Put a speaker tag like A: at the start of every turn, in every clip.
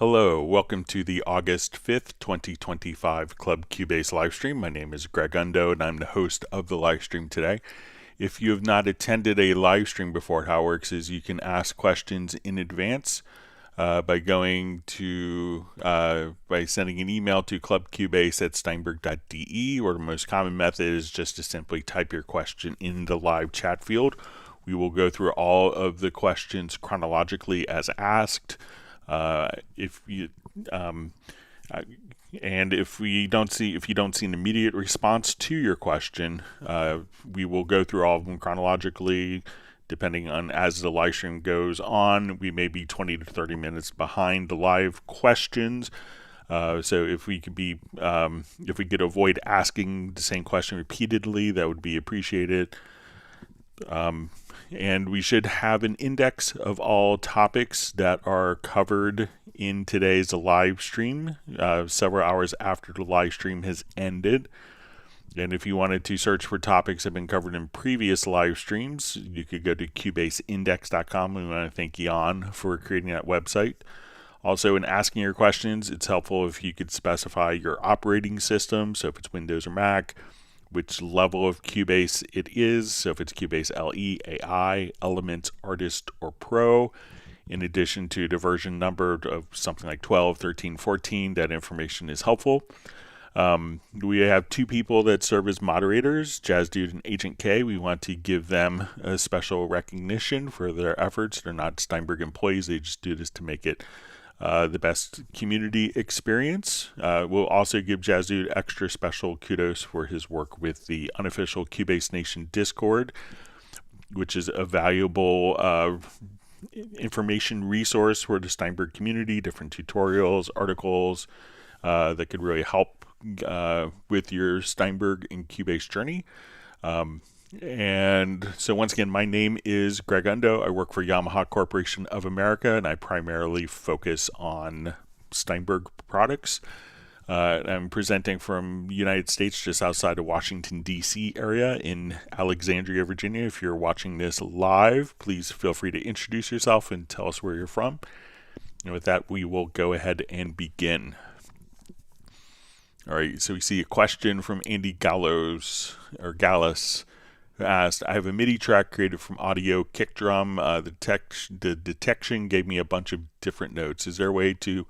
A: Hello, welcome to the August 5th, 2025 Club Cubase livestream. My name is Greg Undo and I'm the host of the livestream today. If you have not attended a livestream before, how it works is you can ask questions in advance by sending an email to clubcubase@steinberg.de, or the most common method is just to simply type your question in the live chat field. We will go through all of the questions chronologically as asked. If you don't see an immediate response to your question, we will go through all of them chronologically. Depending on as the live stream goes on, we may be 20 to 30 minutes behind the live questions. So if we could avoid asking the same question repeatedly, that would be appreciated. And we should have an index of all topics that are covered in today's live stream several hours after the live stream has ended. And if you wanted to search for topics that have been covered in previous live streams, you could go to cubaseindex.com. We want to thank Jan for creating that website. Also, in asking your questions, it's helpful if you could specify your operating system, so if it's Windows or Mac, which level of Cubase it is, so if it's Cubase LE, AI, Elements, Artist, or Pro, in addition to the version number of something like 12, 13, 14, that information is helpful. We have two people that serve as moderators, Jazz Dude and Agent K. We want to give them a special recognition for their efforts. They're not Steinberg employees, they just do this to make it the best community experience. We'll also give Jazz Dude extra special kudos for his work with the unofficial Cubase Nation Discord, which is a valuable information resource for the Steinberg community, different tutorials, articles that could really help with your Steinberg and Cubase journey. And so once again, my name is Greg Undo. I work for Yamaha Corporation of America, and I primarily focus on Steinberg products. I'm presenting from the United States, just outside of Washington, D.C. area in Alexandria, Virginia. If you're watching this live, please feel free to introduce yourself and tell us where you're from. And with that, we will go ahead and begin. All right, so we see a question from Andy Gallus, who asked, I have a MIDI track created from audio kick drum. The detection gave me a bunch of different notes. Is there a way to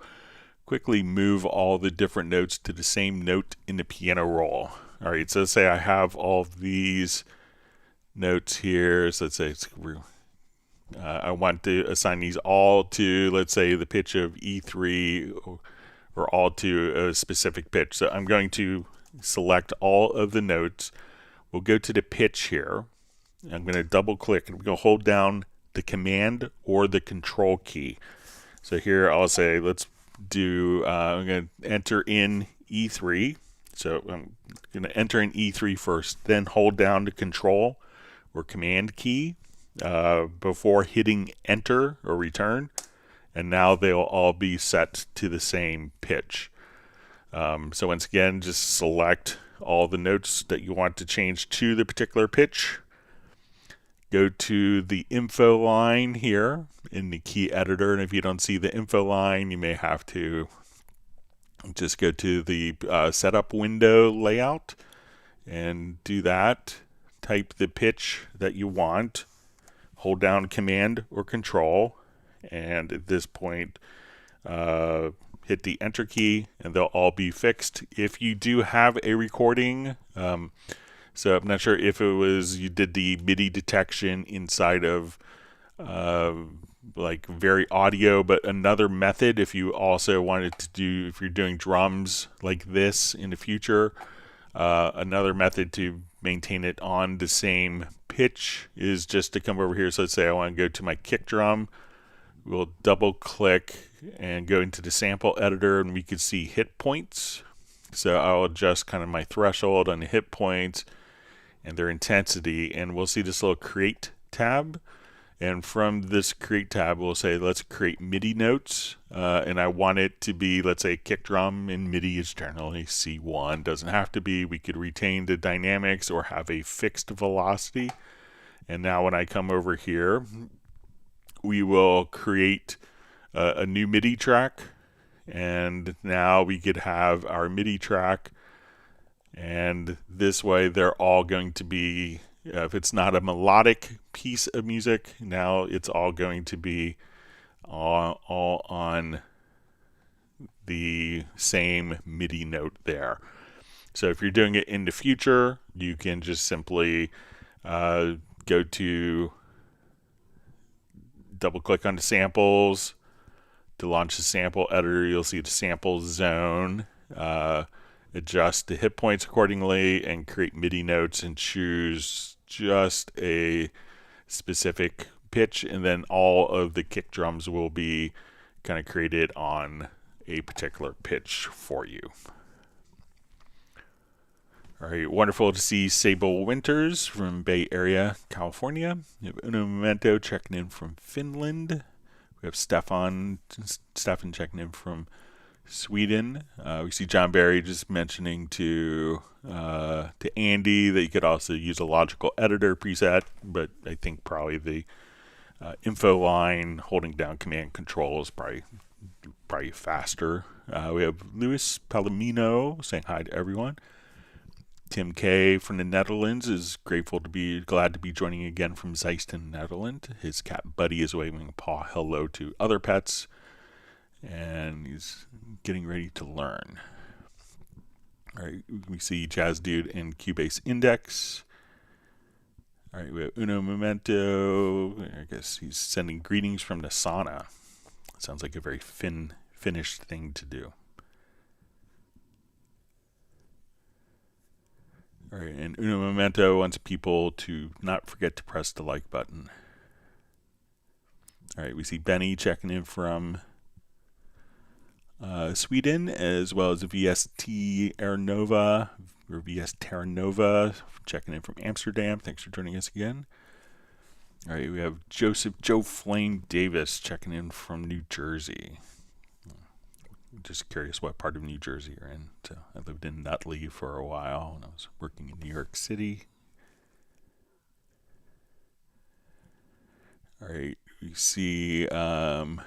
A: quickly move all the different notes to the same note in the piano roll? All right, so let's say I have all of these notes here. So let's say I want to assign these all to, let's say, the pitch of E3, or all to a specific pitch. So I'm going to select all of the notes. We'll go to the pitch here. I'm going to double click and we're going to hold down the command or the control key. So here I'll say, let's do, I'm going to enter in E3. So I'm going to enter in E3 first, then hold down the control or command key before hitting enter or return. And now they'll all be set to the same pitch. So once again, just select all the notes that you want to change to the particular pitch. Go to the info line here in the key editor, and if you don't see the info line, you may have to just go to the setup window layout and do that. Type the pitch that you want, hold down command or control, and at this point hit the enter key and they'll all be fixed. If you do have a recording, so I'm not sure if it was you did the MIDI detection inside of like very audio, but another method, if you also wanted to do, if you're doing drums like this in the future, another method to maintain it on the same pitch is just to come over here. So let's say I want to go to my kick drum. We'll double click and go into the sample editor, and we can see hit points. So I'll adjust kind of my threshold on the hit points and their intensity, and we'll see this little create tab. And from this create tab, we'll say, let's create MIDI notes. And I want it to be, let's say, kick drum in MIDI is generally C1. Doesn't have to be. We could retain the dynamics or have a fixed velocity. And now when I come over here, we will create a new MIDI track, and now we could have our MIDI track, and this way they're all going to be, if it's not a melodic piece of music, now it's all going to be all on the same MIDI note there. So if you're doing it in the future, you can just simply go to double click on the samples. To launch the sample editor, you'll see the sample zone. Adjust the hit points accordingly and create MIDI notes and choose just a specific pitch, and then all of the kick drums will be kind of created on a particular pitch for you. All right, wonderful to see Sable Winters from Bay Area, California. We have Uno Momento checking in from Finland. We have Stefan checking in from Sweden. We see John Barry just mentioning to Andy that you could also use a logical editor preset, but I think probably the info line holding down command control is probably faster. We have Luis Palomino saying hi to everyone. Tim K from the Netherlands is glad to be joining again from Zeist in the Netherlands. His cat Buddy is waving a paw hello to other pets, and he's getting ready to learn. All right, we see Jazz Dude and Cubase Index. All right, we have Uno Momento. I guess he's sending greetings from the sauna. Sounds like a very Finnish thing to do. All right, and Uno Momento wants people to not forget to press the like button. All right, we see Benny checking in from Sweden, as well as VST Airnova, or VS Terra Nova, checking in from Amsterdam. Thanks for joining us again. All right, we have Joe Flame Davis checking in from New Jersey. Just curious what part of New Jersey you're in. So I lived in Nutley for a while when I was working in New York City. All right, we see John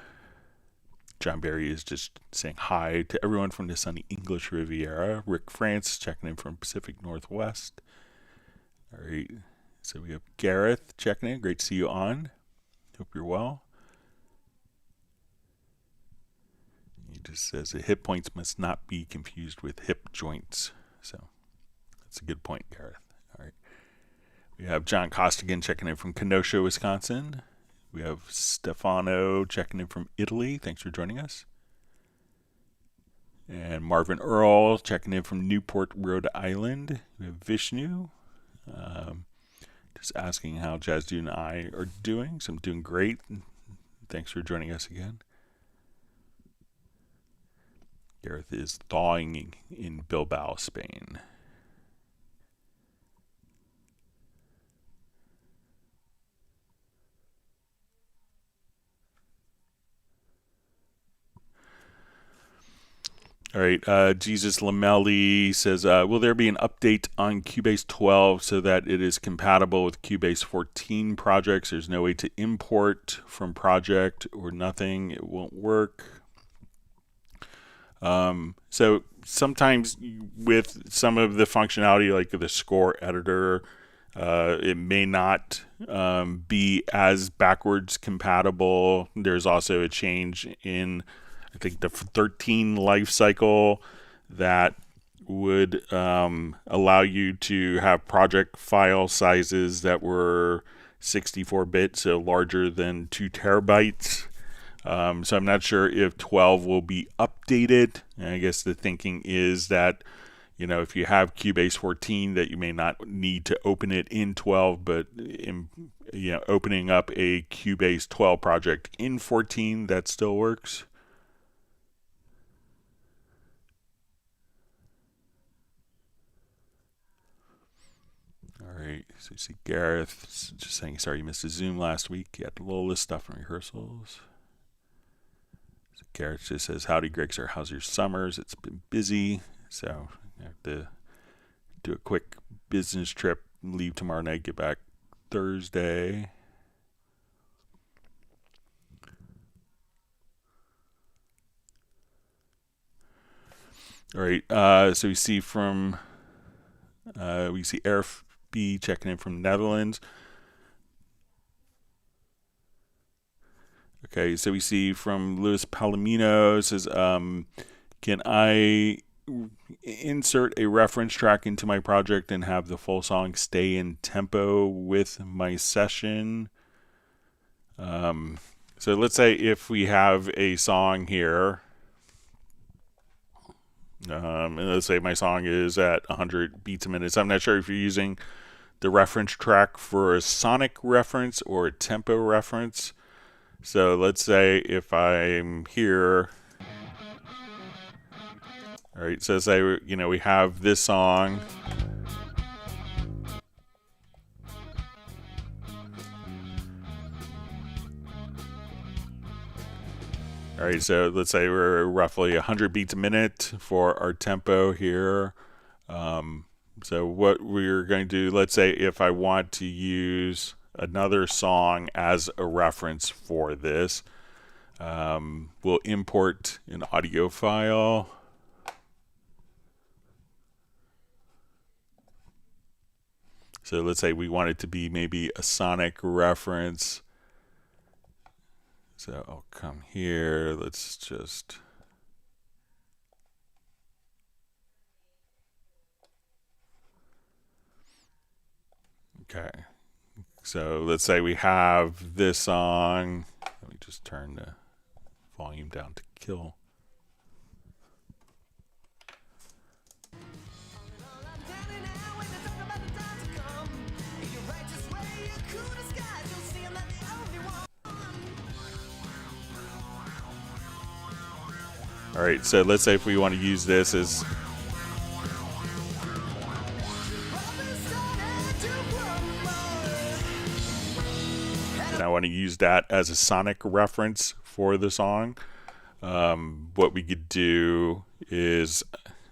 A: Barry is just saying hi to everyone from the sunny English Riviera. Rick France checking in from Pacific Northwest. All right, so we have Gareth checking in. Great to see you on. Hope you're well. He just says the hip points must not be confused with hip joints. So that's a good point, Gareth. All right. We have John Costigan checking in from Kenosha, Wisconsin. We have Stefano checking in from Italy. Thanks for joining us. And Marvin Earl checking in from Newport, Rhode Island. We have Vishnu just asking how Jazz Dude and I are doing. So I'm doing great. Thanks for joining us again. Gareth is thawing in Bilbao, Spain. All right, Jesus Lamelli says, will there be an update on Cubase 12 so that it is compatible with Cubase 14 projects? There's no way to import from project or nothing. It won't work. So sometimes with some of the functionality, like the score editor, it may not be as backwards compatible. There's also a change in, I think, the 13 life cycle that would allow you to have project file sizes that were 64-bit, so larger than 2 terabytes. So I'm not sure if 12 will be updated. And I guess the thinking is that, you know, if you have Cubase 14, that you may not need to open it in 12, but opening up a Cubase 12 project in 14, that still works. All right, so you see Gareth just saying, sorry you missed a Zoom last week. You had to lull this stuff in rehearsals. Garrett just says, howdy Greg, sir, how's your summers? It's been busy, so I have to do a quick business trip, leave tomorrow night, get back Thursday. All right, so we see from Erf B checking in from Netherlands. Okay, so we see from Luis Palomino says, can I insert a reference track into my project and have the full song stay in tempo with my session? So let's say if we have a song here, and let's say my song is at 100 beats a minute. So I'm not sure if you're using the reference track for a sonic reference or a tempo reference. So let's say if I'm here, all right, so say, we have this song. All right, so let's say we're roughly 100 beats a minute for our tempo here. So what we're going to do, let's say if I want to use another song as a reference for this, we'll import an audio file. So let's say we want it to be maybe a sonic reference. So I'll come here, let's just... Okay, so let's say we have this song. Let me just turn the volume down to kill. All right, so let's say if we want to use this as... and I want to use that as a sonic reference for the song. What we could do is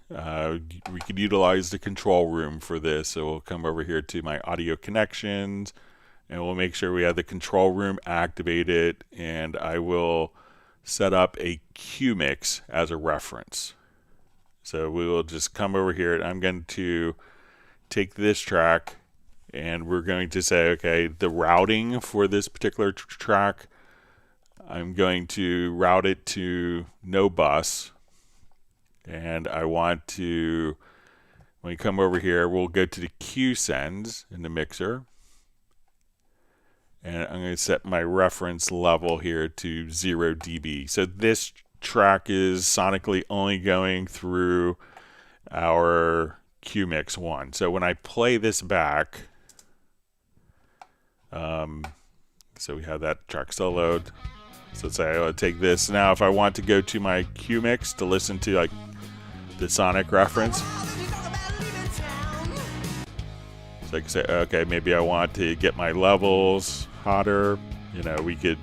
A: we could utilize the control room for this. So we'll come over here to my audio connections, and we'll make sure we have the control room activated, and I will set up a Q mix as a reference. So we will just come over here, and I'm going to take this track, and we're going to say, okay, the routing for this particular track, I'm going to route it to no bus. And I want to, when we come over here, we'll go to the Q sends in the mixer. And I'm going to set my reference level here to 0 dB. So this track is sonically only going through our Q mix 1. So when I play this back, so we have that track soloed. So let's say I want to take this. Now if I want to go to my Q mix to listen to like the sonic reference, so I can say, okay, maybe I want to get my levels hotter. We could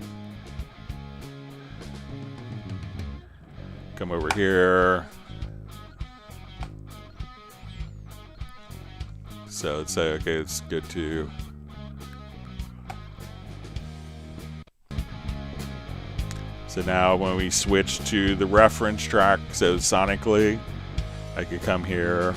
A: come over here. So let's say, okay, let's go to... So now when we switch to the reference track, so sonically, I could come here.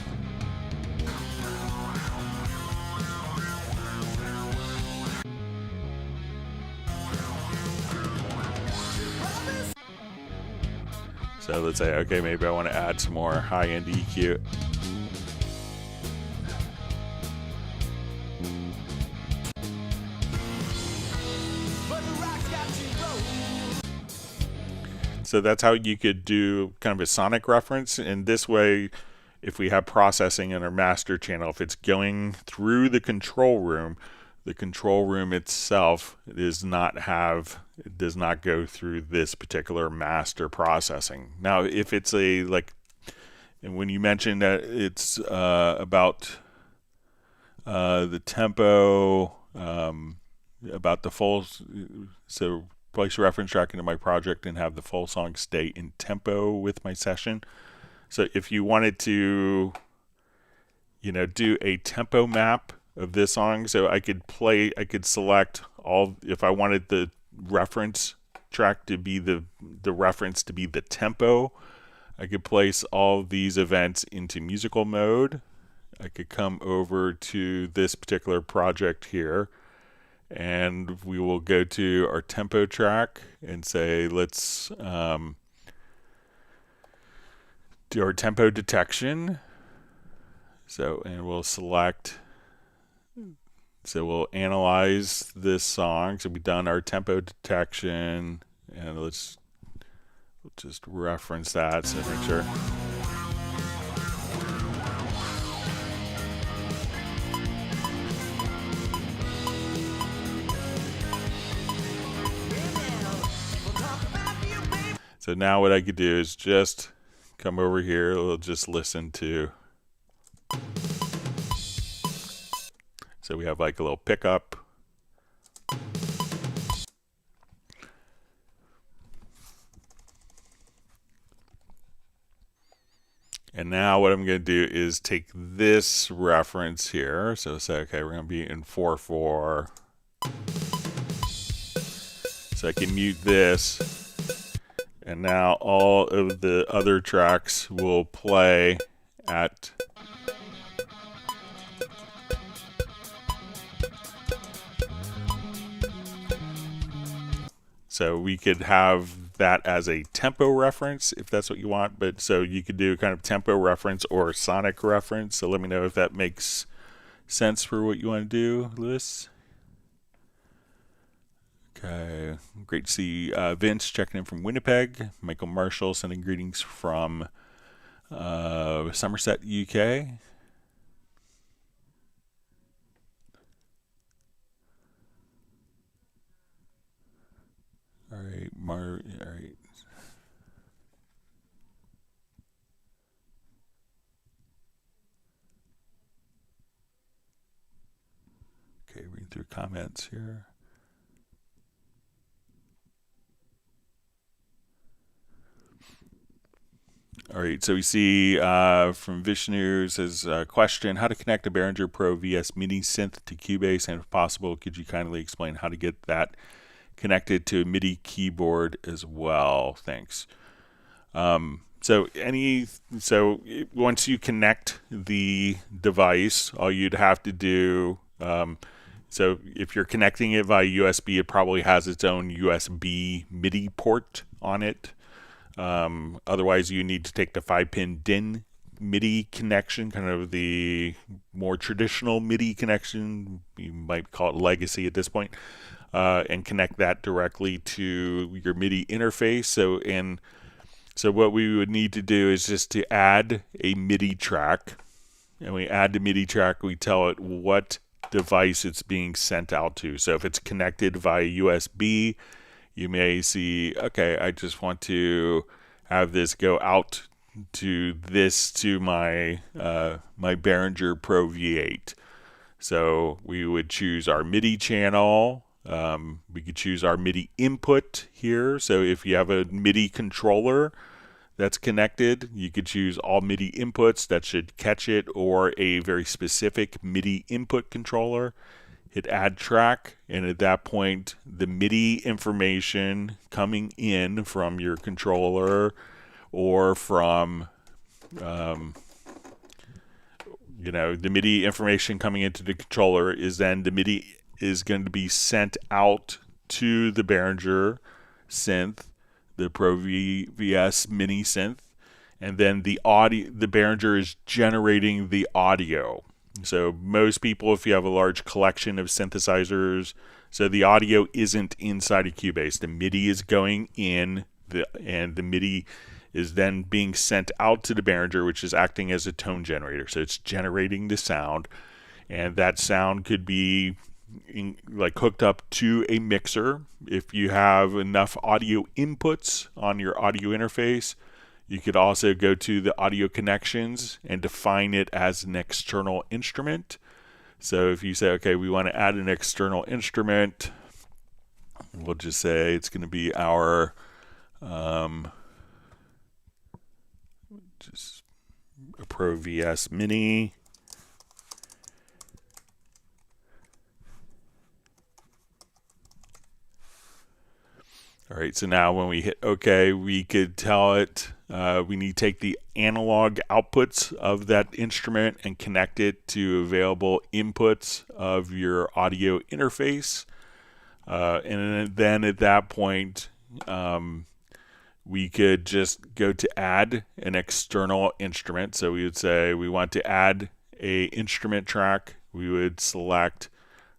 A: So let's say, okay, maybe I want to add some more high-end EQ. So that's how you could do kind of a sonic reference. And this way, if we have processing in our master channel, if it's going through the control room itself does not go through this particular master processing. Now, if it's and when you mentioned that it's about the tempo, about the full, so place a reference track into my project and have the full song stay in tempo with my session. So if you wanted to, do a tempo map of this song, so I could select all, if I wanted the reference track to be the reference to be the tempo, I could place all these events into musical mode. I could come over to this particular project here, and we will go to our tempo track and say, let's do our tempo detection. So, and we'll select, so we'll analyze this song. So we've done our tempo detection, and we'll just reference that so make sure. So now what I could do is just come over here, we'll just listen to. So we have like a little pickup. And now what I'm going to do is take this reference here. So say, okay, we're going to be in 4/4. So I can mute this. And now all of the other tracks will play at so we could have that as a tempo reference if that's what you want, but so you could do kind of tempo reference or sonic reference. So let me know if that makes sense for what you want to do, Lewis. Okay, great to see Vince checking in from Winnipeg. Michael Marshall sending greetings from Somerset, UK. All right, all right. Okay, read through comments here. All right, so we see from Vishnu says, question, how to connect a Behringer Pro VS MIDI synth to Cubase, and if possible, could you kindly explain how to get that connected to a MIDI keyboard as well? Thanks. So once you connect the device, all you'd have to do, so if you're connecting it via USB, it probably has its own USB MIDI port on it. Otherwise, you need to take the 5-pin DIN MIDI connection, kind of the more traditional MIDI connection, you might call it legacy at this point, and connect that directly to your MIDI interface. So what we would need to do is just to add a MIDI track, and we add the MIDI track, we tell it what device it's being sent out to. So if it's connected via USB, you may see, okay, I just want to have this go out to my my Behringer Pro V8. So we would choose our MIDI channel. We could choose our MIDI input here. So if you have a MIDI controller that's connected, you could choose all MIDI inputs that should catch it, or a very specific MIDI input controller. Hit add track, and at that point the MIDI information coming in from your controller or from the MIDI information coming into the controller is then the MIDI is going to be sent out to the Behringer synth, the Pro VS Mini synth, and then the Behringer is generating the audio. So most people, if you have a large collection of synthesizers, so the audio isn't inside of Cubase. The MIDI is going in, and the MIDI is then being sent out to the Behringer, which is acting as a tone generator. So it's generating the sound, and that sound could be hooked up to a mixer. If you have enough audio inputs on your audio interface, you could also go to the audio connections and define it as an external instrument. So if you say, okay, we want to add an external instrument, we'll just say it's going to be our just a Pro VS Mini. All right, so now when we hit OK, we could tell it We need to take the analog outputs of that instrument and connect it to available inputs of your audio interface. And then at that point, we could just go to add an external instrument. So we would say we want to add a instrument track. We would select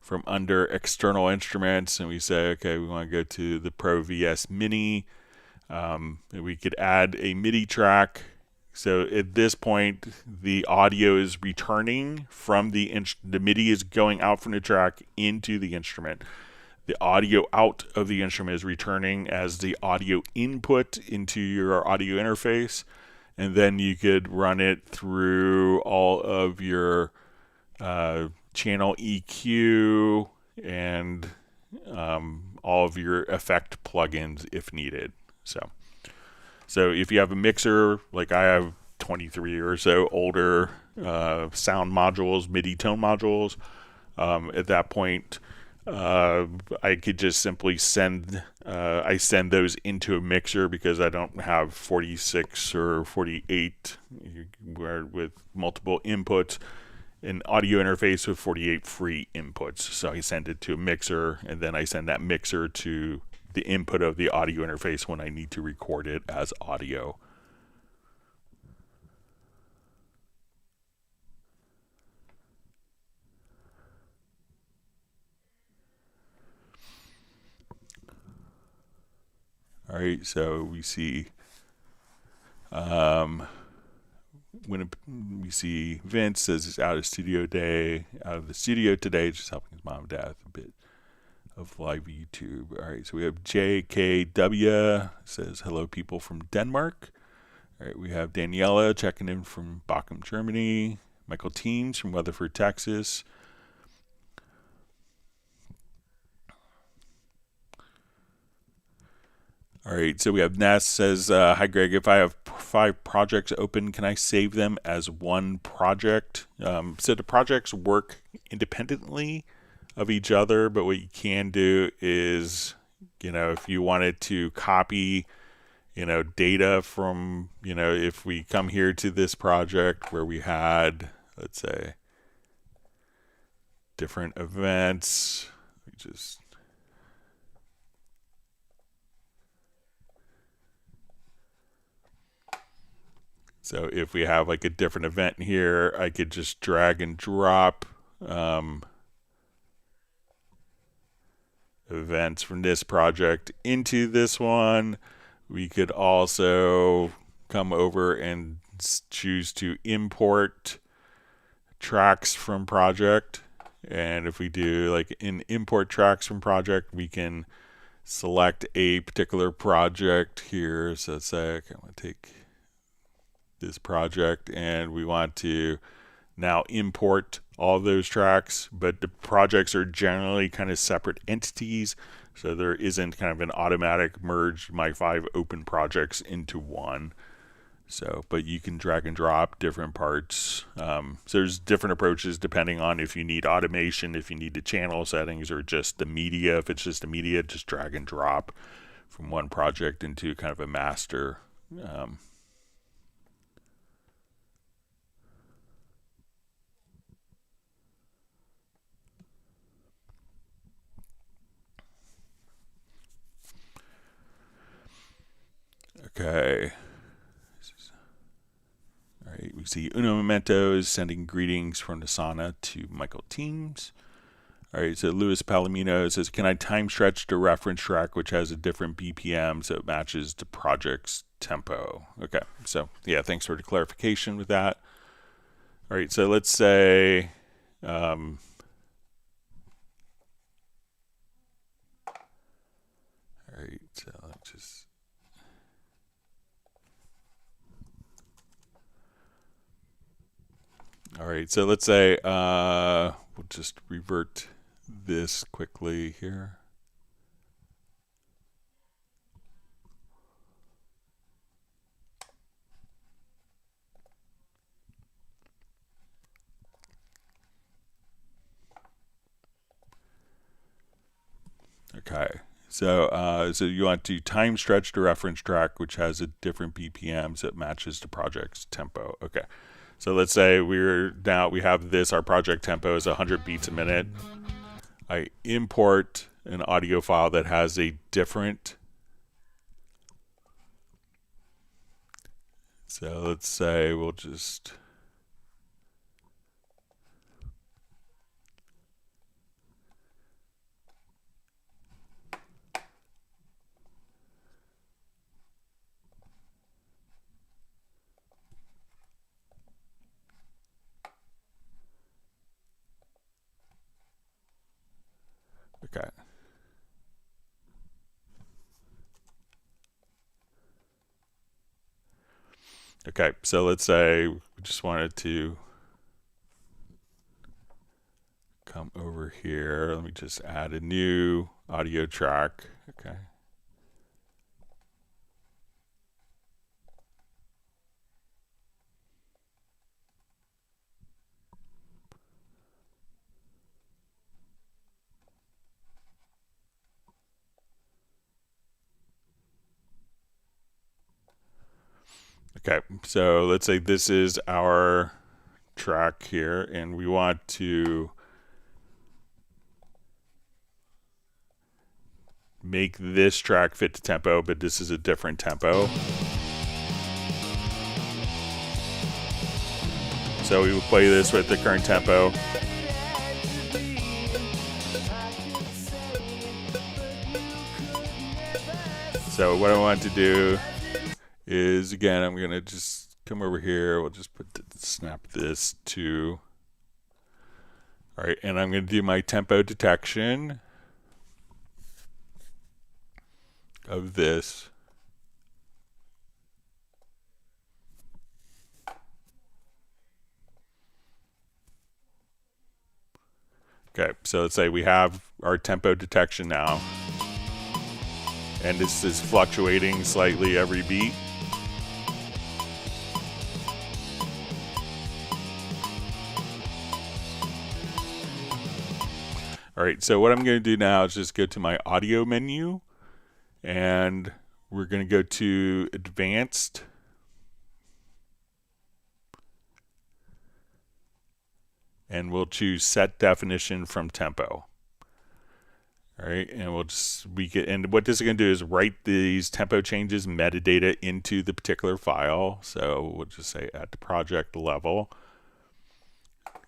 A: from under external instruments, and we say, okay, we want to go to the Pro VS Mini. We could add a MIDI track. So at this point, the audio is returning from the MIDI is going out from the track into the instrument. The audio out of the instrument is returning as the audio input into your audio interface. And then you could run it through all of your channel EQ and all of your effect plugins if needed. So if you have a mixer, like I have 23 or so older sound modules, MIDI tone modules, at that point, I could just simply send those into a mixer because I don't have 46 or 48 with multiple inputs, an audio interface with 48 free inputs. So I send it to a mixer, and then I send that mixer to the input of the audio interface when I need to record it as audio. All right, so we see when we see Vince says he's out of the studio today, just helping his mom and dad with a bit of live YouTube. All right, so we have JKW says hello, people from Denmark. All right, we have Daniela checking in from Bochum, Germany. Michael Teams from Weatherford, Texas. All right, so we have Ness says, hi Greg, if I have 5 projects open, can I save them as one project? So the projects work independently of each other, but what you can do is, if you wanted to copy, data from, if we come here to this project where we had, let's say, different events, so if we have like a different event here, I could just drag and drop events from this project into this one. We could also come over and choose to import tracks from project. And if we do like in import tracks from project, we can select a particular project here. So let's say, okay, I'm going to take this project and we want to now import all those tracks, but the projects are generally kind of separate entities, so there isn't kind of an automatic merge my 5 open projects into one. So, but you can drag and drop different parts. So there's different approaches depending on if you need automation, if you need the channel settings, or just the media. If it's just the media, just drag and drop from one project into kind of a master. Okay. All right, we see Uno Memento is sending greetings from the sauna to Michael Teams. All right, so Luis Palomino says, can I time stretch the reference track, which has a different BPM, so it matches the project's tempo? Okay, so yeah, thanks for the clarification with that. All right, so let's say, all right, so let's just, all right, so let's say we'll just revert this quickly here. Okay, So you want to time stretch the reference track, which has a different BPMs that matches the project's tempo. Okay. So let's say we have this, our project tempo is 100 beats a minute. I import an audio file that has a different. So let's say we'll just. Okay. Okay, so let's say we just wanted to come over here. Let me just add a new audio track. Okay. Okay, so let's say this is our track here, and we want to make this track fit the tempo, but this is a different tempo. So we will play this with the current tempo. So what I want to do is, again, I'm going to just come over here. We'll just snap this to. All right, and I'm going to do my tempo detection of this. Okay, so let's say we have our tempo detection now, and this is fluctuating slightly every beat. All right, so what I'm going to do now is just go to my audio menu, and we're going to go to advanced. And we'll choose set definition from tempo. All right, and and what this is going to do is write these tempo changes metadata into the particular file. So we'll just say at the project level.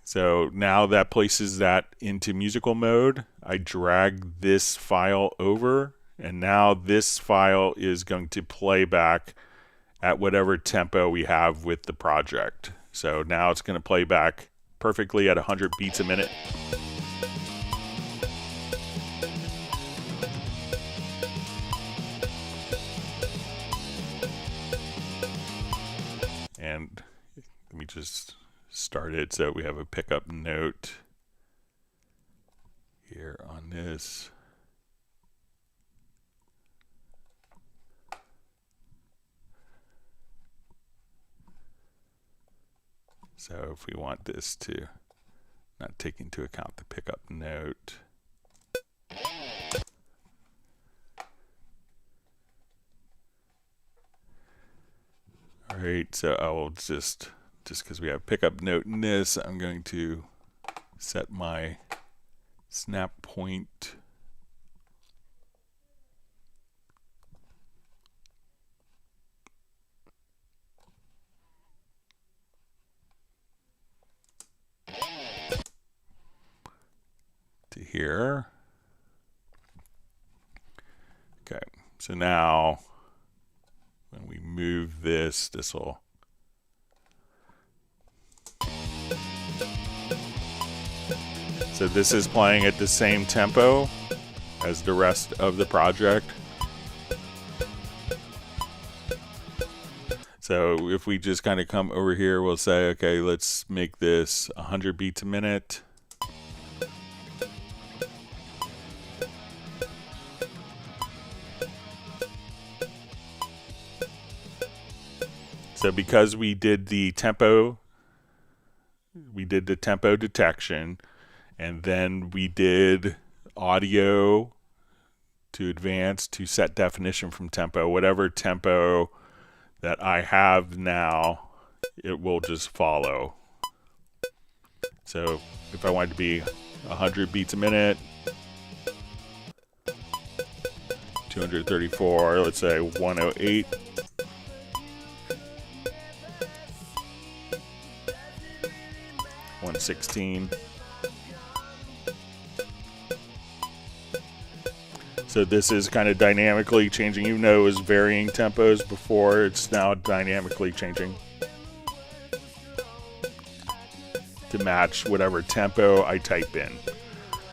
A: So now that places that into musical mode. I drag this file over, and now this file is going to play back at whatever tempo we have with the project. So now it's going to play back perfectly at 100 beats a minute. And let me just start it. So we have a pickup note here on this. So if we want this to not take into account the pickup note. All right, so I will just because we have pickup note in this, I'm going to set my snap point to here. Okay, so now when we move this, this will. So this is playing at the same tempo as the rest of the project. So if we just kind of come over here, we'll say, okay, let's make this 100 beats a minute. So because we did the tempo detection, and then we did audio to advanced to set definition from tempo. Whatever tempo that I have now, it will just follow. So if I want it to be 100 beats a minute, 234, let's say 108. 116. So this is kind of dynamically changing, even though it was varying tempos before, it's now dynamically changing to match whatever tempo I type in.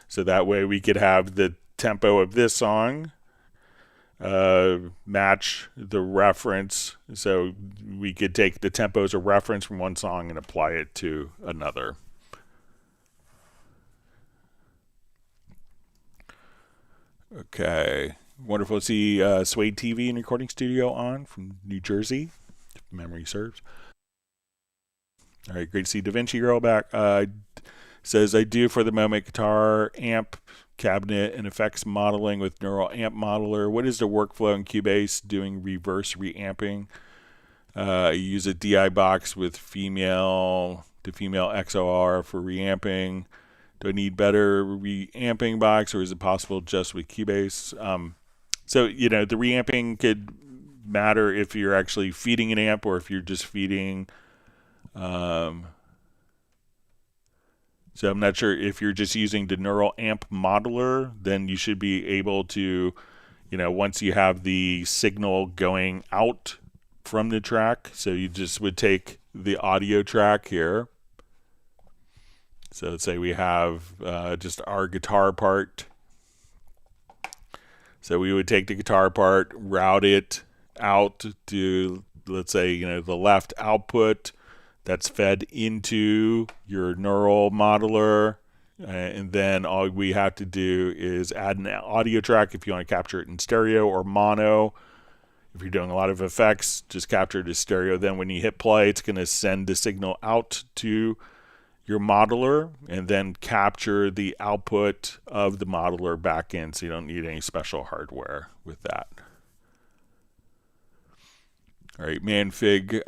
A: So that way we could have the tempo of this song match the reference. So we could take the tempo as a reference from one song and apply it to another. Okay, wonderful to see Suede TV and Recording Studio on from New Jersey, if memory serves. All right, great to see Da Vinci Girl back. Says, I do for the moment guitar, amp, cabinet, and effects modeling with Neural Amp Modeler. What is the workflow in Cubase doing reverse reamping? I use a DI box with female to female XOR for reamping. Do I need better reamping box, or is it possible just with Cubase? So, you know, the reamping could matter if you're actually feeding an amp or if you're just feeding. So I'm not sure if you're just using the Neural Amp Modeler, then you should be able to, you know, once you have the signal going out from the track, so you just would take the audio track here. So let's say we have just our guitar part. So we would take the guitar part, route it out to, let's say, you know, the left output that's fed into your neural modeler. And then all we have to do is add an audio track if you want to capture it in stereo or mono. If you're doing a lot of effects, just capture it as stereo. Then when you hit play, it's going to send the signal out to your modeler and then capture the output of the modeler back in, so you don't need any special hardware with that. All right, Manfig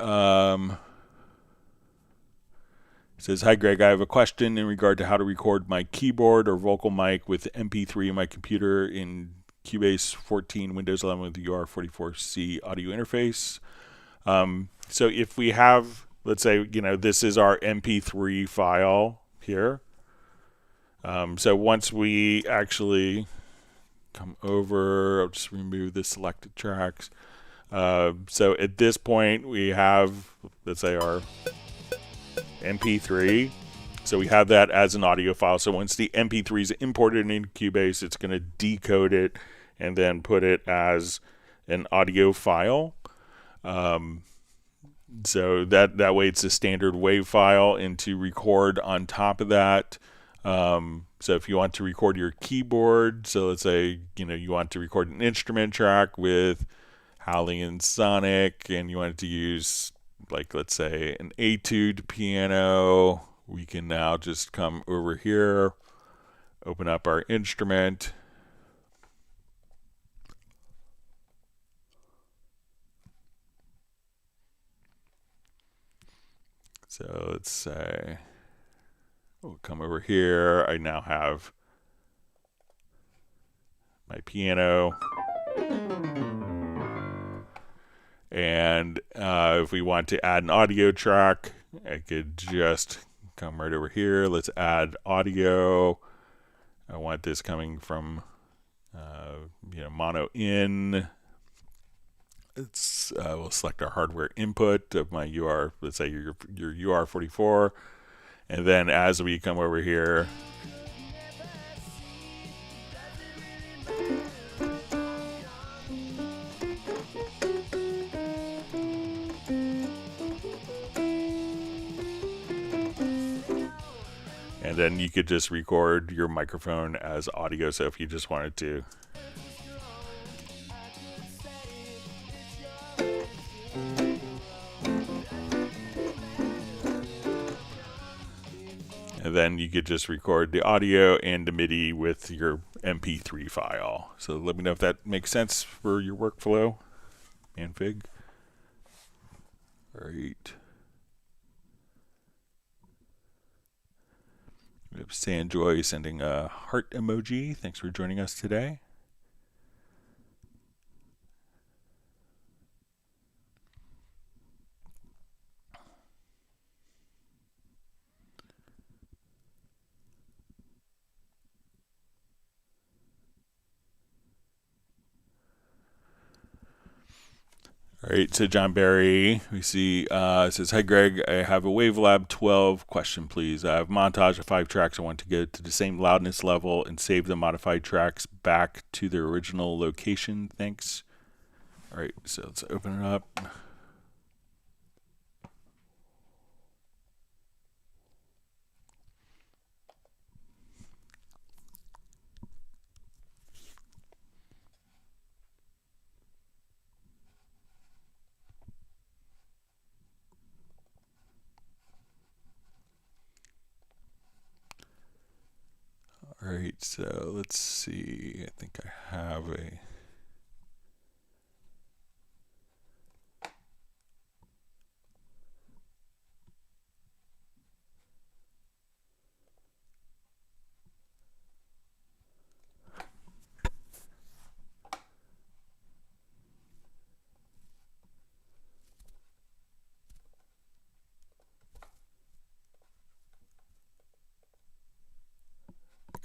A: says, hi Greg, I have a question in regard to how to record my keyboard or vocal mic with MP3 in my computer in Cubase 14, Windows 11 with the UR44C audio interface. So if we have, let's say, you know, this is our MP3 file here. So once we actually come over, I'll just remove the selected tracks. So at this point we have, let's say, our MP3. So we have that as an audio file. So once the MP3 is imported into Cubase, it's going to decode it and then put it as an audio file. So that way it's a standard WAV file, and to record on top of that. So if you want to record your keyboard, so let's say, you know, you want to record an instrument track with Howling and Sonic, and you wanted to use, like, let's say, an etude piano, we can now just come over here, open up our instrument. So let's say we'll come over here. I now have my piano. And if we want to add an audio track, I could just come right over here. Let's add audio. I want this coming from you know, mono in. It's we'll select our hardware input of my UR, let's say your UR44, and then as we come over here, and then you could just record your microphone as audio. So if you just wanted to, and then you could just record the audio and the MIDI with your MP3 file. So let me know if that makes sense for your workflow. Manfig. All right. We have Sanjoy sending a heart emoji. Thanks for joining us today. All right, so John Barry, we see, says, "Hi Greg, I have a WaveLab 12 question, please. I have a montage of 5 tracks. I want to get to the same loudness level and save the modified tracks back to their original location. Thanks." All right, so let's open it up. All right, so let's see. I think I have a...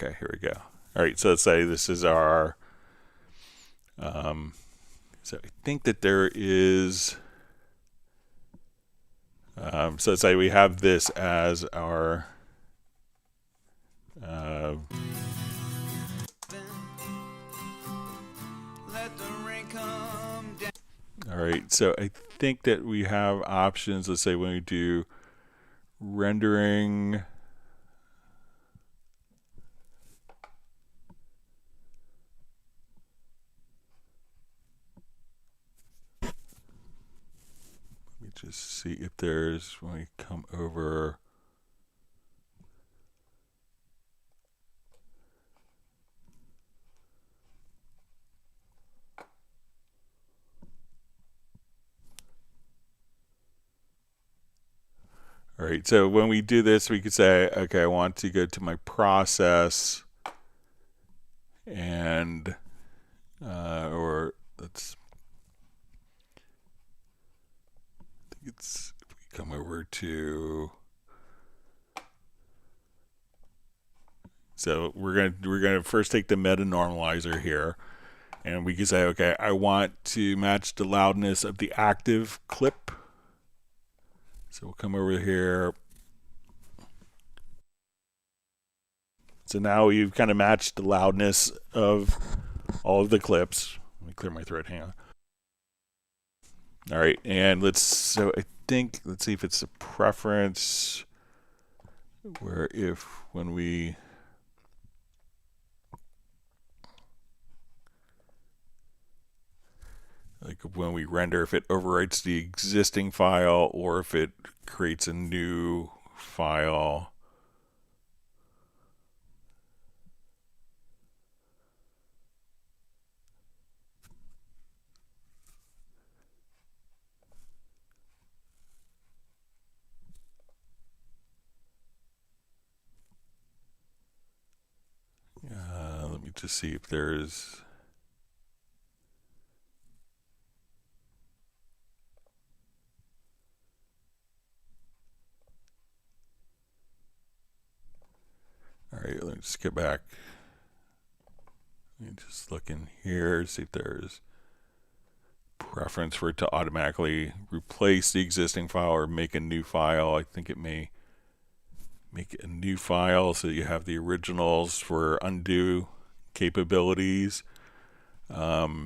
A: Okay, here we go. All right, so let's say this is our... so I think that there is... so let's say we have this as our... all right, so I think that we have options. Let's say when we do rendering... just see if there's, when we come over, all right, so when we do this, we could say, okay, I want to go to my process and, or let's, I think it's, if we come over to, so we're gonna first take the meta normalizer here, and we can say, okay, I want to match the loudness of the active clip. So we'll come over here. So now we've kind of matched the loudness of all of the clips. Let me clear my throat, hang on. All right, and so I think, let's see if it's a preference where if when we, like when we render, if it overwrites the existing file or if it creates a new file. Let me just see if there's... All right, let me just get back. Let me just look in here, see if there's preference for it to automatically replace the existing file or make a new file. I think it may make a new file so you have the originals for undo capabilities. But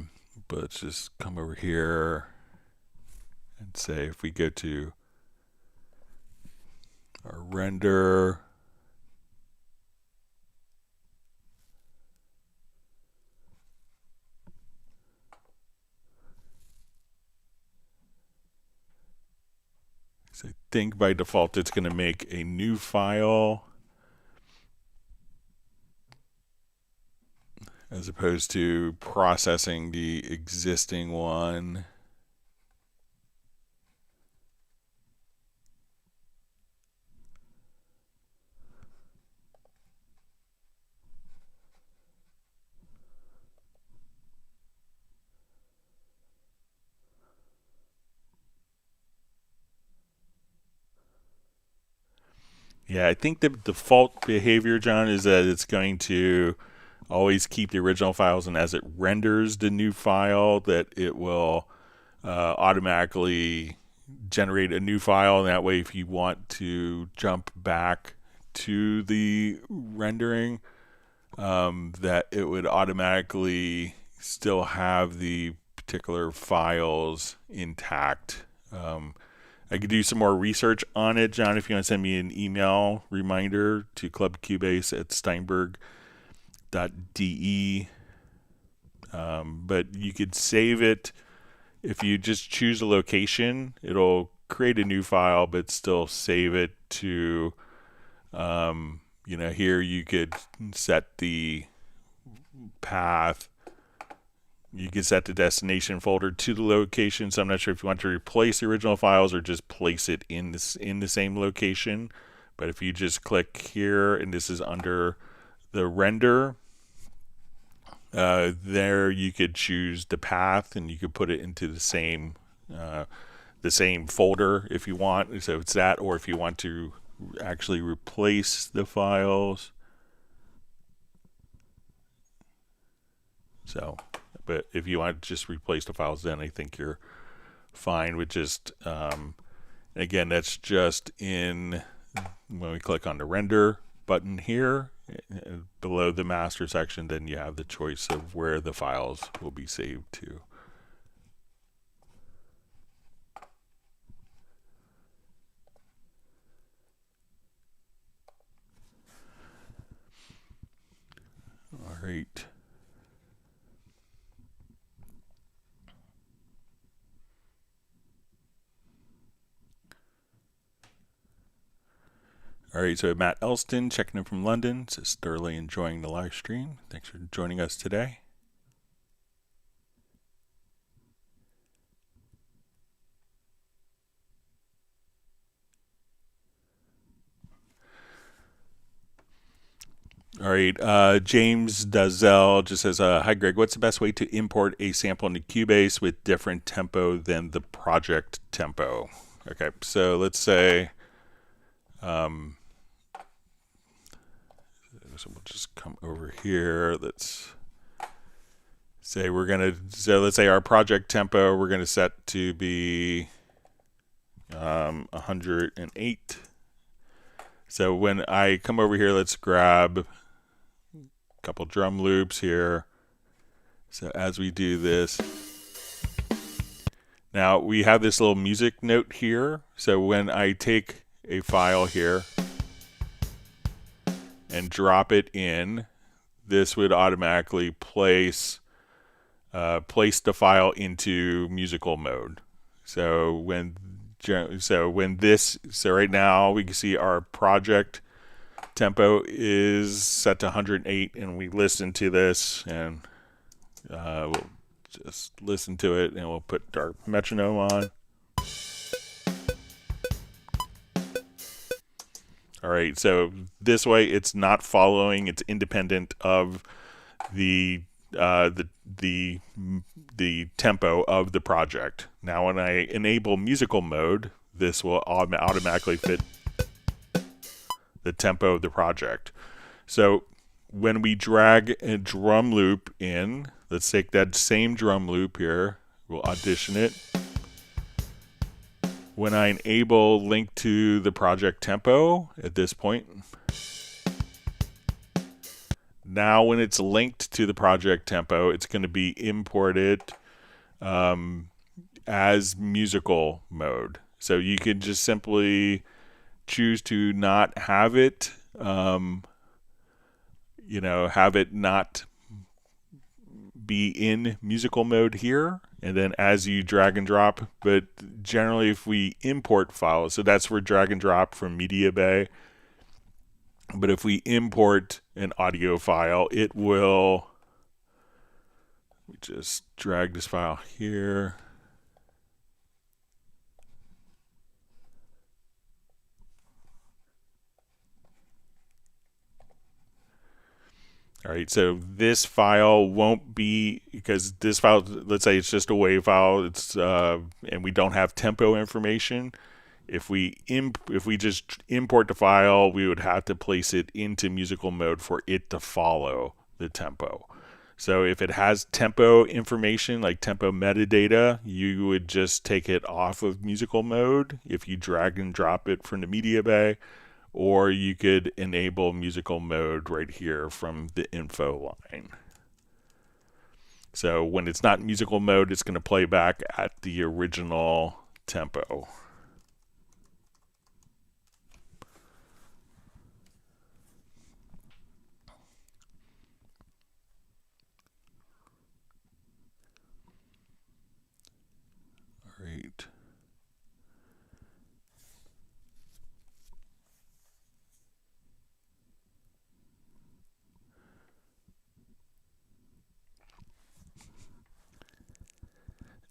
A: let's just come over here and say if we go to our render, so I think by default it's going to make a new file. as opposed to processing the existing one. Yeah, I think the default behavior, John, is that it's going to always keep the original files, and as it renders the new file, that it will automatically generate a new file. And that way, if you want to jump back to the rendering, that it would automatically still have the particular files intact. I could do some more research on it, John, if you want to send me an email reminder to clubcubase@steinberg.de. But you could save it. If you just choose a location, it'll create a new file, but still save it to, here you could set the path. You can set the destination folder to the location. So I'm not sure if you want to replace the original files or just place it in the same location. But if you just click here, and this is under the render, there you could choose the path, and you could put it into the same folder if you want. So it's that, or if you want to actually replace the files. So. But if you want to just replace the files, then I think you're fine with just, again, that's just in, when we click on the render button here, below the master section, then you have the choice of where the files will be saved to. All right. All right, so Matt Elston checking in from London, says thoroughly enjoying the live stream. Thanks for joining us today. All right, James Dazell just says, hi Greg, what's the best way to import a sample into Cubase with different tempo than the project tempo? Okay, so let's say, so we'll just come over here. Let's say let's say our project tempo, we're gonna set to be 108. So when I come over here, let's grab a couple drum loops here. So as we do this, now we have this little music note here. So when I take a file here and drop it in, this would automatically place the file into musical mode. So right now we can see our project tempo is set to 108, and we listen to this, and we'll just listen to it, and we'll put our metronome on. All right, so this way it's not following; it's independent of the tempo of the project. Now, when I enable musical mode, this will automatically fit the tempo of the project. So when we drag a drum loop in, let's take that same drum loop here. We'll audition it. When I enable link to the project tempo at this point, now when it's linked to the project tempo, it's going to be imported as musical mode. So you can just simply choose to not have it, have it not be in musical mode here, and then as you drag and drop. But generally, if we import files, so that's where drag and drop from MediaBay. But if we import an audio file, it will We just drag this file here. All right, so this file won't be, because this file, let's say it's just a WAV file, it's and we don't have tempo information. If we just import the file, we would have to place it into musical mode for it to follow the tempo. So if it has tempo information, like tempo metadata, you would just take it off of musical mode if you drag and drop it from the MediaBay, or you could enable musical mode right here from the info line. So when it's not musical mode, it's going to play back at the original tempo. All right.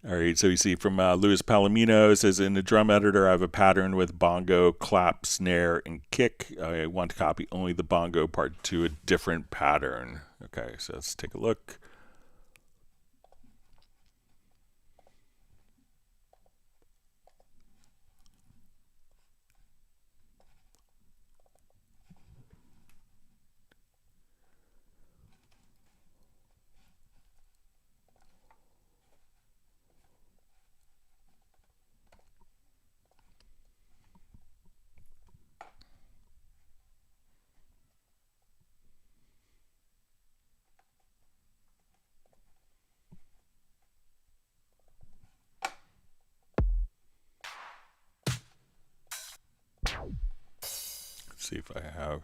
A: All right, so you see from Luis Palomino, it says, in the drum editor, I have a pattern with bongo, clap, snare, and kick. I want to copy only the bongo part to a different pattern. Okay, so let's take a look. Let's see if I have.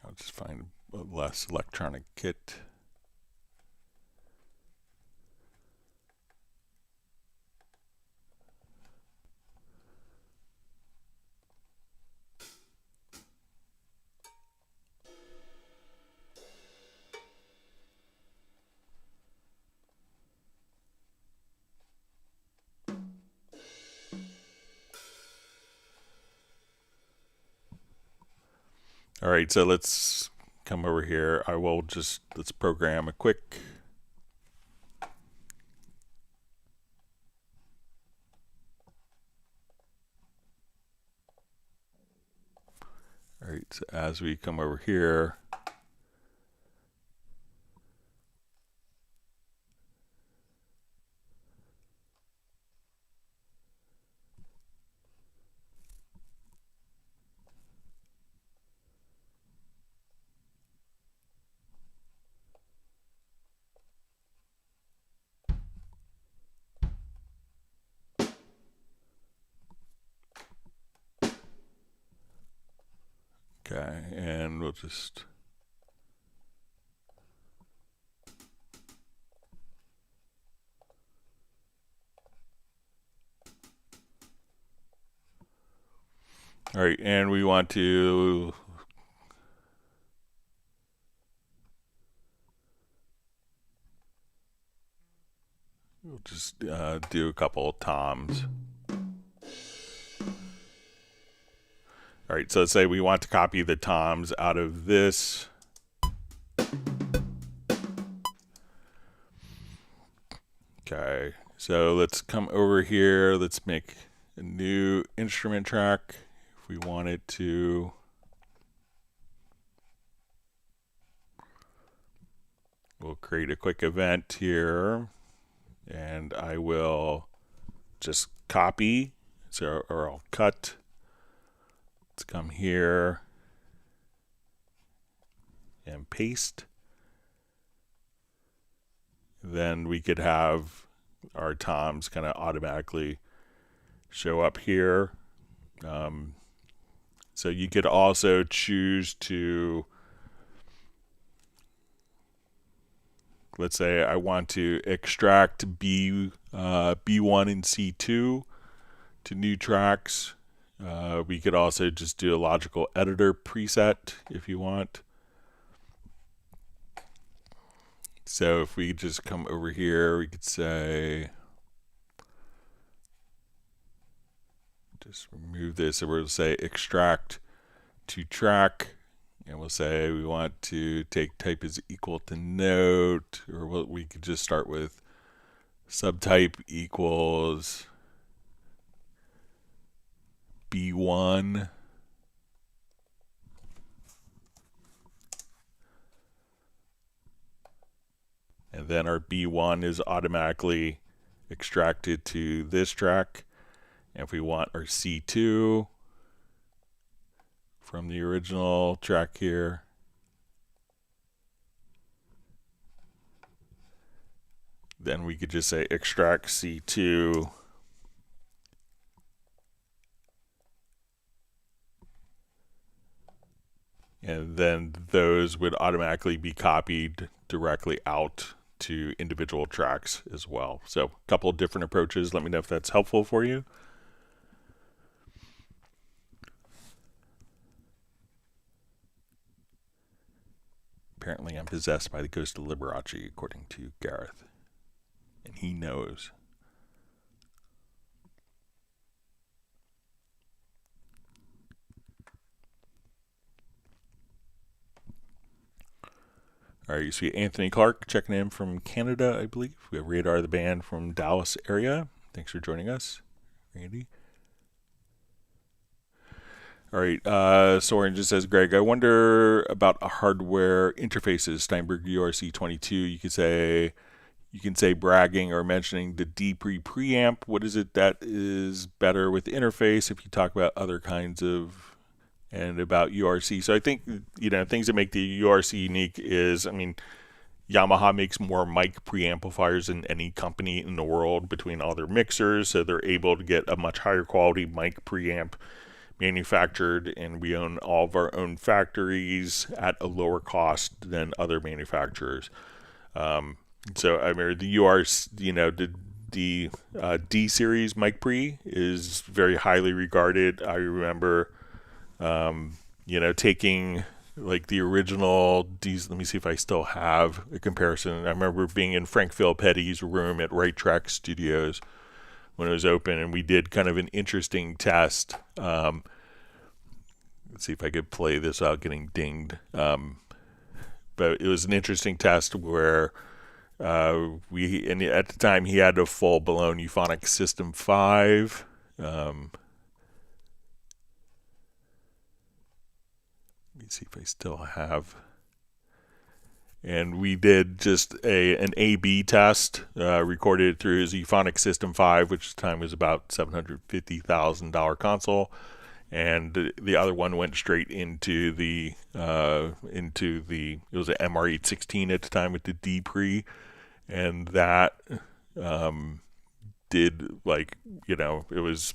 A: I'll just find a less electronic kit. All right, so let's come over here. Let's program a quick. All right, so as we come over here, okay, and we'll just all right, and we want to we'll just do a couple of toms. All right, so let's say we want to copy the toms out of this. Okay, so let's come over here. Let's make a new instrument track if we wanted to. We'll create a quick event here, and I will just copy, or I'll cut. Let's come here and paste. Then we could have our toms kind of automatically show up here. So you could also choose to, let's say I want to extract B1 and C2 to new tracks. We could also just do a logical editor preset if you want. So if we just come over here, we could say, just remove this, and we'll say extract to track, and we'll say we want to take type is equal to note, or we could just start with subtype equals B1. And then our B1 is automatically extracted to this track. And if we want our C2 from the original track here, then we could just say extract C2 and then those would automatically be copied directly out to individual tracks as well. So a couple of different approaches. Let me know if that's helpful for you. Apparently I'm possessed by the ghost of Liberace, according to Gareth. And he knows. All right, you see Anthony Clark checking in from Canada, I believe. We have Radar the Band from Dallas area. Thanks for joining us, Randy. All right, Soren just says, Greg, I wonder about hardware interfaces, Steinberg URC22. You can say bragging or mentioning the preamp. What is it that is better with the interface if you talk about other kinds of, and about URC? So I think, things that make the URC unique is, Yamaha makes more mic preamplifiers than any company in the world between all their mixers, so they're able to get a much higher quality mic preamp manufactured, and we own all of our own factories at a lower cost than other manufacturers. So the URC, the D series mic pre is very highly regarded. I remember, taking like the original D's. Let me see if I still have a comparison. I remember being in Frank Philpetty's room at Right Track Studios when it was open, and we did kind of an interesting test. Let's see if I could play this without getting dinged. But it was an interesting test where and at the time he had a full-blown euphonic System 5. Let me see if I still have. And we did just an A/B test, recorded through his euphonic System 5, which at the time was about $750,000 console, and the other one went straight into the it was an MR816 at the time with the D pre, and that did it was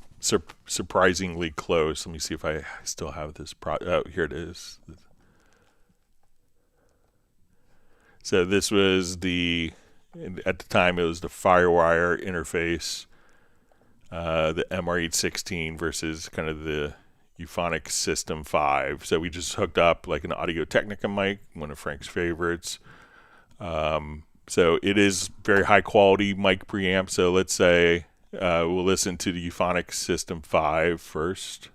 A: surprisingly close. Let me see if I still have this. Oh, here it is. So this was at the time it was the Firewire interface, the MR816 versus kind of the euphonic System 5. So we just hooked up like an Audio-Technica mic, one of Frank's favorites. So it is very high quality mic preamp. So let's say we'll listen to the euphonic System 5 first.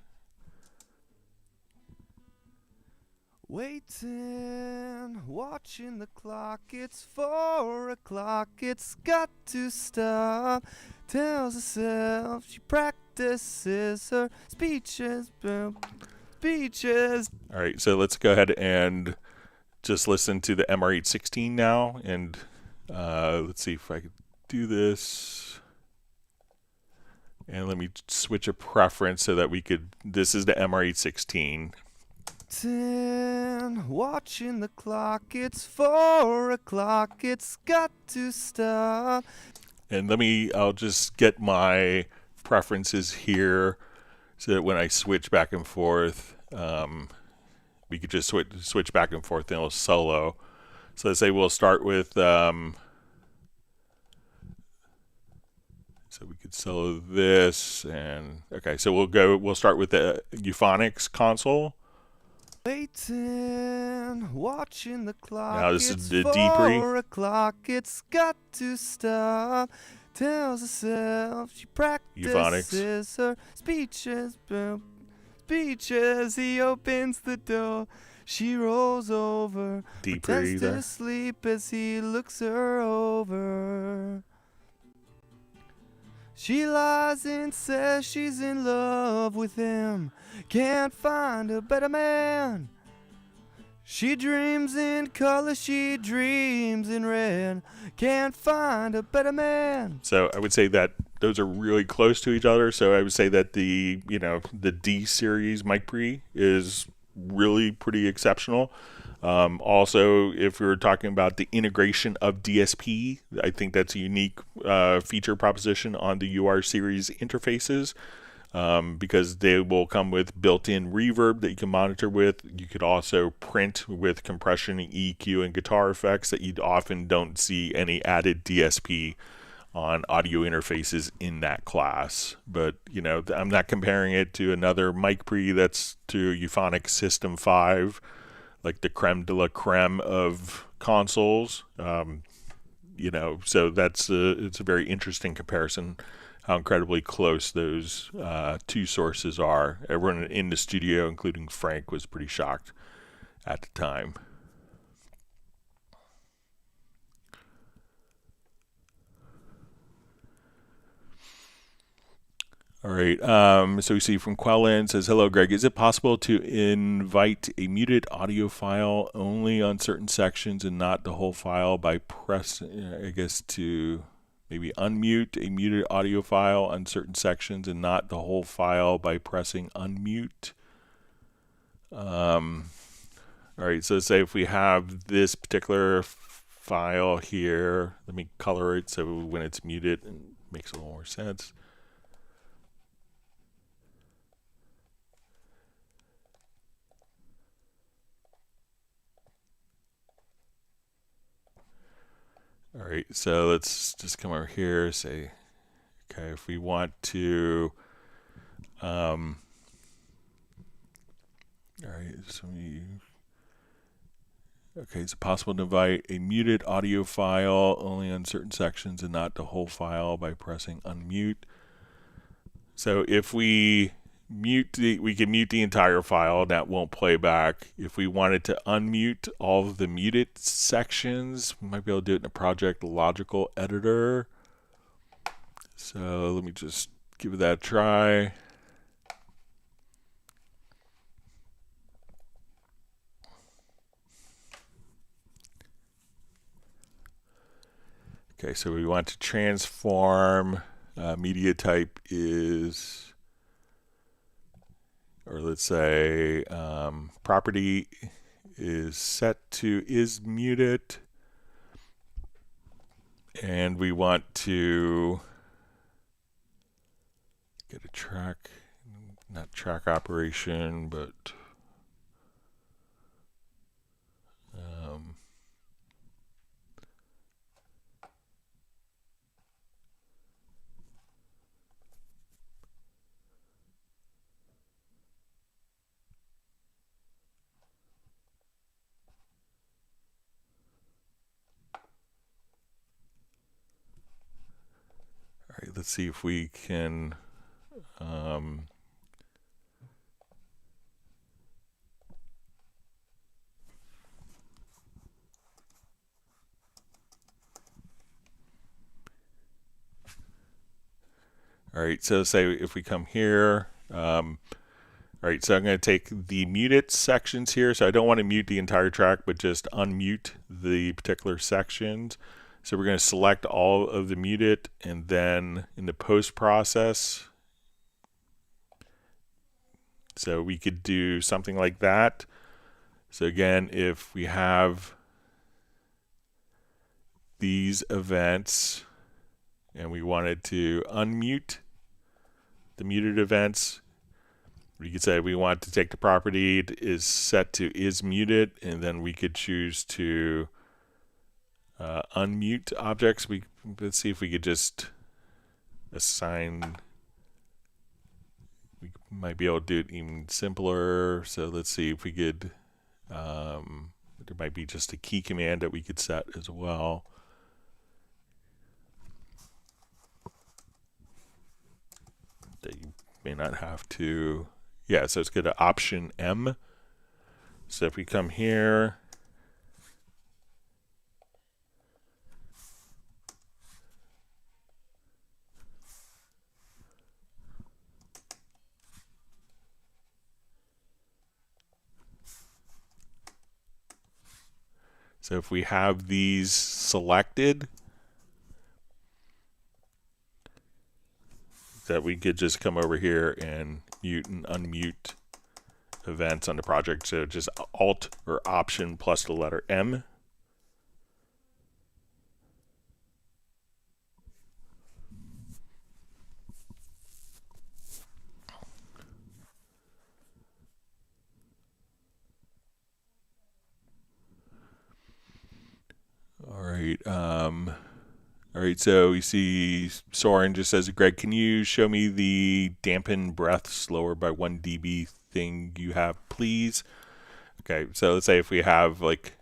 B: Waiting, watching the clock, it's 4 o'clock, it's got to stop. Tells herself she practices her speeches.
A: All right, so let's go ahead and just listen to the MR816 now, and let's see if I could do this. And let me switch a preference so that we could, this is the MR816.
B: Watching the clock, it's 4 o'clock, it's got to stop.
A: And I'll just get my preferences here so that when I switch back and forth, we could just switch back and forth and it'll solo. So let's say we'll start with So we could solo this, and okay, so we'll start with the Euphonics console.
B: Waiting, watching the clock.
A: Now this is
B: It's
A: the D-Pre.
B: 4 o'clock, it's got to stop. Tells herself she practices her speeches. Speeches, he opens the door. She rolls over, pretends to sleep as he looks her over. She lies and says she's in love with him. Can't find a better man. She dreams in color, she dreams in red. Can't find a better man. So I would say that those are really close to each other. So I would say that the D series mic pre is really pretty exceptional. Also, if we're talking about the integration of DSP, I think that's a unique feature proposition on the UR series interfaces, because they will come with built-in reverb that you can monitor with. You could also print with compression, EQ, and guitar effects that you often don't see any added DSP on audio interfaces in that class. But I'm not comparing it to another mic pre that's to Euphonics System 5, like the creme de la creme of consoles. So that's it's a very interesting comparison, how incredibly close those two sources are. Everyone in the studio, including Frank, was pretty shocked at the time. All right, so we see from Quellen says, hello, Greg. Is it possible to invite a muted audio file only on certain sections and not the whole file by pressing, I guess, to maybe unmute a muted audio file on certain sections and not the whole file by pressing unmute? All right, so say if we have this particular file here, let me color it so when it's muted it makes a little more sense. All right, so let's just come over here, say, okay, if we want to, all right, so okay, is it possible to invite a muted audio file only on certain sections and not the whole file by pressing unmute? So if we we can mute the entire file, that won't play back. If we wanted to unmute all of the muted sections, we might be able to do it in a Project Logical editor. So let me just give that a try. Okay, so we want to transform media type is, or let's say property is set to is muted, and we want to get a track, not track operation, but all right, let's see if we can all right, so say if we come here, all right, so I'm going to take the muted sections here. So I don't want to mute the entire track, but just unmute the particular sections. So we're going to select all of the muted, and then in the post process, so we could do something like that. So again, if we have these events and we wanted to unmute the muted events, we could say we want to take the property is set to is muted, and then we could choose to unmute objects. Let's see if we could just
A: assign. We might be able to do it even simpler. So let's see if we could. There might be just a key command that we could set as well. That you may not have to. Yeah, so let's go to Option M. So if we come here, so if we have these selected, that we could just come over here and mute and unmute events on the project. So just Alt or Option plus the letter M. All right, so you see Soren just says, Greg, can you show me the dampen breath slower by 1 dB thing you have, please? Okay, so let's say if we have like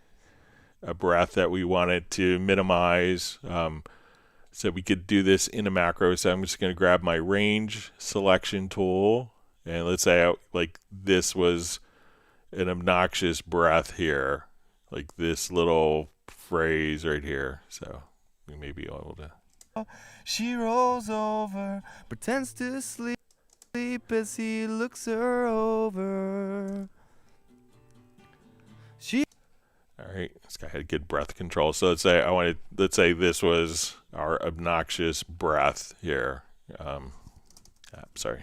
A: a breath that we wanted to minimize, so we could do this in a macro. So I'm just going to grab my range selection tool, and let's say like this was an obnoxious breath here, like this little phrase right here. So we may be able to.
B: She rolls over, pretends to sleep as he looks her over.
A: All right, this guy had good breath control. So let's say this was our obnoxious breath here. Sorry.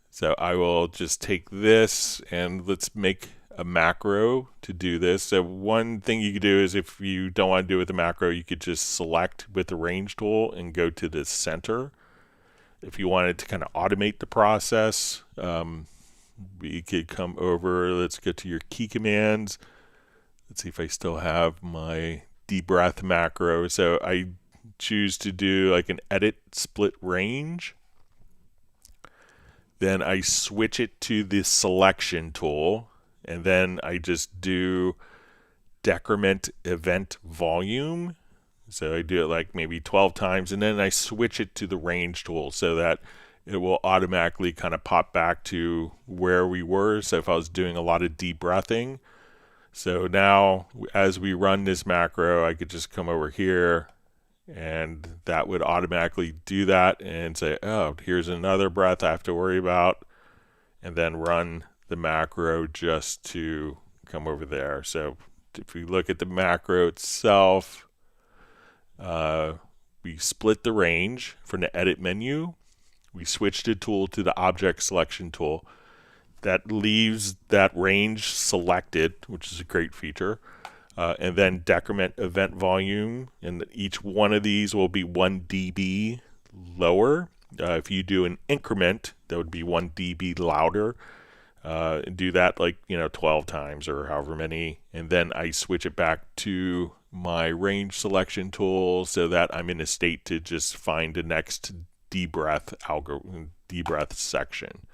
A: So I will just take this and let's make a macro to do this. So one thing you could do is if you don't want to do it with the macro, you could just select with the range tool and go to the center. If you wanted to kind of automate the process, we could come over, let's go to your key commands. Let's see if I still have my deep breath macro. So I choose to do like an edit split range. Then I switch it to the selection tool, and then I just do decrement event volume. So I do it like maybe 12 times, and then I switch it to the range tool so that it will automatically kind of pop back to where we were. So if I was doing a lot of deep breathing, so now as we run this macro, I could just come over here and that would automatically do that and say, oh, here's another breath I have to worry about, and then run the macro just to come over there. So if we look at the macro itself, we split the range from the edit menu. We switched the tool to the object selection tool. That leaves that range selected, which is a great feature. And then decrement event volume, and each one of these will be 1 dB lower. If you do an increment, that would be 1 dB louder. And do that 12 times or however many, and then I switch it back to my range selection tool so that I'm in a state to just find the next deep breath section.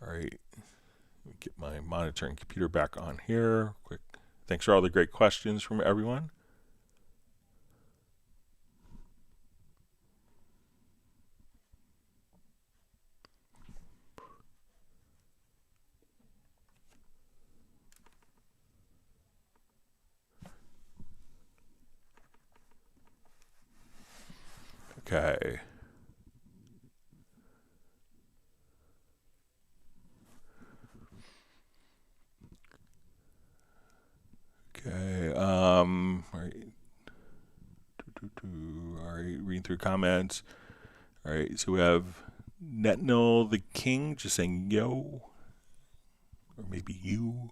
A: All right, let me get my monitor and computer back on here quick. Thanks for all the great questions from everyone. Okay. Okay. All right. All right. Reading through comments. All right. So we have Netnil the King just saying yo, or maybe you.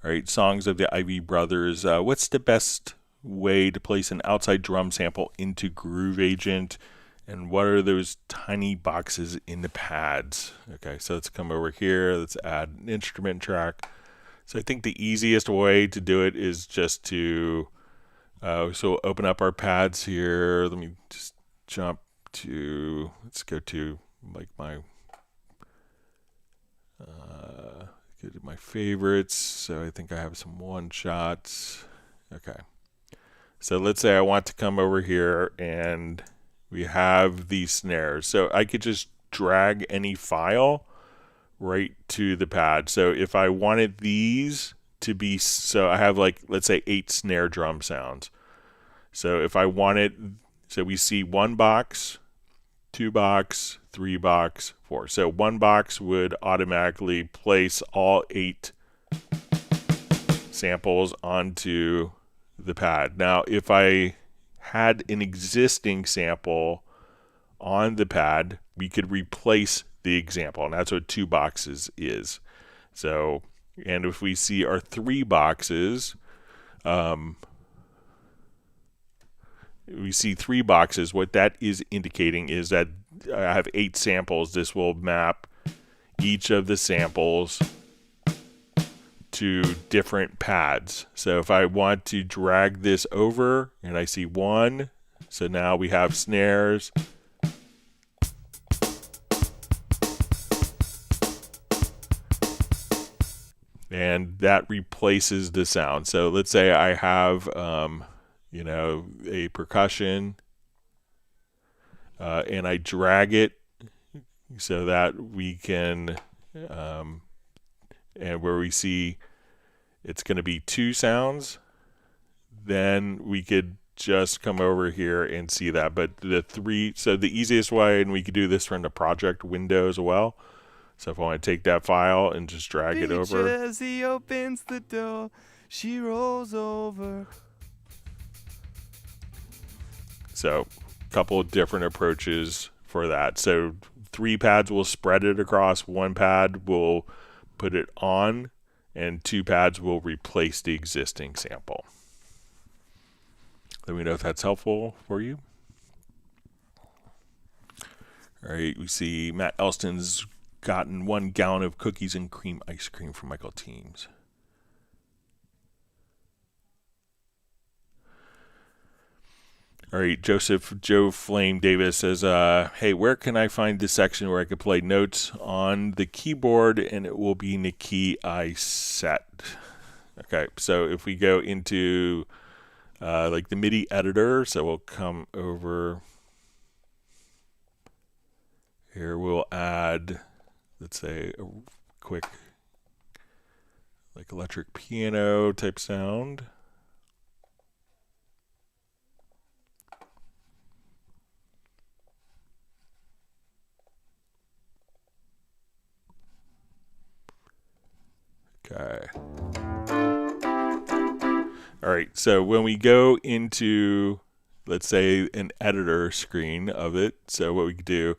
A: All right. Songs of the Ivy Brothers. What's the best way to place an outside drum sample into Groove Agent And what are those tiny boxes in the pads? Okay, so let's come over here. Let's add an instrument track. So I think the easiest way to do it is just to, so open up our pads here. Let me just jump to, let's go to like my, go to my favorites. So I think I have some one shots. Okay. So let's say I want to come over here and we have these snares. So I could just drag any file right to the pad. So if I wanted these to be, so I have like, let's say 8 snare drum sounds. So if I wanted, so we see 1 box, 2 box, 3 box, 4. So 1 box would automatically place all 8 samples onto the pad. Now, if I had an existing sample on the pad, we could replace the example, and that's what 2 boxes is. So, and if we see our 3 boxes, we see 3 boxes, what that is indicating is that I have 8 samples. This will map each of the samples to different pads. So if I want to drag this over and I see 1, so now we have snares. And that replaces the sound. So let's say I have, you know, a percussion, and I drag it so that we can, and where we see it's going to be 2 sounds, then we could just come over here and see that. But the 3, so the easiest way, and we could do this from the project window as well. So if I want to take that file and just drag it over.
B: As he opens the door, she rolls over.
A: So a couple of different approaches for that. So 3 pads will spread it across, 1 pad will put it on, and 2 pads will replace the existing sample. Let me know if that's helpful for you. All right, we see Matt Elston's gotten 1 gallon of cookies and cream ice cream from Michael Teams. All right, Joe Flame Davis says, hey, where can I find this section where I can play notes on the keyboard and it will be in the key I set? Okay, so if we go into like the MIDI editor, so we'll come over here, we'll add, let's say, a quick like electric piano type sound. Okay. All right, so when we go into, let's say, an editor screen of it, so what we could do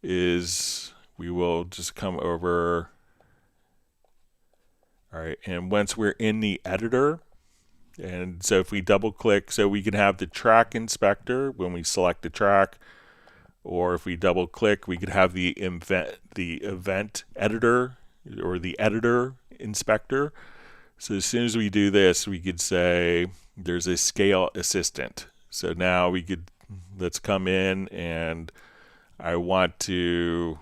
A: is we will just come over. All right, and once we're in the editor, and so if we double click, so we can have the track inspector when we select the track, or if we double click, we could have the event editor or the editor inspector. So as soon as we do this, we could say there's a scale assistant. So now we could, let's come in and I want to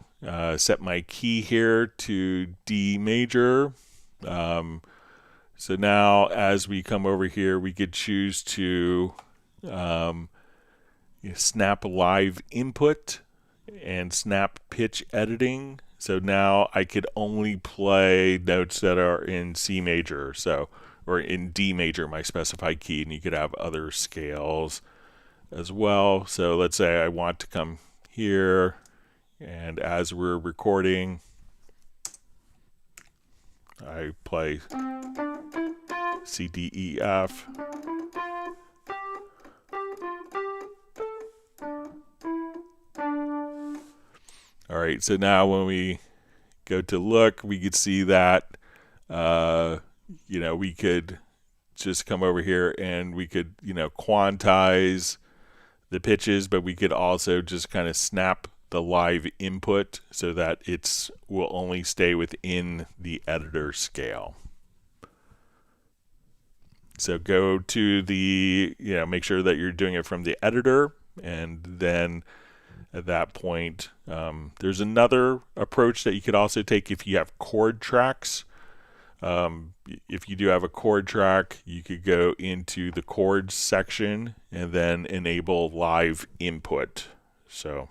A: set my key here to D major. So now as we come over here, we could choose to snap live input and snap pitch editing. So now I could only play notes that are in C major, so, or in D major, my specified key, and you could have other scales as well. So let's say I want to come here, and as we're recording, I play C, D, E, F. All right, so now when we go to look, we could see that, you know, we could just come over here and we could, you know, quantize the pitches, but we could also just kind of snap the live input so that it's will only stay within the editor scale. So go to the, make sure that you're doing it from the editor, and then at that point, there's another approach that you could also take if you have chord tracks. If you do have a chord track, you could go into the chords section and then enable live input. So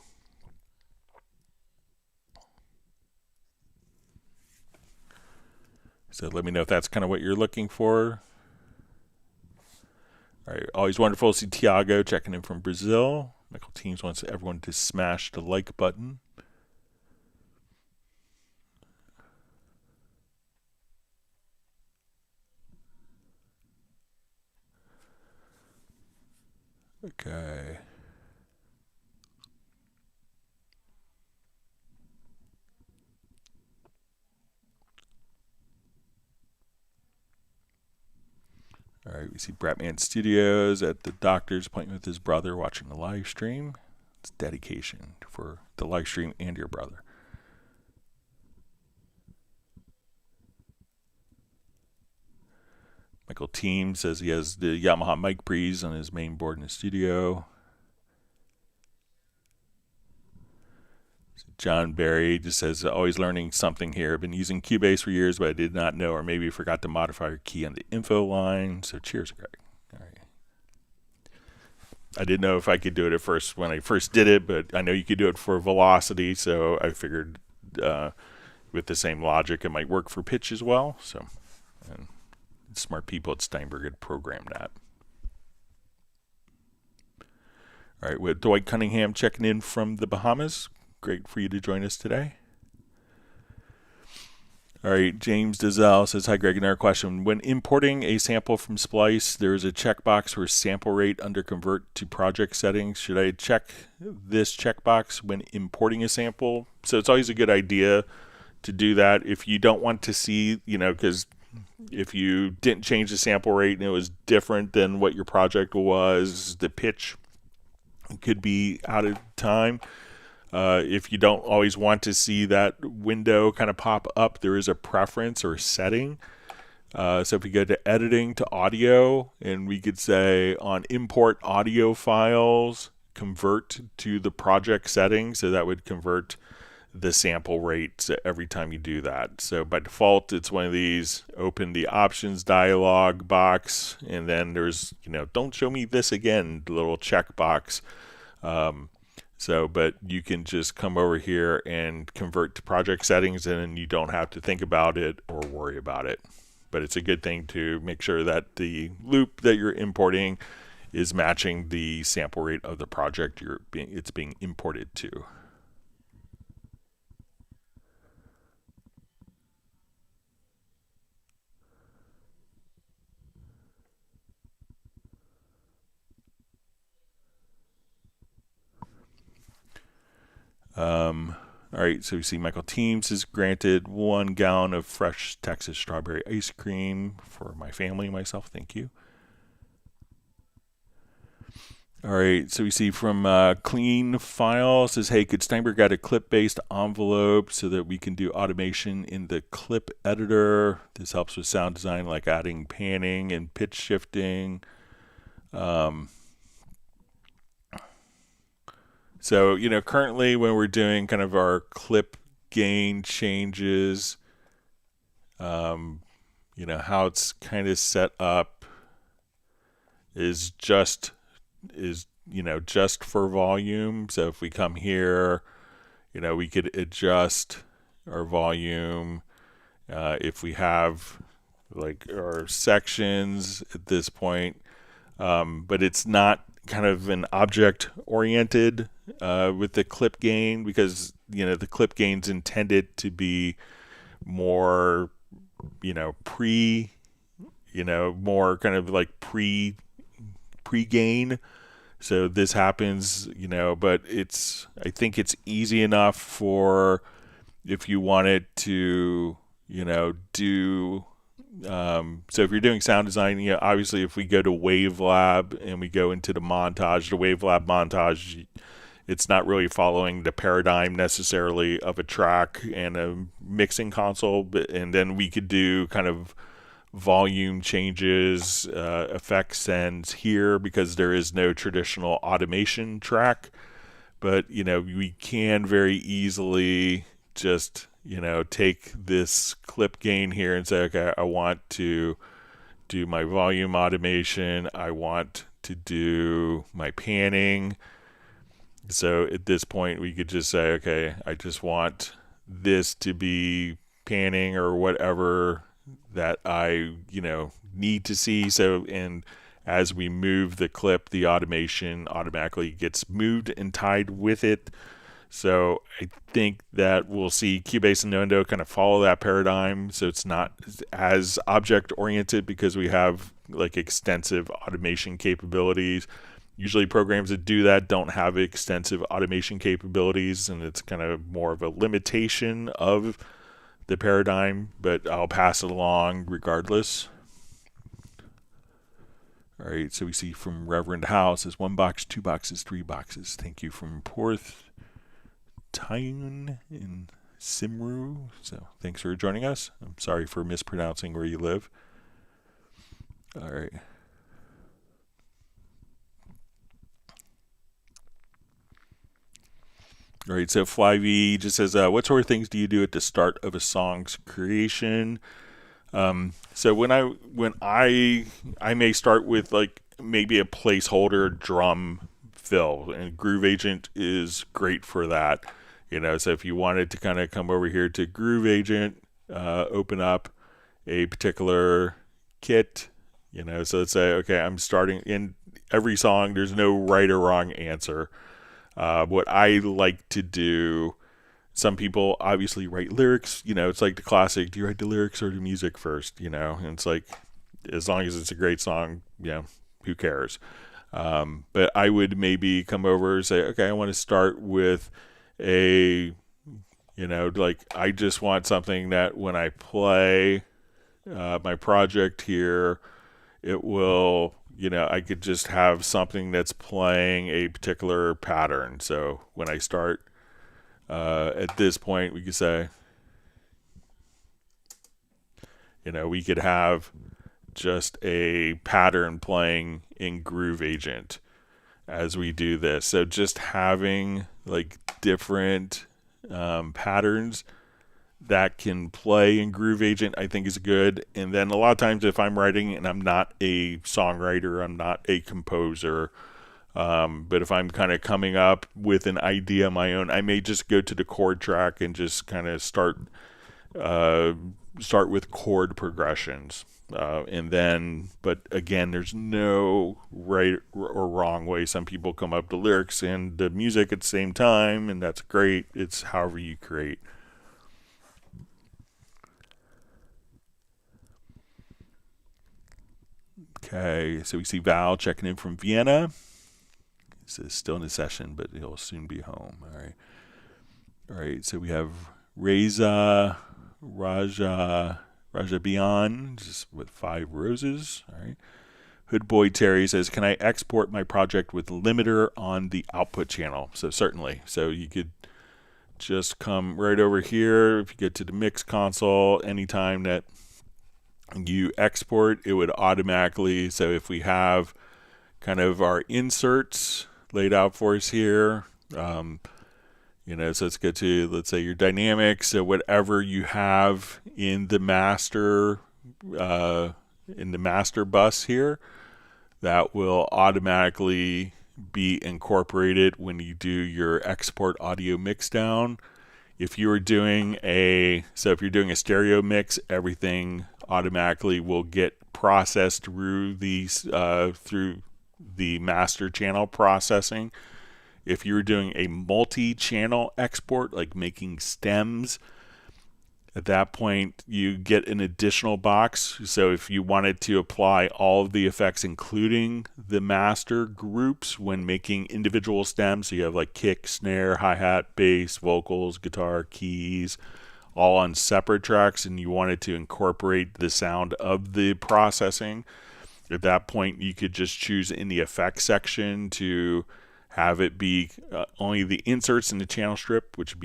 A: let me know if that's kind of what you're looking for. All right, always wonderful to see Tiago checking in from Brazil. Michael Teams wants everyone to smash the like button. Okay. All right, we see Bratman Studios at the doctor's appointment with his brother watching the live stream. It's dedication for the live stream and your brother. Michael Team says he has the Yamaha mic pre's on his main board in the studio. John Barry just says, always learning something here. I've been using Cubase for years, but I did not know or maybe forgot to modify your key on the info line. So cheers, Greg. All right. I didn't know if I could do it at first when I first did it, but I know you could do it for velocity, so I figured with the same logic it might work for pitch as well. So, and smart people at Steinberg had programmed that. All right, with Dwight Cunningham checking in from the Bahamas. Great for you to join us today. All right, James Dizelle says, hi, Greg, another question. When importing a sample from Splice, there is a checkbox for sample rate under convert to project settings. Should I check this checkbox when importing a sample? So it's always a good idea to do that. If you don't want to see, because if you didn't change the sample rate and it was different than what your project was, the pitch could be out of time. If you don't always want to see that window kind of pop up, there is a preference or setting. So if we go to editing to audio, and we could say on import audio files, convert to the project settings. So that would convert the sample rate every time you do that. So by default, it's one of these, open the options dialog box, and then there's, don't show me this again, the little check box. But you can just come over here and convert to project settings, and then you don't have to think about it or worry about it. But it's a good thing to make sure that the loop that you're importing is matching the sample rate of the project it's being imported to. All right, so we see Michael Teams is granted 1 gallon of fresh Texas strawberry ice cream for my family and myself. Thank you. All right, so we see from Clean File says, hey, could Steinberg add a clip-based envelope so that we can do automation in the clip editor? This helps with sound design, like adding panning and pitch shifting. So, currently when we're doing kind of our clip gain changes, how it's kind of set up is just for volume. So if we come here, we could adjust our volume. If we have like our sections at this point, but it's not kind of an object oriented with the clip gain, because the clip gain's intended to be more more kind of like pre gain. So this happens, but I think it's easy enough for if you wanted to do So if you're doing sound design, obviously if we go to WaveLab and we go into the WaveLab montage, it's not really following the paradigm necessarily of a track and a mixing console, and then we could do kind of volume changes, effect sends here because there is no traditional automation track. But, we can very easily just, take this clip gain here and say, okay, I want to do my volume automation. I want to do my panning. So at this point, we could just say, okay, I just want this to be panning or whatever that I, need to see. So, and as we move the clip, the automation automatically gets moved and tied with it. So I think that we'll see Cubase and Nuendo kind of follow that paradigm. So it's not as object oriented because we have like extensive automation capabilities. Usually programs that do that don't have extensive automation capabilities, and it's kind of more of a limitation of the paradigm, but I'll pass it along regardless. All right, so we see from Reverend House is 1 box, 2 boxes, 3 boxes. Thank you from Porth Tyne in Simru. So thanks for joining us. I'm sorry for mispronouncing where you live. All right. All right, so Flyv just says, what sort of things do you do at the start of a song's creation? So when I may start with like maybe a placeholder drum fill, and Groove Agent is great for that. So if you wanted to kind of come over here to Groove Agent, open up a particular kit, so let's say, okay, I'm starting in every song. There's no right or wrong answer. What I like to do, some people obviously write lyrics, it's like the classic, do you write the lyrics or the music first, and it's like, as long as it's a great song, who cares? But I would maybe come over and say, okay, I want to start with a, like, I just want something that when I play my project here, it will, I could just have something that's playing a particular pattern. So when I start at this point, we could say, we could have just a pattern playing in Groove Agent as we do this. So just having like different patterns that can play in Groove Agent, I think is good. And then a lot of times if I'm writing and I'm not a songwriter, I'm not a composer, but if I'm kind of coming up with an idea of my own, I may just go to the chord track and just kind of start with chord progressions. And then, but again, there's no right or wrong way. Some people come up with the lyrics and the music at the same time, and that's great. It's however you create. Okay, so we see Val checking in from Vienna. He says still in the session, but he'll soon be home. All right, so we have Raja Beyond, just with 5 roses. All right. Hood Boy Terry says, can I export my project with limiter on the output channel? So certainly. So you could just come right over here. If you get to the mix console, anytime that you export, it would automatically, so if we have kind of our inserts laid out for us here, so let's go to, let's say, your dynamics. So whatever you have in the master bus here, that will automatically be incorporated when you do your export audio mix down. If you are doing if you're doing a stereo mix, everything automatically will get processed through the master channel processing. If you're doing a multi-channel export, like making stems, at that point you get an additional box. So if you wanted to apply all of the effects, including the master groups, when making individual stems, so you have like kick, snare, hi-hat, bass, vocals, guitar, keys, all on separate tracks and you wanted to incorporate the sound of the processing, at that point you could just choose in the effects section to have it be only the inserts in the channel strip, which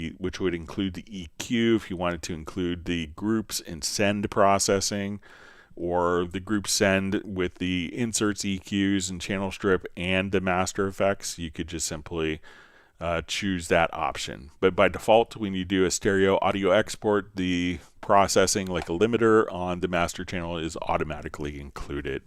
A: would include the EQ if you wanted to include the groups and send processing, or the group send with the inserts, EQs, and channel strip and the master effects. You could just simply choose that option. But by default, when you do a stereo audio export, the processing, like a limiter on the master channel, is automatically included.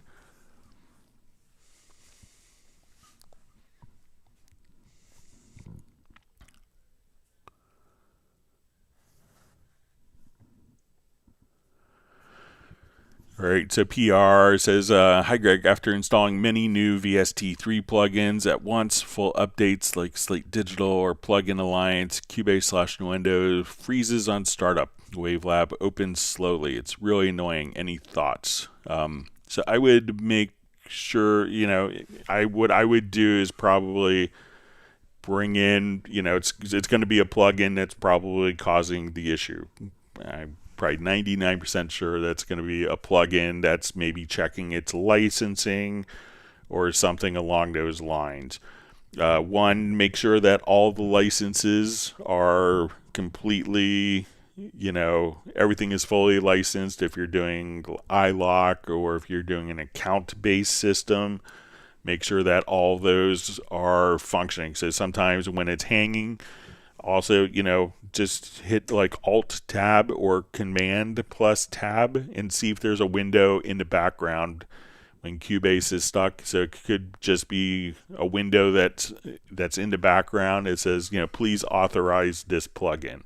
A: All right, so PR says, hi Greg, after installing many new VST3 plugins at once, full updates like Slate Digital or Plugin Alliance, Cubase/Nuendo freezes on startup. WaveLab opens slowly. It's really annoying. Any thoughts? So I would make sure, what I would do is probably bring in, it's going to be a plugin that's probably causing the issue. I'm probably 99% sure that's going to be a plugin that's maybe checking its licensing or something along those lines. One, make sure that all the licenses are completely, everything is fully licensed. If you're doing iLock or if you're doing an account-based system, make sure that all those are functioning. So sometimes when it's hanging, also, just hit like Alt-Tab or Command+Tab and see if there's a window in the background when Cubase is stuck. So it could just be a window that's in the background. It says, please authorize this plugin.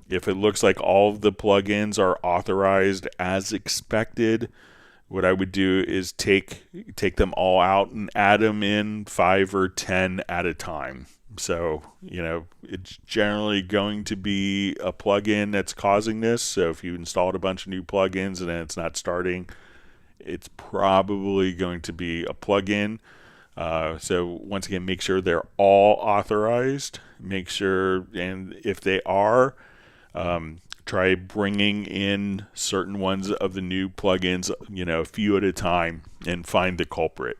A: If it looks like all of the plugins are authorized as expected, what I would do is take them all out and add them in 5 or 10 at a time. So, it's generally going to be a plugin that's causing this. So if you installed a bunch of new plugins and then it's not starting, it's probably going to be a plugin. So once again, make sure they're all authorized. Make sure, and if they are, try bringing in certain ones of the new plugins, a few at a time, and find the culprit.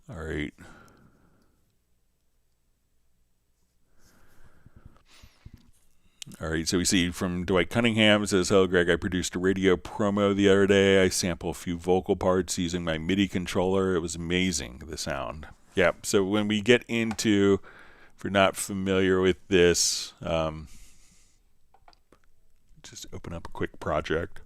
A: All right. All right, so we see from Dwight Cunningham, it says, hello Greg, I produced a radio promo the other day. I sampled a few vocal parts using my MIDI controller. It was amazing, the sound. Yeah, so when we get into, if you're not familiar with this, just open up a quick project.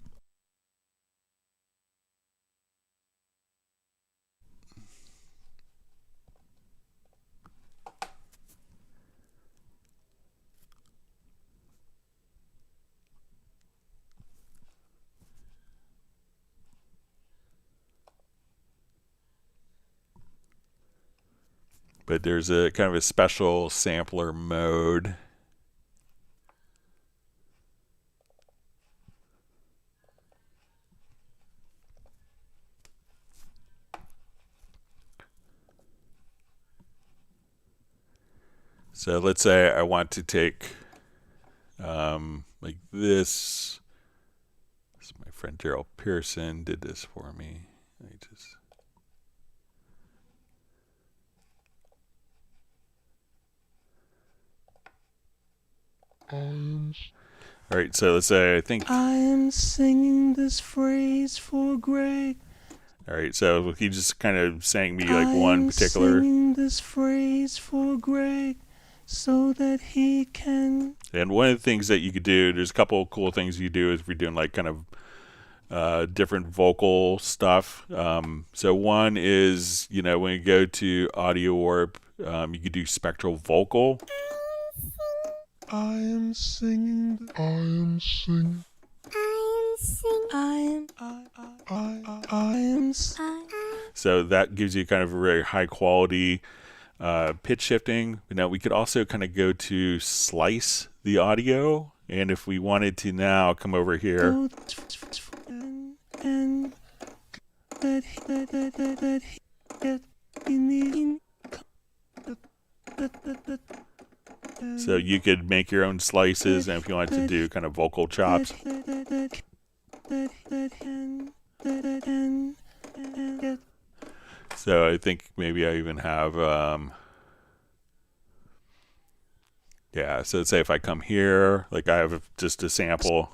A: But there's a kind of a special sampler mode. So let's say I want to take like this. My friend Gerald Pearson did this for me. All right, so let's say I think
B: I am singing this phrase for Greg.
A: All right, so he just kind of sang me like one particular.
B: I'm singing this phrase for Greg so that he can.
A: And one of the things that you could do, there's a couple of cool things you do if you're doing like kind of different vocal stuff. So one is, when you go to Audio Warp, you could do spectral vocal.
B: I am singing. I am singing.
A: So that gives you kind of a very high quality pitch shifting. Now we could also kind of go to slice the audio, and if we wanted to now come over here. So you could make your own slices, and if you wanted to do kind of vocal chops. So I think maybe I even have, yeah, so let's say if I come here, like I have just a sample.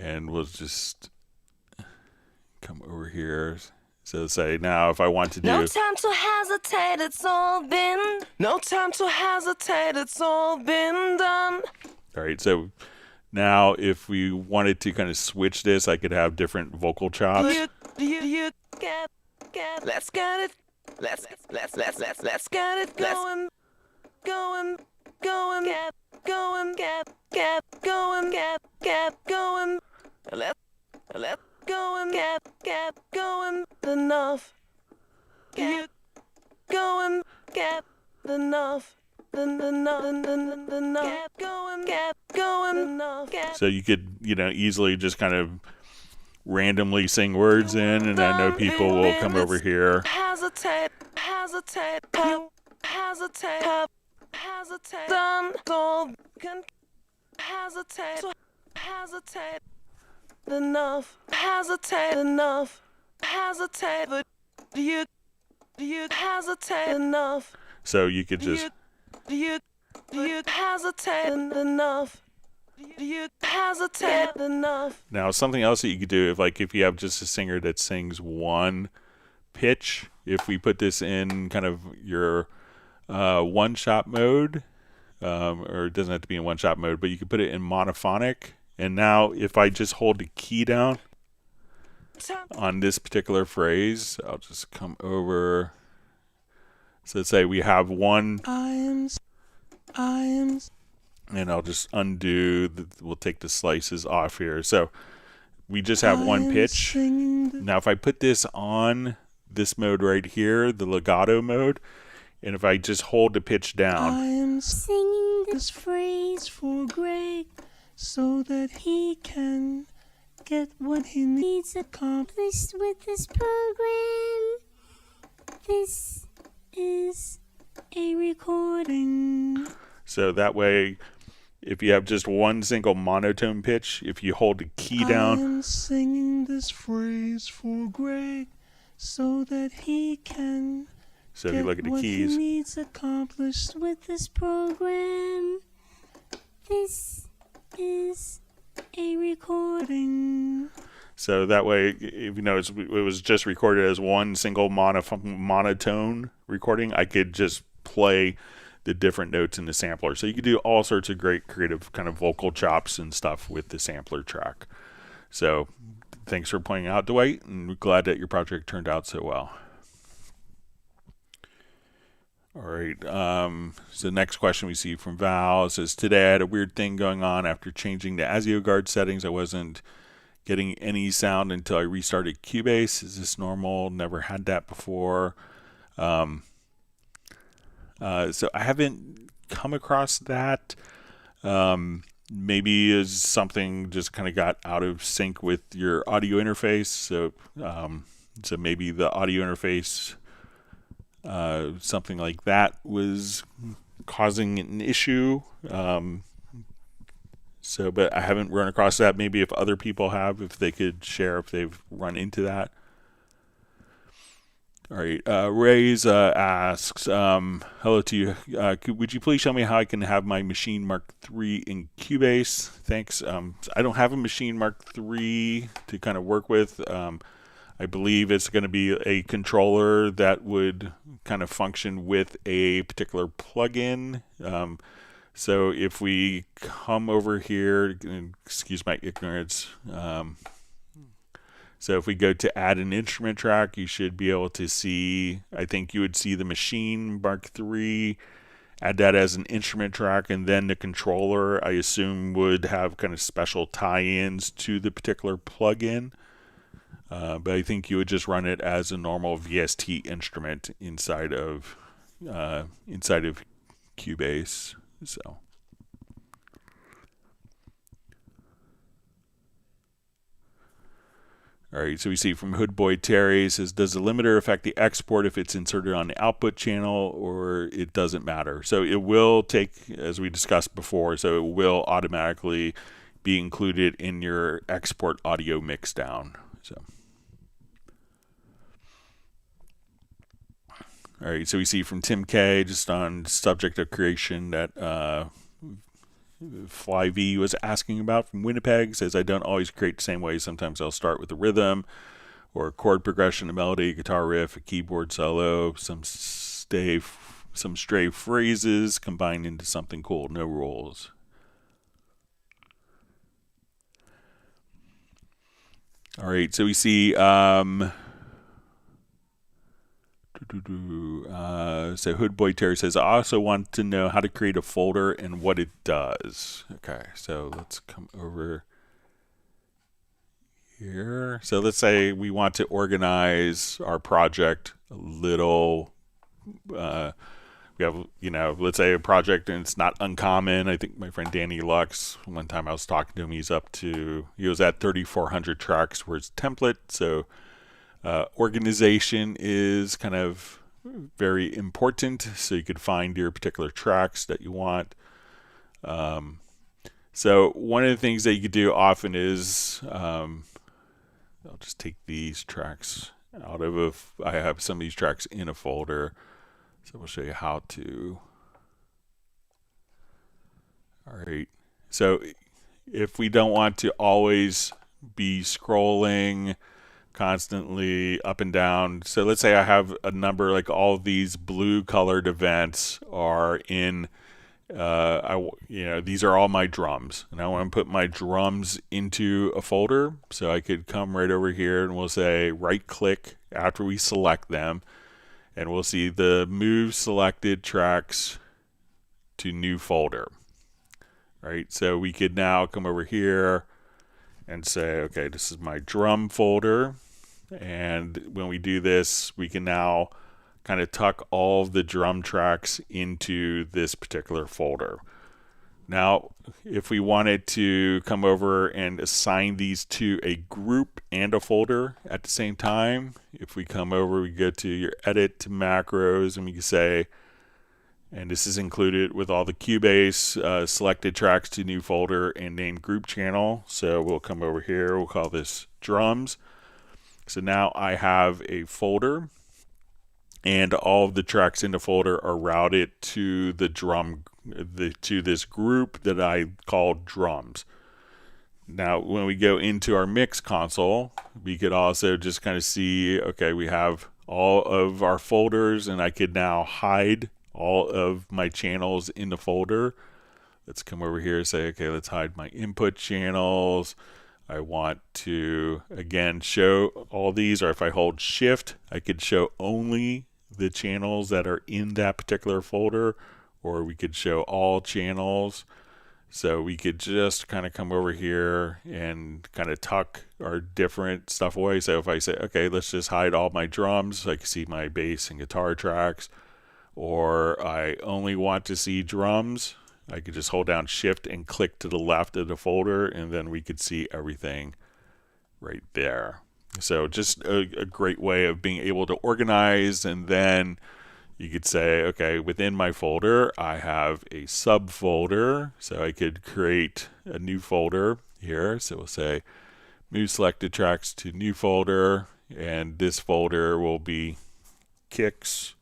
A: And we'll just come over here. So say now if I want to do...
C: No time to hesitate, it's all been. No time to hesitate, it's all been done.
A: All right, so now if we wanted to kind of switch this, I could have different vocal chops.
C: You get, let's get it. Let's get it going, going, get going, get going, get going. Let go and get going. Enough. Get going, get enough. Enough. Get going, enough.
A: So you could, easily just kind of randomly sing words in, and I know people will come over here.
C: Hesitate, done, hesitate, enough, hesitate, but you hesitate enough.
A: So you could just...
C: You hesitate enough. You hesitate enough.
A: Now, something else that you could do, if you have just a singer that sings one pitch, if we put this in kind of your one-shot mode, or it doesn't have to be in one-shot mode, but you could put it in monophonic. And now, if I just hold the key down on this particular phrase, I'll just come over. So let's say we have one. And I'll just undo. We'll take the slices off here. So we just have one pitch. Now, if I put this on this mode right here, the legato mode, and if I just hold the pitch down.
D: I am singing this phrase for Greg so that he can get what he needs accomplished with this program. This is a recording.
A: So that way, if you have just one single monotone pitch, if you hold the key down.
D: I am singing this phrase for Greg so that he can
A: so if you look at the keys.
D: What he needs accomplished with this program. This is a recording.
A: So that way, if you notice, it was just recorded as one single monotone recording. I could just play the different notes in the sampler. So you could do all sorts of great creative kind of vocal chops and stuff with the sampler track. So thanks for pointing out, Dwight, and we're glad that your project turned out so well. All right, so the next question we see from Val says, today I had a weird thing going on after changing the ASIO guard settings. I wasn't getting any sound until I restarted Cubase. Is this normal? Never had that before. So I haven't come across that. Maybe is something just kind of got out of sync with your audio interface. So, so maybe the audio interface, something like that was causing an issue. But I haven't run across that. Maybe if other people have, if they could share if they've run into that. All right, Ray's asks, hello to you. Would you please show me how I can have my Machine Mark III in Cubase? Thanks. I don't have a Machine Mark III to kind of work with. I believe it's going to be a controller that would kind of function with a particular plugin. So if we come over here, excuse my ignorance, so if we go to add an instrument track, you should be able to see, I think you would see the Machine Mark III, add that as an instrument track, and then the controller, I assume, would have kind of special tie-ins to the particular plugin. But I think you would just run it as a normal VST instrument inside of Cubase. So. All right, so we see from Hoodboy Terry says, does the limiter affect the export if it's inserted on the output channel, or it doesn't matter? So it will take, as we discussed before, so it will automatically be included in your export audio mix down. So, all right, so we see from Tim K, just on subject of creation, that Fly V was asking about from Winnipeg, says, I don't always create the same way. Sometimes I'll start with a rhythm or a chord progression, a melody, a guitar riff, a keyboard solo, some stray phrases combined into something cool. No rules. All right, so we see so Hoodboy Terry says, I also want to know how to create a folder and what it does. Okay, so let's come over here. So let's say we want to organize our project a little. We have, let's say a project and it's not uncommon. I think my friend Danny Lux, one time I was talking to him, he was at 3,400 tracks for his template. So organization is kind of very important, so you could find your particular tracks that you want. So one of the things that you could do often is, I'll just take these tracks out of I have some of these tracks in a folder, so we'll show you how to. All right, so if we don't want to always be scrolling constantly up and down, so let's say I have a number, like all of these blue colored events are in these are all my drums, and I want to put my drums into a folder. So I could come right over here and we'll say right click after we select them, and we'll see the move selected tracks to new folder. Right, so we could now come over here and say, okay, this is my drum folder, and when we do this, we can now kind of tuck all of the drum tracks into this particular folder. Now, if we wanted to come over and assign these to a group and a folder at the same time, if we come over, we go to your edit to macros, and we can say, and this is included with all the Cubase selected tracks to new folder and name group channel. So we'll come over here, we'll call this drums. So now I have a folder, and all of the tracks in the folder are routed to the to this group that I call drums. Now, when we go into our mix console, we could also just kind of see, okay, we have all of our folders, and I could now hide all of my channels in the folder. Let's come over here and say, okay, let's hide my input channels. I want to, again, show all these, or if I hold shift, I could show only the channels that are in that particular folder, or we could show all channels. So we could just kind of come over here and kind of tuck our different stuff away. So if I say, okay, let's just hide all my drums, so I can see my bass and guitar tracks, or I only want to see drums, I could just hold down shift and click to the left of the folder, and then we could see everything right there. So just a great way of being able to organize. And then you could say, okay, within my folder, I have a subfolder. So I could create a new folder here. So we'll say move selected tracks to new folder, and this folder will be kicks.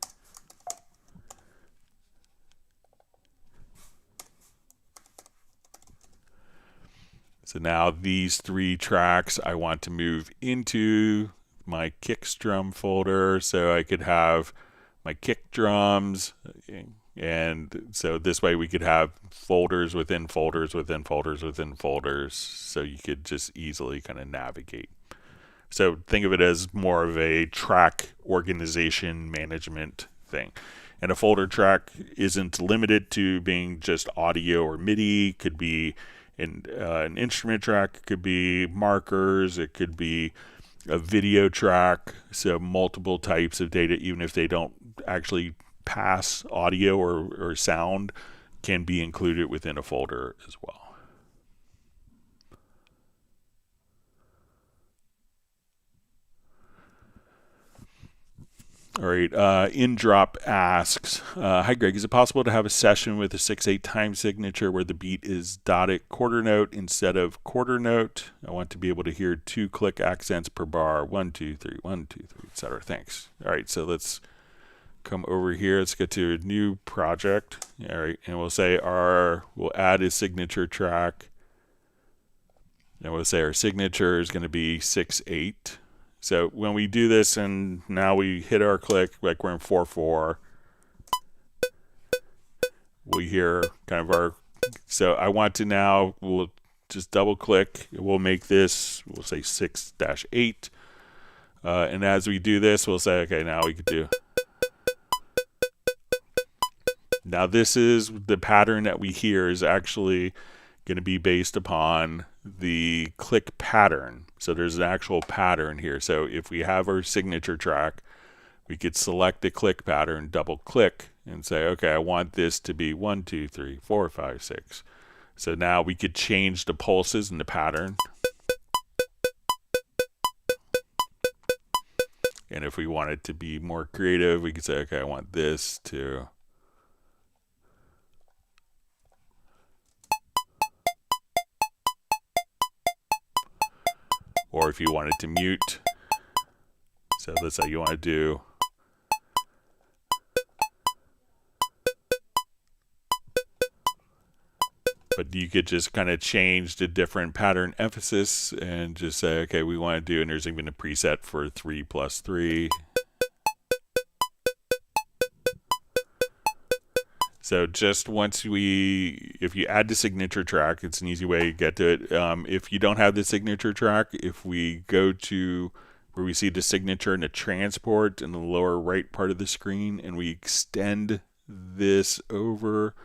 A: So now these three tracks I want to move into my kicks drum folder, so I could have my kick drums, and so this way we could have folders within folders within folders within folders, so you could just easily kind of navigate. So think of it as more of a track organization management thing. And a folder track isn't limited to being just audio or MIDI. It could be an instrument track, it could be markers, it could be a video track, so multiple types of data, even if they don't actually pass audio or sound, can be included within a folder as well. All right, InDrop asks, hi Greg, is it possible to have a session with a 6/8 time signature where the beat is dotted quarter note instead of quarter note? I want to be able to hear 2 click accents per bar, 1, 2, 3, 1, 2, 3, etc. Thanks. All right, so let's come over here. Let's get to a new project. All right, and we'll say we'll add a signature track. And we'll say our signature is going to be 6/8. So when we do this and now we hit our click, like we're in 4/4, we hear kind of our, so I want to now, we'll just double click, we'll make this, we'll say 6-8. And as we do this, we'll say, okay, now we could do, now this is the pattern that we hear is actually going to be based upon the click pattern. So there's an actual pattern here. So if we have our signature track, we could select the click pattern, double click, and say, okay, I want this to be 1, 2, 3, 4, 5, 6. So now we could change the pulses in the pattern. And if we wanted to be more creative, we could say, okay, I want this to, or if you wanted to mute, so let's say you want to do, but you could just kind of change the different pattern emphasis and just say, okay, we want to do, and there's even a preset for 3+3. So just once if you add the signature track, it's an easy way to get to it. If you don't have the signature track, if we go to where we see the signature and the transport in the lower right part of the screen, and we extend this over,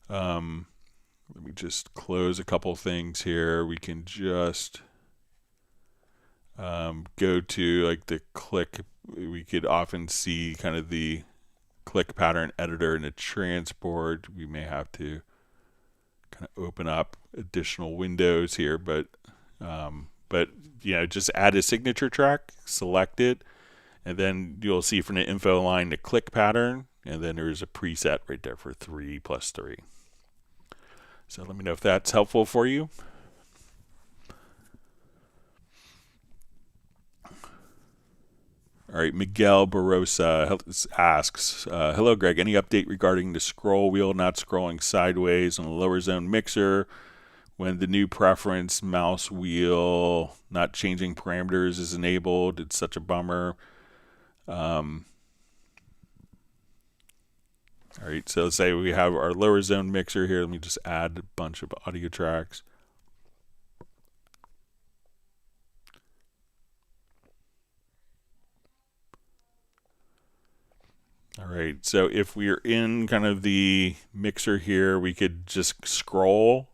A: let me just close a couple things here. We can just go to like the click. We could often see kind of the click pattern editor and a transport. We may have to kind of open up additional windows here, but you know, just add a signature track, select it, and then you'll see from the info line the click pattern, and then there's a preset right there for 3+3. So let me know if that's helpful for you. All right, Miguel Barosa asks, hello, Greg. Any update regarding the scroll wheel not scrolling sideways on the lower zone mixer when the new preference mouse wheel not changing parameters is enabled? It's such a bummer. All right, so let's say we have our lower zone mixer here. Let me just add a bunch of audio tracks. All right, so if we're in kind of the mixer here, we could just scroll.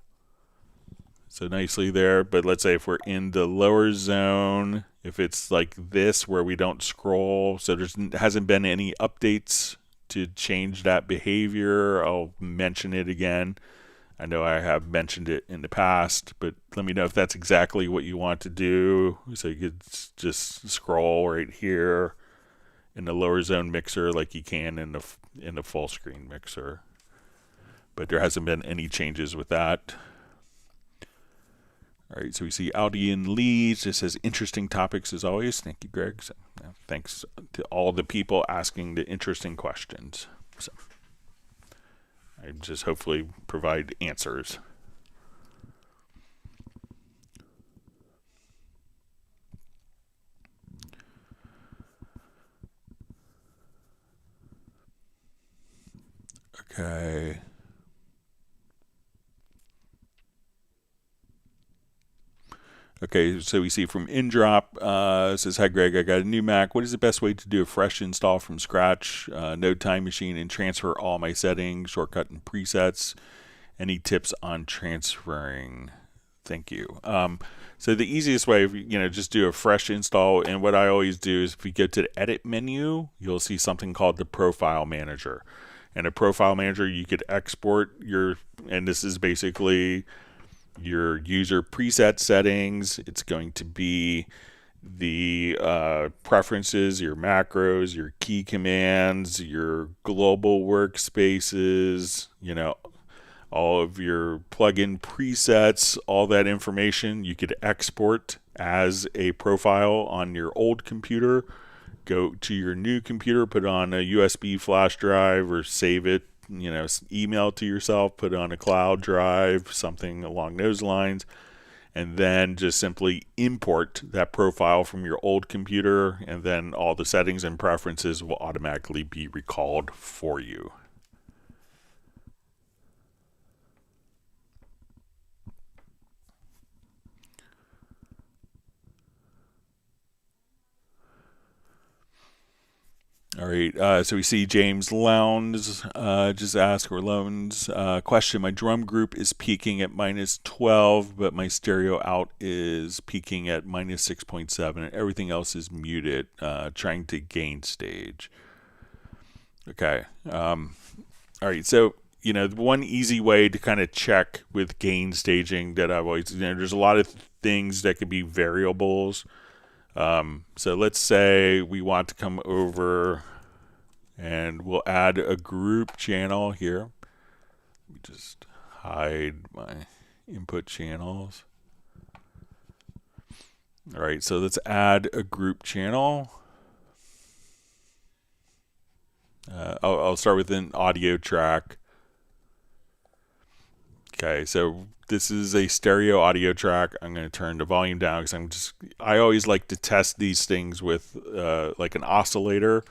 A: So nicely there, but let's say if we're in the lower zone, if it's like this where we don't scroll, so there hasn't been any updates to change that behavior, I'll mention it again. I know I have mentioned it in the past, but let me know if that's exactly what you want to do. So you could just scroll right here in the lower zone mixer like you can in the full screen mixer. But there hasn't been any changes with that. All right, so we see Aldian Leeds. It says interesting topics as always. Thank you, Greg. So, thanks to all the people asking the interesting questions. So I just hopefully provide answers. Okay. Okay, so we see from InDrop, it says, hi Greg, I got a new Mac. What is the best way to do a fresh install from scratch? No time machine and transfer all my settings, shortcut and presets. Any tips on transferring? Thank you. So the easiest way, just do a fresh install. And what I always do is if we go to the edit menu, you'll see something called the profile manager. And a profile manager, you could export and this is basically your user preset settings. It's going to be the preferences, your macros, your key commands, your global workspaces, you know, all of your plugin presets, all that information you could export as a profile on your old computer, go to your new computer, put it on a USB flash drive or save it, you know, email it to yourself, put it on a cloud drive, something along those lines, and then just simply import that profile from your old computer, and then all the settings and preferences will automatically be recalled for you. All right, so we see James Lowndes just asked, or Lowndes, question, my drum group is peaking at -12, but my stereo out is peaking at -6.7, and everything else is muted, trying to gain stage. Okay, all right, so, you know, one easy way to kind of check with gain staging that I've always, you know, there's a lot of things that could be variables. So let's say we want to come over and we'll add a group channel here. Let me just hide my input channels. All right, so let's add a group channel. I'll start with an audio track. Okay, so this is a stereo audio track. I'm going to turn the volume down because I always like to test these things with like an oscillator.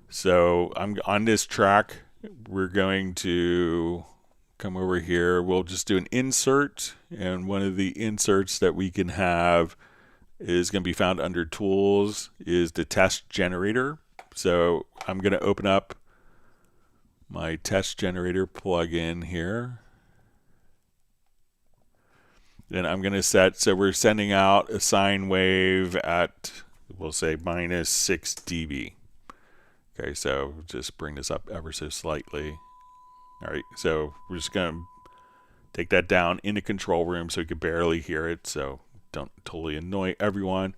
A: So I'm on this track. We're going to come over here. We'll just do an insert, and one of the inserts that we can have is going to be found under Tools is the test generator. So I'm going to open up my test generator plugin here. Then I'm going to set, so we're sending out a sine wave at, we'll say, -6 dB. Okay, so just bring this up ever so slightly. All right, so we're just going to take that down in the control room so you can barely hear it, so don't totally annoy everyone.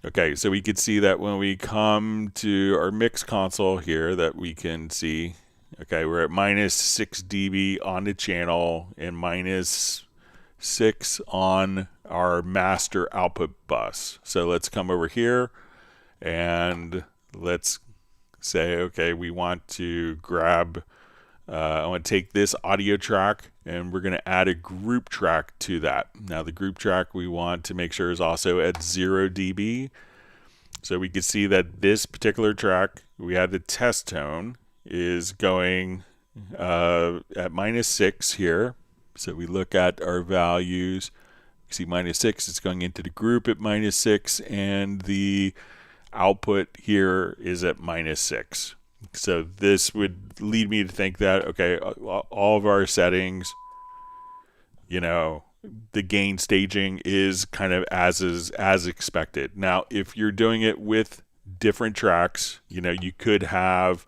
A: Okay, so we can see that when we come to our mix console here that we can see, okay, we're at -6 dB on the channel and -6 on our master output bus. So let's come over here and let's say, okay, we want to grab, I want to take this audio track and we're going to add a group track to that. Now the group track we want to make sure is also at 0 dB. So we can see that this particular track, we had the test tone is going at -6 here. So we look at our values, you see -6, it's going into the group at -6, and the output here is at -6. So this would lead me to think that, okay, all of our settings, you know, the gain staging is kind of as expected. Now, if you're doing it with different tracks, you know, you could have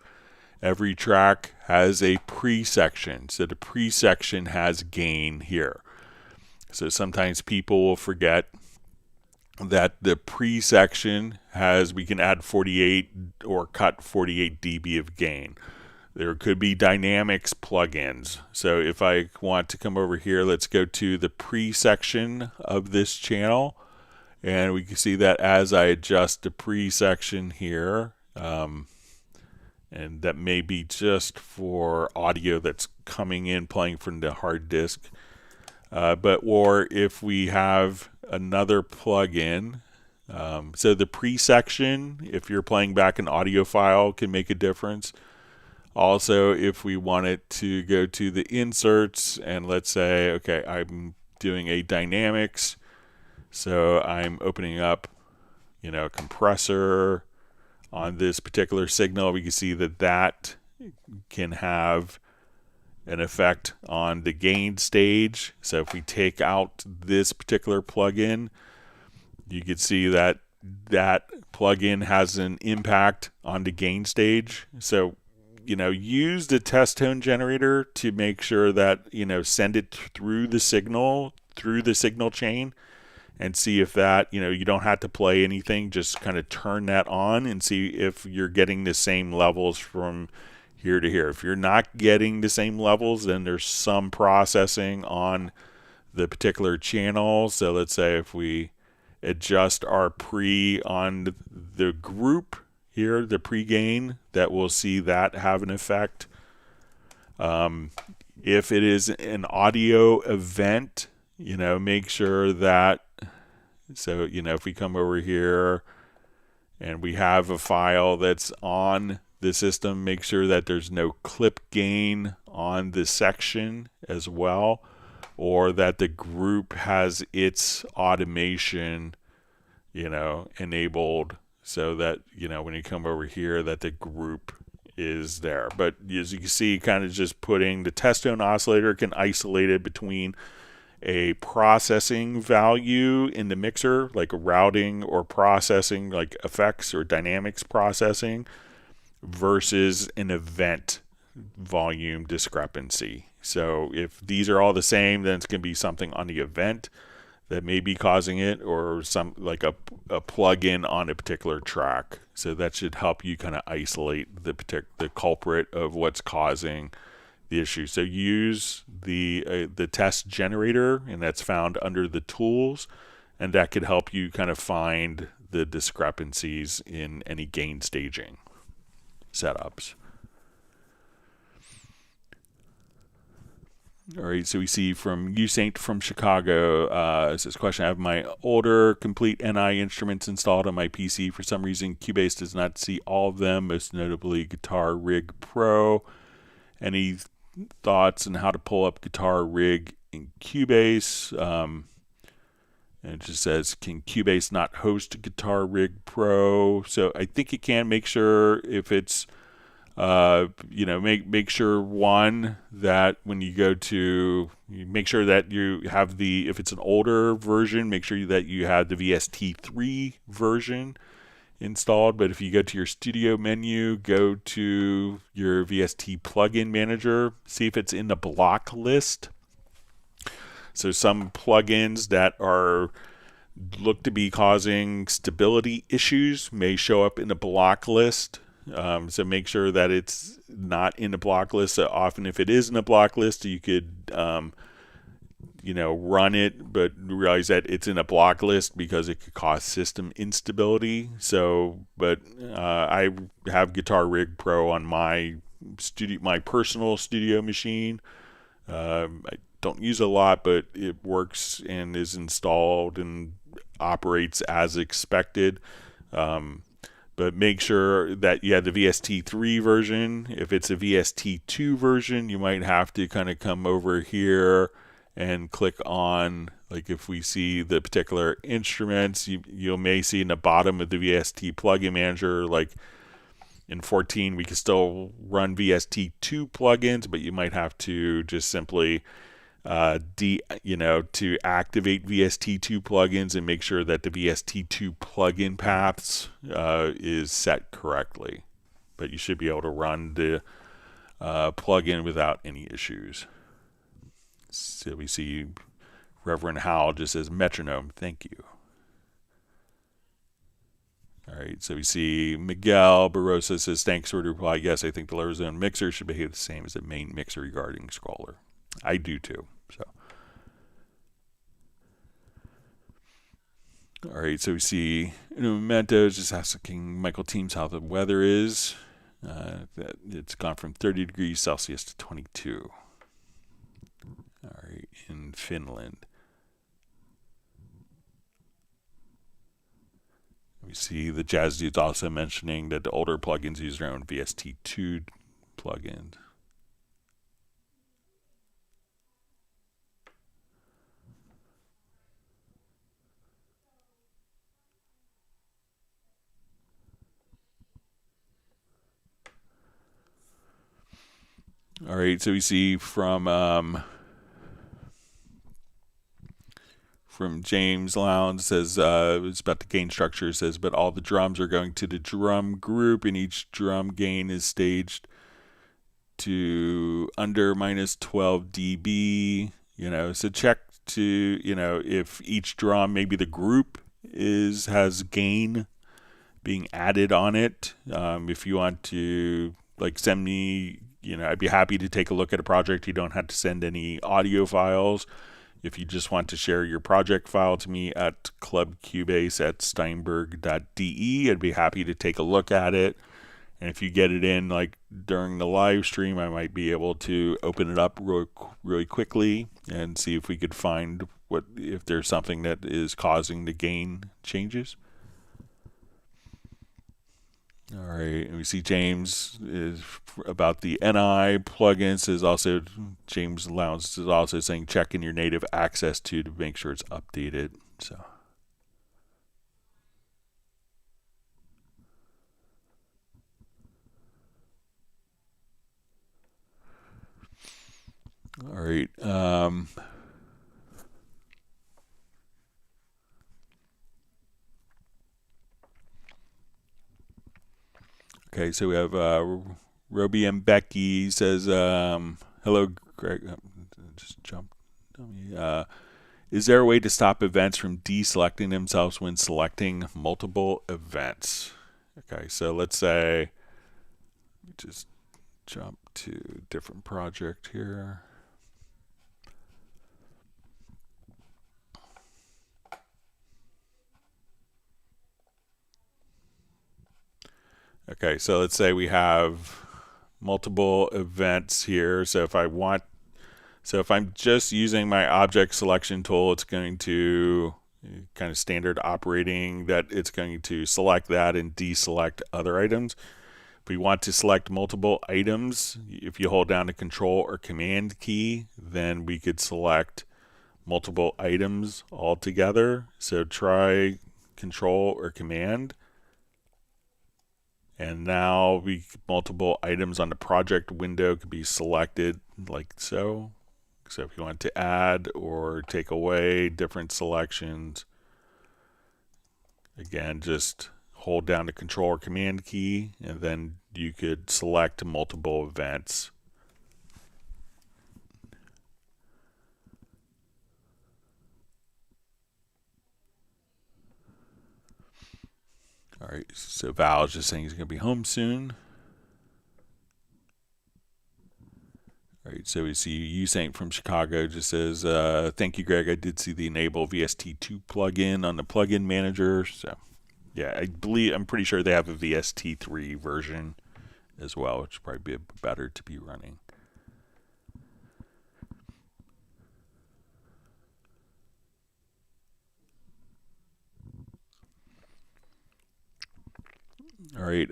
A: every track has a pre-section. So the pre-section has gain here. So sometimes people will forget that the pre-section has, we can add 48 or cut 48 dB of gain. There could be dynamics plugins. So if I want to come over here, let's go to the pre-section of this channel. And we can see that as I adjust the pre-section here, and that may be just for audio that's coming in, playing from the hard disk. Or if we have another plugin, so the pre-section, if you're playing back an audio file, can make a difference. Also, if we wanted to go to the inserts and let's say, okay, I'm doing a dynamics, so I'm opening up, you know, a compressor on this particular signal, we can see that that can have an effect on the gain stage. So if we take out this particular plugin, you can see that that plugin has an impact on the gain stage. So, you know, use the test tone generator to make sure that, you know, send it through the signal chain and see if that, you don't have to play anything, just kind of turn that on and see if you're getting the same levels from here to here. If you're not getting the same levels, then there's some processing on the particular channel. So let's say if we adjust our pre on the group here, the pre-gain, that we'll see that have an effect. If it is an audio event, make sure that, so, if we come over here and we have a file that's on the system, make sure that there's no clip gain on this section as well, or that the group has its automation, enabled, so that, when you come over here, that the group is there. But as you can see, kind of just putting the test tone oscillator can isolate it between a processing value in the mixer, like a routing or processing, like effects or dynamics processing, versus an event volume discrepancy. So if these are all the same, then it's going to be something on the event that may be causing it, or some like a plug-in on a particular track. So that should help you kind of isolate the culprit of what's causing the issue. So use the test generator, and that's found under the tools, and that could help you kind of find the discrepancies in any gain staging setups. All right, so we see from Usaint from Chicago, it says, question, I have my older complete NI instruments installed on my PC. For some reason, Cubase does not see all of them, most notably Guitar Rig Pro. Any thoughts on how to pull up Guitar Rig in Cubase? And it just says, can Cubase not host Guitar Rig Pro? So I think it can. Make sure if it's make sure, one, that when you go to, make sure that you have if it's an older version, make sure that you have the VST3 version installed. But if you go to your studio menu, go to your VST plugin manager, see if it's in the block list. So some plugins that look to be causing stability issues may show up in the block list. So make sure that it's not in the block list. So often if it is in the block list, you could, run it, but realize that it's in a block list because it could cause system instability. So, but I have Guitar Rig Pro on my personal studio machine. I don't use a lot, but it works and is installed and operates as expected. But make sure that you have the VST3 version. If it's a VST2 version, you might have to kind of come over here and click on, like if we see the particular instruments, you may see in the bottom of the VST plugin manager, like in 14, we can still run VST2 plugins, but you might have to just simply to activate VST2 plugins and make sure that the VST2 plugin paths is set correctly. But you should be able to run the plugin without any issues. So we see Reverend Howell just says Metronome, thank you. All right, so we see Miguel Barossa says, thanks for the reply. Yes, I think the lower zone mixer should behave the same as the main mixer regarding scroller. I do too. So, all right, so we see Memento is just asking Michael Teams how the weather is. That it's gone from 30 degrees Celsius to 22. All right, in Finland. We see the Jazz Dude's also mentioning that the older plugins use their own VST2 plugins. All right, so we see from James Lowndes says it's about the gain structure. Says, but all the drums are going to the drum group, and each drum gain is staged to under minus 12 dB. So check to, if each drum, maybe the group has gain being added on it. If you want to send me, I'd be happy to take a look at a project. You don't have to send any audio files. If you just want to share your project file to me at clubcubase@steinberg.de, I'd be happy to take a look at it. And if you get it in during the live stream, I might be able to open it up really quickly and see if we could find if there's something that is causing the gain changes. All right, and we see James is about the NI plugins. James Lowndes is also saying check in your native access to make sure it's updated. So. All right. Okay, so we have Roby and Becky says, hello, Greg. Just jumped on me. Is there a way to stop events from deselecting themselves when selecting multiple events? Okay, so let's say, just jump to a different project here. Okay, so let's say we have multiple events here. So if I'm just using my object selection tool, it's going to kind of standard operating that it's going to select that and deselect other items. If we want to select multiple items, if you hold down the Control or Command key, then we could select multiple items all together. So try Control or Command. And now multiple items on the project window could be selected like so. So if you want to add or take away different selections, again, just hold down the Control or Command key, and then you could select multiple events. All right, so Val's just saying he's going to be home soon. All right, so we see Usaint from Chicago just says, thank you, Greg. I did see the enable VST2 plugin on the plugin manager. So, yeah, I'm pretty sure they have a VST3 version as well, which would probably be better to be running. All right,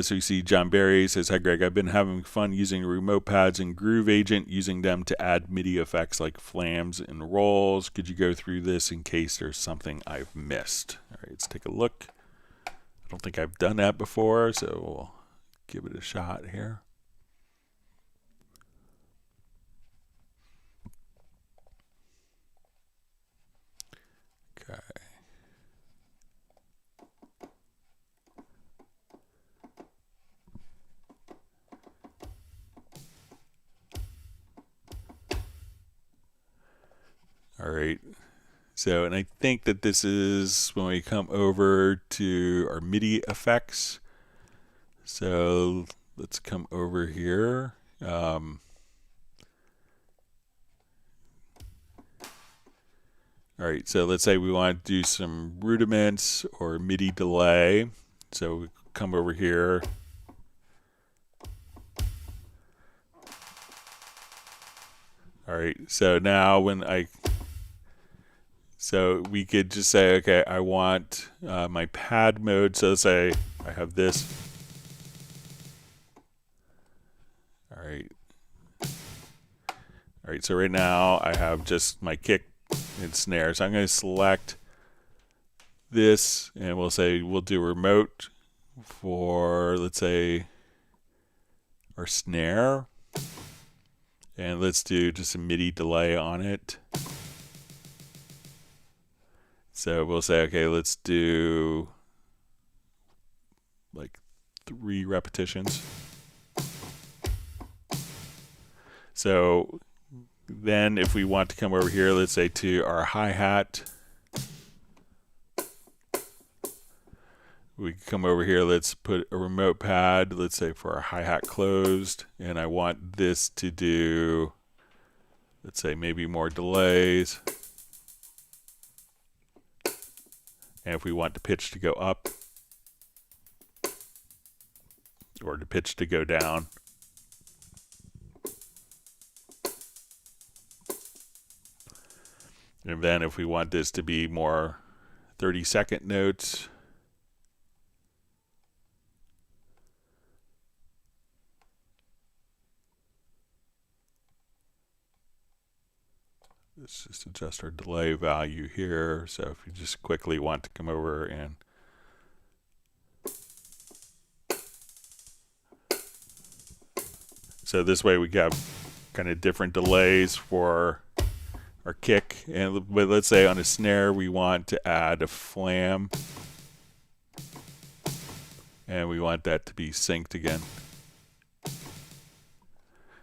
A: so you see John Barry says, hi, Greg. I've been having fun using remote pads and Groove Agent, using them to add MIDI effects like flams and rolls. Could you go through this in case there's something I've missed? All right, let's take a look. I don't think I've done that before, so we'll give it a shot here. Okay. All right, so, and I think that this is when we come over to our MIDI effects. So let's come over here. All right, so let's say we want to do some rudiments or MIDI delay. So we come over here. All right, so now so we could just say, okay, I want my pad mode. So let's say I have this. All right. All right, so right now I have just my kick and snare. So I'm going to select this, and we'll do remote for, let's say, our snare. And let's do just a MIDI delay on it. So we'll say, okay, let's do like 3 repetitions. So Then if we want to come over here, let's say to our hi-hat, we can come over here, let's put a remote pad, let's say for our hi-hat closed, and I want this to do, let's say maybe more delays. And if we want the pitch to go up, or the pitch to go down, and then if we want this to be more 30-second notes, let's just adjust our delay value here. So if you just quickly want to come over and so this way we have kind of different delays for our kick. But let's say on a snare we want to add a flam, and we want that to be synced again.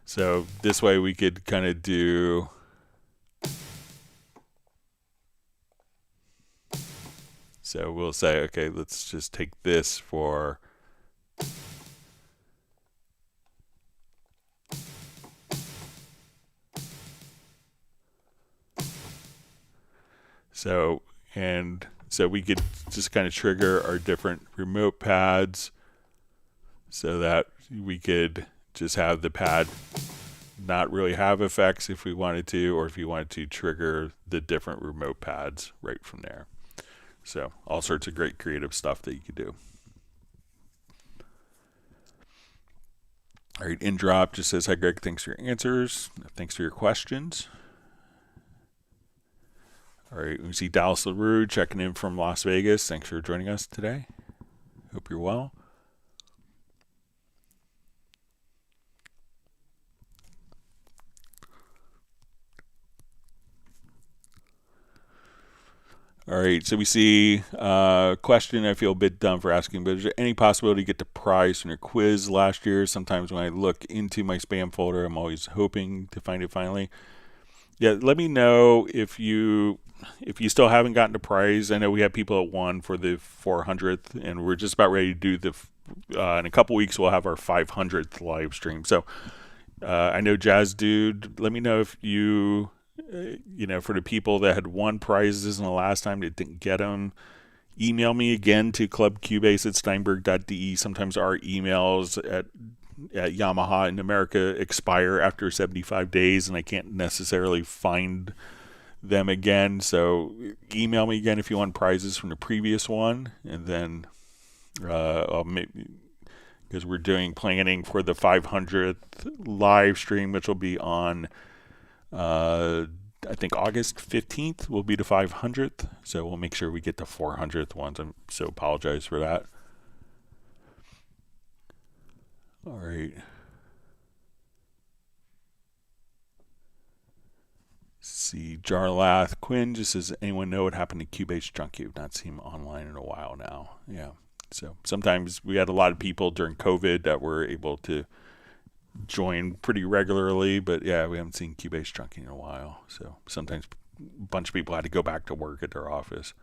A: So this way we could kind of do so we'll say, okay, let's just take this for so we could just kind of trigger our different remote pads so that we could just have the pad not really have effects if we wanted to, or if you wanted to trigger the different remote pads right from there. So all sorts of great creative stuff that you could do. All right, in drop just says, hi Greg, thanks for your answers. Thanks for your questions. All right, we see Dallas LaRue checking in from Las Vegas. Thanks for joining us today. Hope you're well. All right, so we see a question I feel a bit dumb for asking, but is there any possibility to get the prize from your quiz last year? Sometimes when I look into my spam folder, I'm always hoping to find it finally. Yeah, let me know if you still haven't gotten the prize. I know we have people that won for the 400th, and we're just about ready to do the, in a couple weeks, we'll have our 500th live stream. So I know Jazz Dude, let me know if you, for the people that had won prizes in the last time that didn't get them, email me again to clubcubase@steinberg.de. Sometimes our emails at Yamaha in America expire after 75 days, and I can't necessarily find them again. So email me again if you want prizes from the previous one, and then I'll maybe, because we're doing planning for the 500th live stream, which will be on I think August 15th will be the 500th, so we'll make sure we get the 400th ones. I so apologize for that. All right. See, Jarlath Quinn just says, anyone know what happened to Cubase Junkie? I've not seen him online in a while now. Yeah. So sometimes we had a lot of people during COVID that were able to join pretty regularly, but yeah, we haven't seen Cubase Junkie in a while. So sometimes a bunch of people had to go back to work at their office.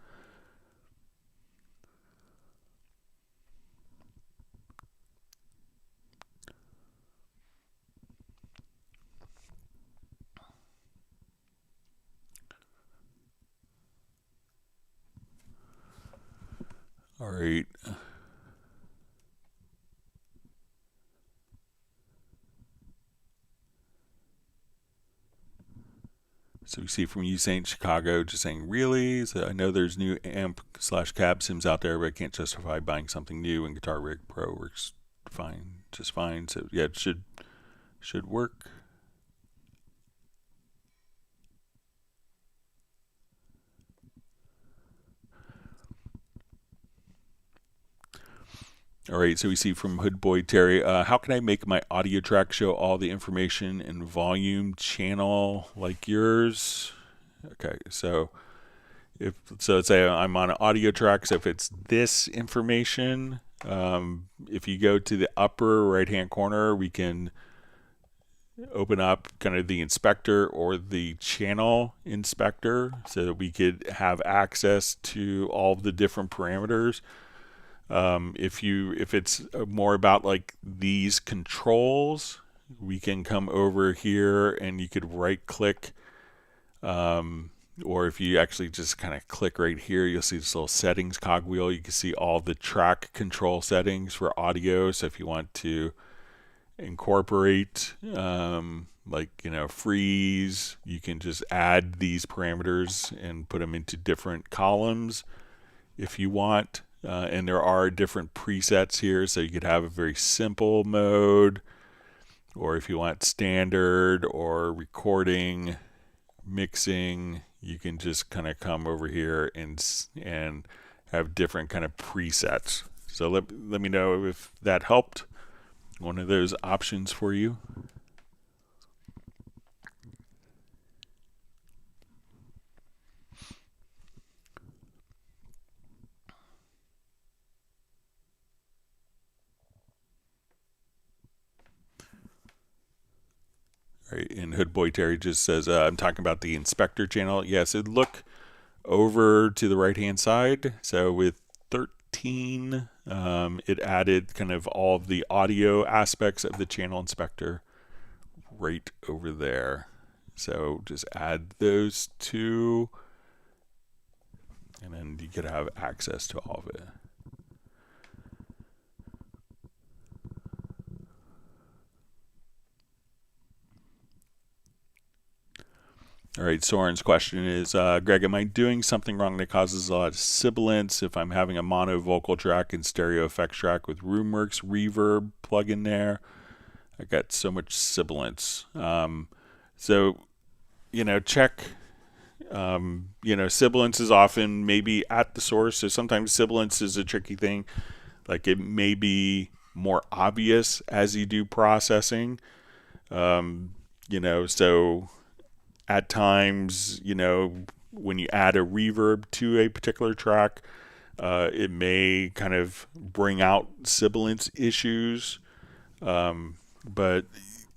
A: All right. So we see from Usaint Chicago just saying, really? So I know there's new amp/cab sims out there, but I can't justify buying something new, and Guitar Rig Pro works fine, just fine. So yeah, it should work. All right, so we see from Hood Boy Terry, how can I make my audio track show all the information in volume channel like yours? Okay, so let's say I'm on an audio track, so if it's this information, if you go to the upper right hand corner, we can open up kind of the inspector or the channel inspector so that we could have access to all the different parameters. If it's more about like these controls, we can come over here and you could right click, or if you actually just kind of click right here, you'll see this little settings cogwheel. You can see all the track control settings for audio. So if you want to incorporate like, you know, freeze, you can just add these parameters and put them into different columns if you want. And there are different presets here, so you could have a very simple mode, or if you want standard or recording, mixing, you can just kind of come over here and have different kind of presets. So let me know if that helped, one of those options for you. Right, and Hood Boy Terry just says, I'm talking about the inspector channel. Yes, it'd look over to the right-hand side. So with 13, it added kind of all of the audio aspects of the channel inspector right over there. So just add those two, and then you could have access to all of it. All right, Soren's question is, Greg, am I doing something wrong that causes a lot of sibilance if I'm having a mono vocal track and stereo effects track with RoomWorks reverb plug in there? I got so much sibilance. So, you know, check, you know, sibilance is often maybe at the source. So sometimes sibilance is a tricky thing. Like it may be more obvious as you do processing, you know, so at times, you know, when you add a reverb to a particular track, it may kind of bring out sibilance issues. But,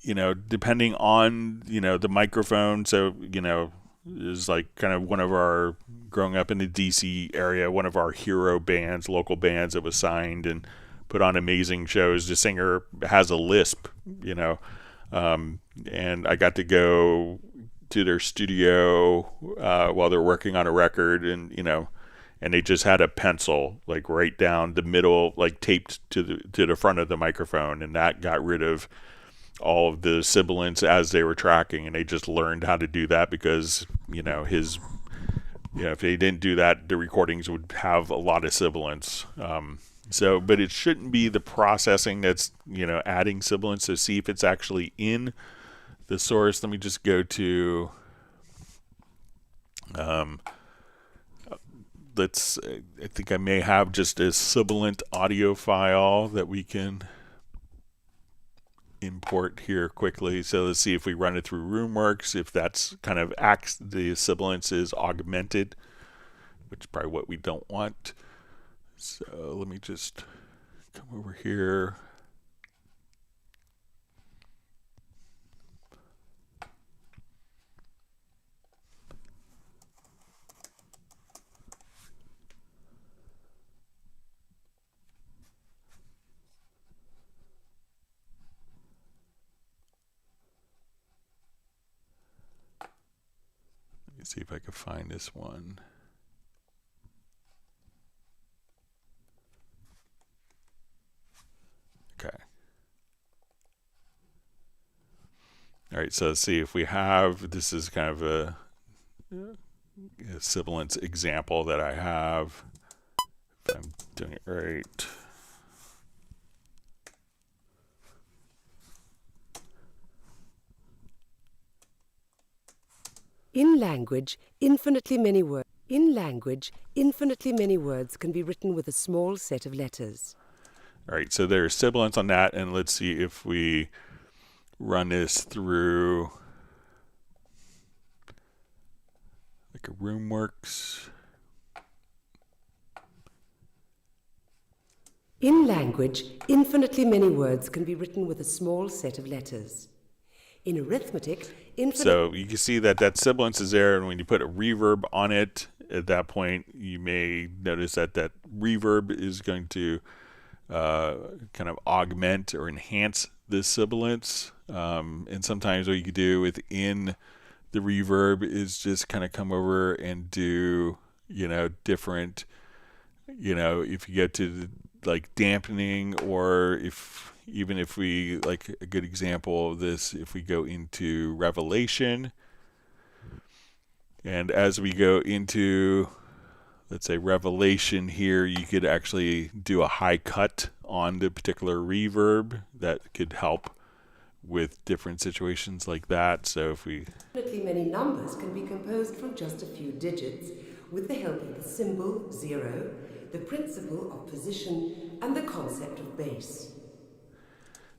A: you know, depending on, you know, the microphone, so, you know, is like kind of one of our, growing up in the DC area, one of our hero bands, local bands that was signed and put on amazing shows. The singer has a lisp, you know, and I got to go to their studio while they're working on a record, and you know, and they just had a pencil like right down the middle, like taped to the front of the microphone, and that got rid of all of the sibilance as they were tracking. And they just learned how to do that because, you know, if they didn't do that, the recordings would have a lot of sibilance. So, but it shouldn't be the processing that's, you know, adding sibilance. So see if it's actually in the source. Let me just go to I think I may have just a sibilant audio file that we can import here quickly. So let's see if we run it through RoomWorks, if that's kind of the sibilance is augmented, which is probably what we don't want. So let me just come over here. See if I can find this one. Okay. All right, so let's see if we have, this is kind of a sibilance example that I have, if I'm doing it right.
E: In language, infinitely many words can be written with a small set of letters.
A: All right, so there's sibilance on that, and let's see if we run this through like a RoomWorks.
E: In language, infinitely many words can be written with a small set of letters. In arithmetic,
A: So you can see that that Sibilance is there, and when you put a reverb on it, at that point, you may notice that that reverb is going to kind of augment or enhance the Sibilance. And sometimes what you could do within the reverb is just kind of come over and do, different, if you get to like dampening, or even if we, like a good example of this, if we go into Revelation, and as we go into, let's say, Revelation here, you could actually do a high cut on the particular reverb that could help with different situations like that. So if we...
E: Infinitely many numbers can be composed from just a few digits with the help of the symbol 0, the principle of position, and the concept of bass.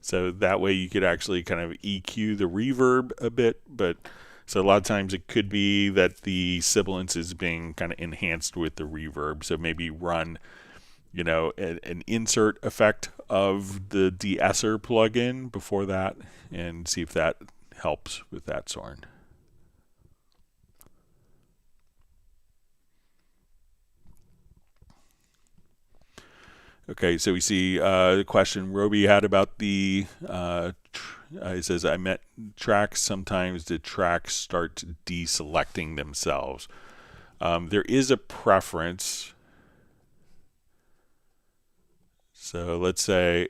A: So that way you could actually kind of EQ the reverb a bit, but so a lot of times it could be that the Sibilance is being kind of enhanced with the reverb. So maybe run, an insert effect of the de-esser plugin before that and see if that helps with that sort. Okay, so we see the question Roby had about the, it says, I met tracks, sometimes the tracks start deselecting themselves. There is a preference. So let's say,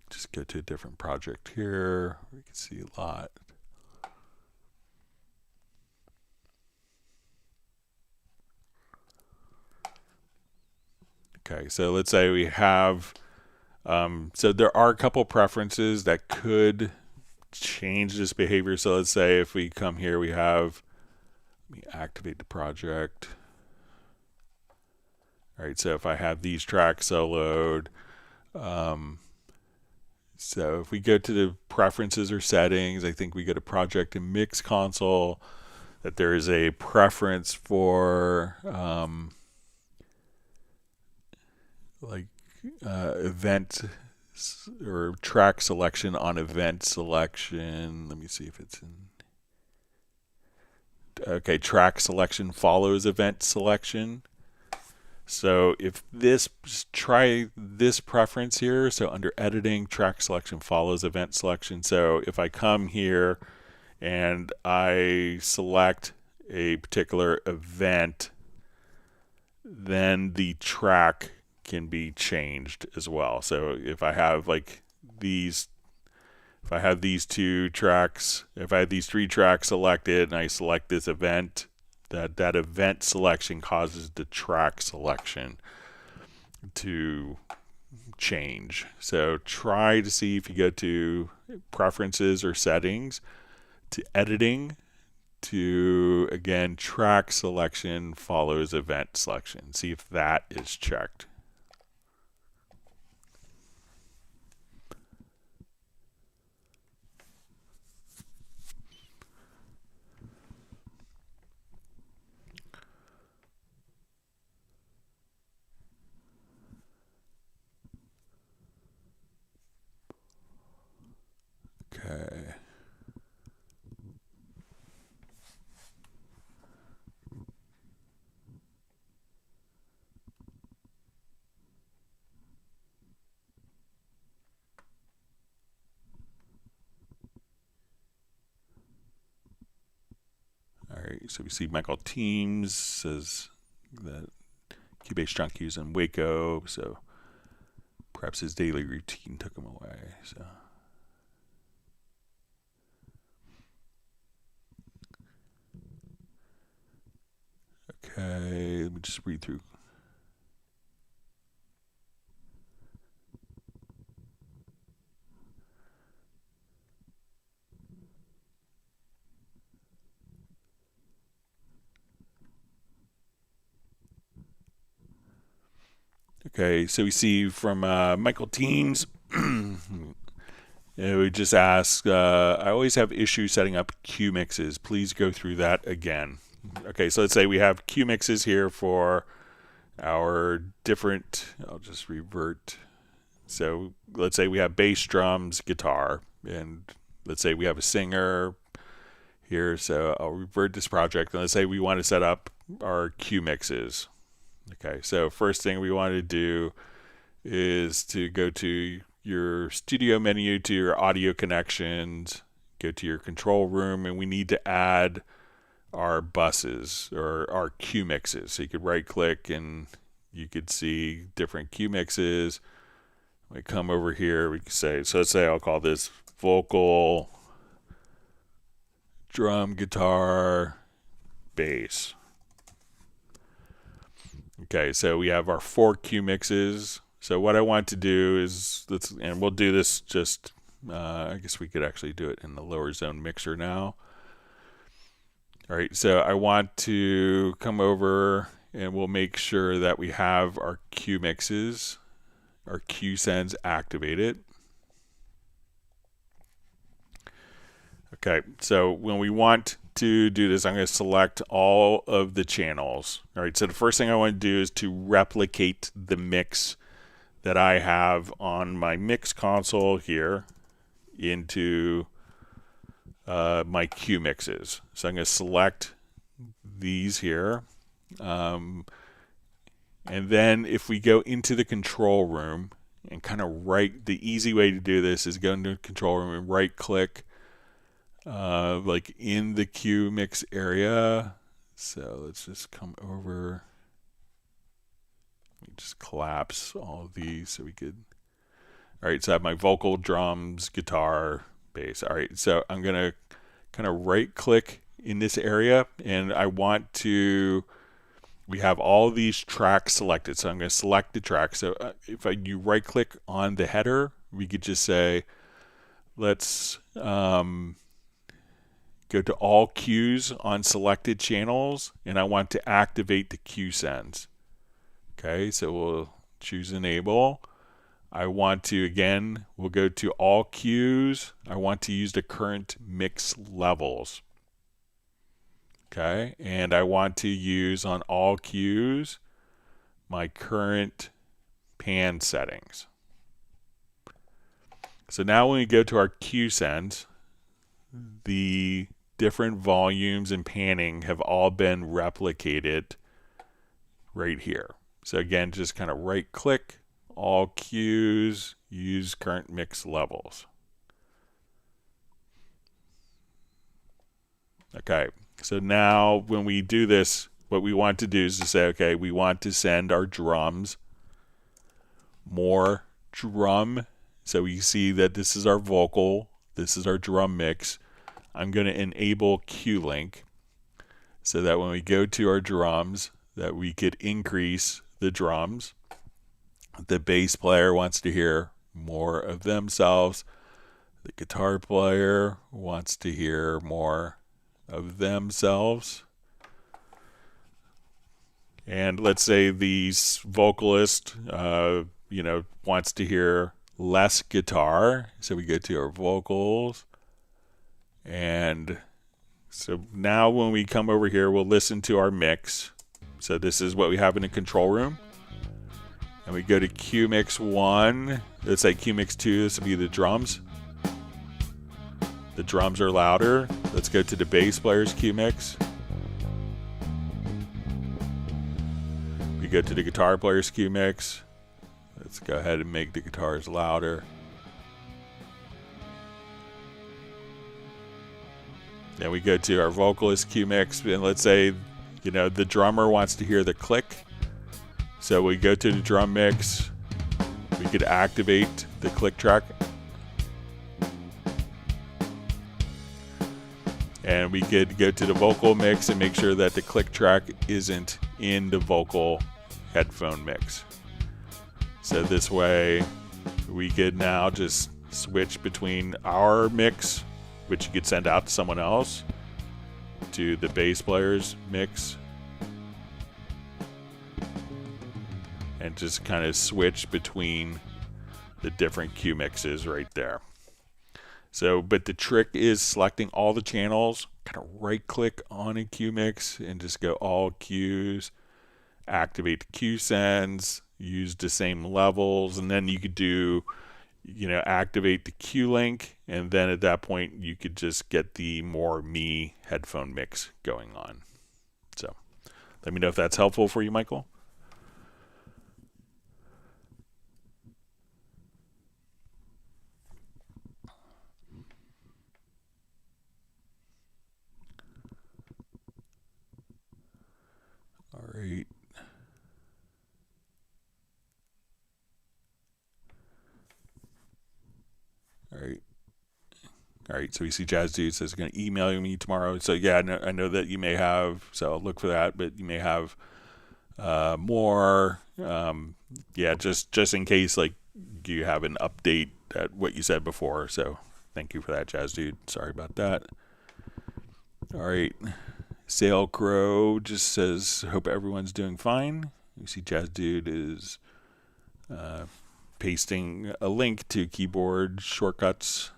A: just go to a different project here. We can see a lot. Okay, so let's say we have, so there are a couple preferences that could change this behavior. So let's say if we come here, we have, let me activate the project. All right, so if I have these tracks soloed, so if we go to the preferences or settings, I think we go to project and mix console, that there is a preference for event or track selection on event selection. Let me see if it's in. Okay, track selection follows event selection. So if this, try this preference here. So under editing, track selection follows event selection. So if I come here and I select a particular event, then the track can be changed as well. So if I have like these, if I have these two tracks, if I have these three tracks selected and I select this event, that event selection causes the track selection to change. So try to see if you go to preferences or settings, to editing, to again track selection follows event selection. See if that is checked. Okay. All right, so we see Michael Teams says that Cubase Junk using Waco, so perhaps his daily routine took him away. So. Okay, let me just read through. Okay, so we see from Michael Teens, we just ask, I always have issues setting up Q mixes. Please go through that again. Okay, so let's say we have Q mixes here for our different, I'll just revert So let's say we have bass, drums, guitar, and let's say we have a singer here. So I'll revert this project, and let's say we want to set up our cue mixes. Okay, so first thing we want to do is to go to your studio menu, to your audio connections, go to your control room, and we need to add our buses or our cue mixes. So you could right click and you could see different cue mixes. We come over here, we can say, so let's say I'll call this vocal, drum, guitar, bass. Okay, so we have our 4 cue mixes. So what I want to do is, and we'll do this just, I guess we could actually do it in the lower zone mixer now. All right, so I want to come over and we'll make sure that we have our cue mixes, our cue sends activated. Okay, so when we want to do this, I'm going to select all of the channels. All right, so the first thing I want to do is to replicate the mix that I have on my mix console here into my cue mixes. So I'm going to select these here. And then if we go into the control room and kind of the easy way to do this is go into the control room and right click like in the cue mix area. So let's just come over. Let me just collapse all of these so we could. All right, so I have my vocal, drums, guitar, bass. All right, so I'm going to kind of right click in this area, and I want to, we have all these tracks selected. So I'm going to select the track. So if you right click on the header, we could just say, let's go to all cues on selected channels, and I want to activate the cue sends. Okay, so we'll choose enable. I want to, again, we'll go to all cues. I want to use the current mix levels. Okay, and I want to use on all cues my current pan settings. So now when we go to our cue sends, the different volumes and panning have all been replicated right here. So again, just kind of right click, all cues, use current mix levels. Okay, so now when we do this, what we want to do is to say, okay, we want to send our drums more drum. So we see that this is our vocal, this is our drum mix. I'm going to enable cue link so that when we go to our drums, that we could increase the drums. The bass player wants to hear more of themselves. The guitar player wants to hear more of themselves. And let's say the vocalist, wants to hear less guitar. So we go to our vocals. And so now when we come over here, we'll listen to our mix. So this is what we have in the control room. And we go to cue mix 1. Let's say cue mix 2, this will be the drums. The drums are louder. Let's go to the bass player's cue mix. We go to the guitar player's cue mix. Let's go ahead and make the guitars louder. Then we go to our vocalist cue mix, and let's say, the drummer wants to hear the click. So we go to the drum mix. We could activate the click track. And we could go to the vocal mix and make sure that the click track isn't in the vocal headphone mix. So this way we could now just switch between our mix, which you could send out to someone else, to the bass player's mix, and just kind of switch between the different cue mixes right there. So, but the trick is selecting all the channels, kind of right click on a cue mix and just go all cues, activate the cue sends, use the same levels, and then you could do, activate the Q link, and then at that point you could just get the more me headphone mix going on. So let me know if that's helpful for you, Michael. All right. All right, so we see Jazz Dude says he's going to email me tomorrow. So yeah, I know that you may have, so I'll look for that, but you may have more. Yeah, just in case, like, you have an update at what you said before. So thank you for that, Jazz Dude. Sorry about that. All right, Sail Crow just says, hope everyone's doing fine. You see Jazz Dude is pasting a link to keyboard shortcuts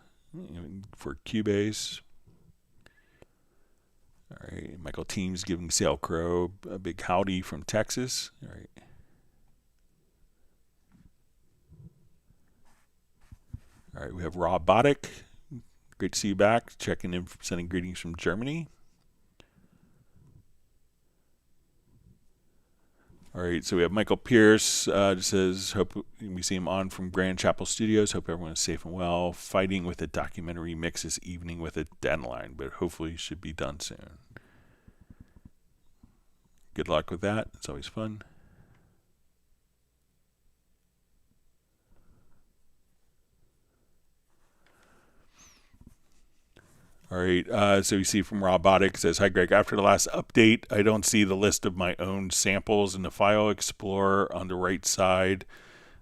A: for Cubase. All right, Michael Teams giving Sail Crow a big howdy from Texas. All right. All right, we have Robotic. Great to see you back. Checking in, sending greetings from Germany. All right, so we have Michael Pierce, just says, hope we see him on from Grand Chapel Studios. Hope everyone is safe and well. Fighting with a documentary mix this evening with a deadline, but hopefully should be done soon. Good luck with that. It's always fun. All right, so you see from Robotic says, hi Greg, after the last update, I don't see the list of my own samples in the File Explorer on the right side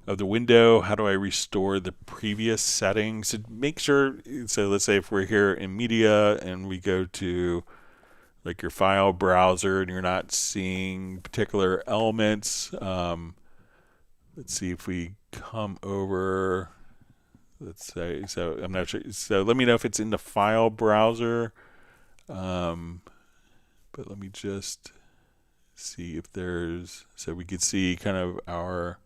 A: of the window. How do I restore the previous settings? So make sure, so let's say if we're here in Media and we go to like your file browser and you're not seeing particular elements, let's see if we come over. Let's say, so I'm not sure. So let me know if it's in the file browser. But let me just see if there's, so we could see kind of our,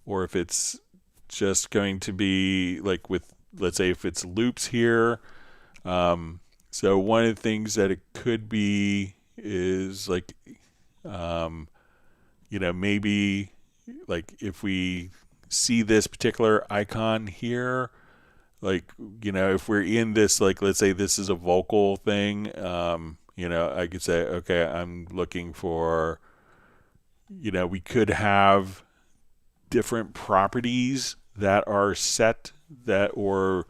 A: or if it's just going to be like with, let's say if it's loops here. So one of the things that it could be is like, maybe like if we see this particular icon here, like, if we're in this, like, let's say this is a vocal thing, I could say, okay, I'm looking for, we could have different properties that are set that, or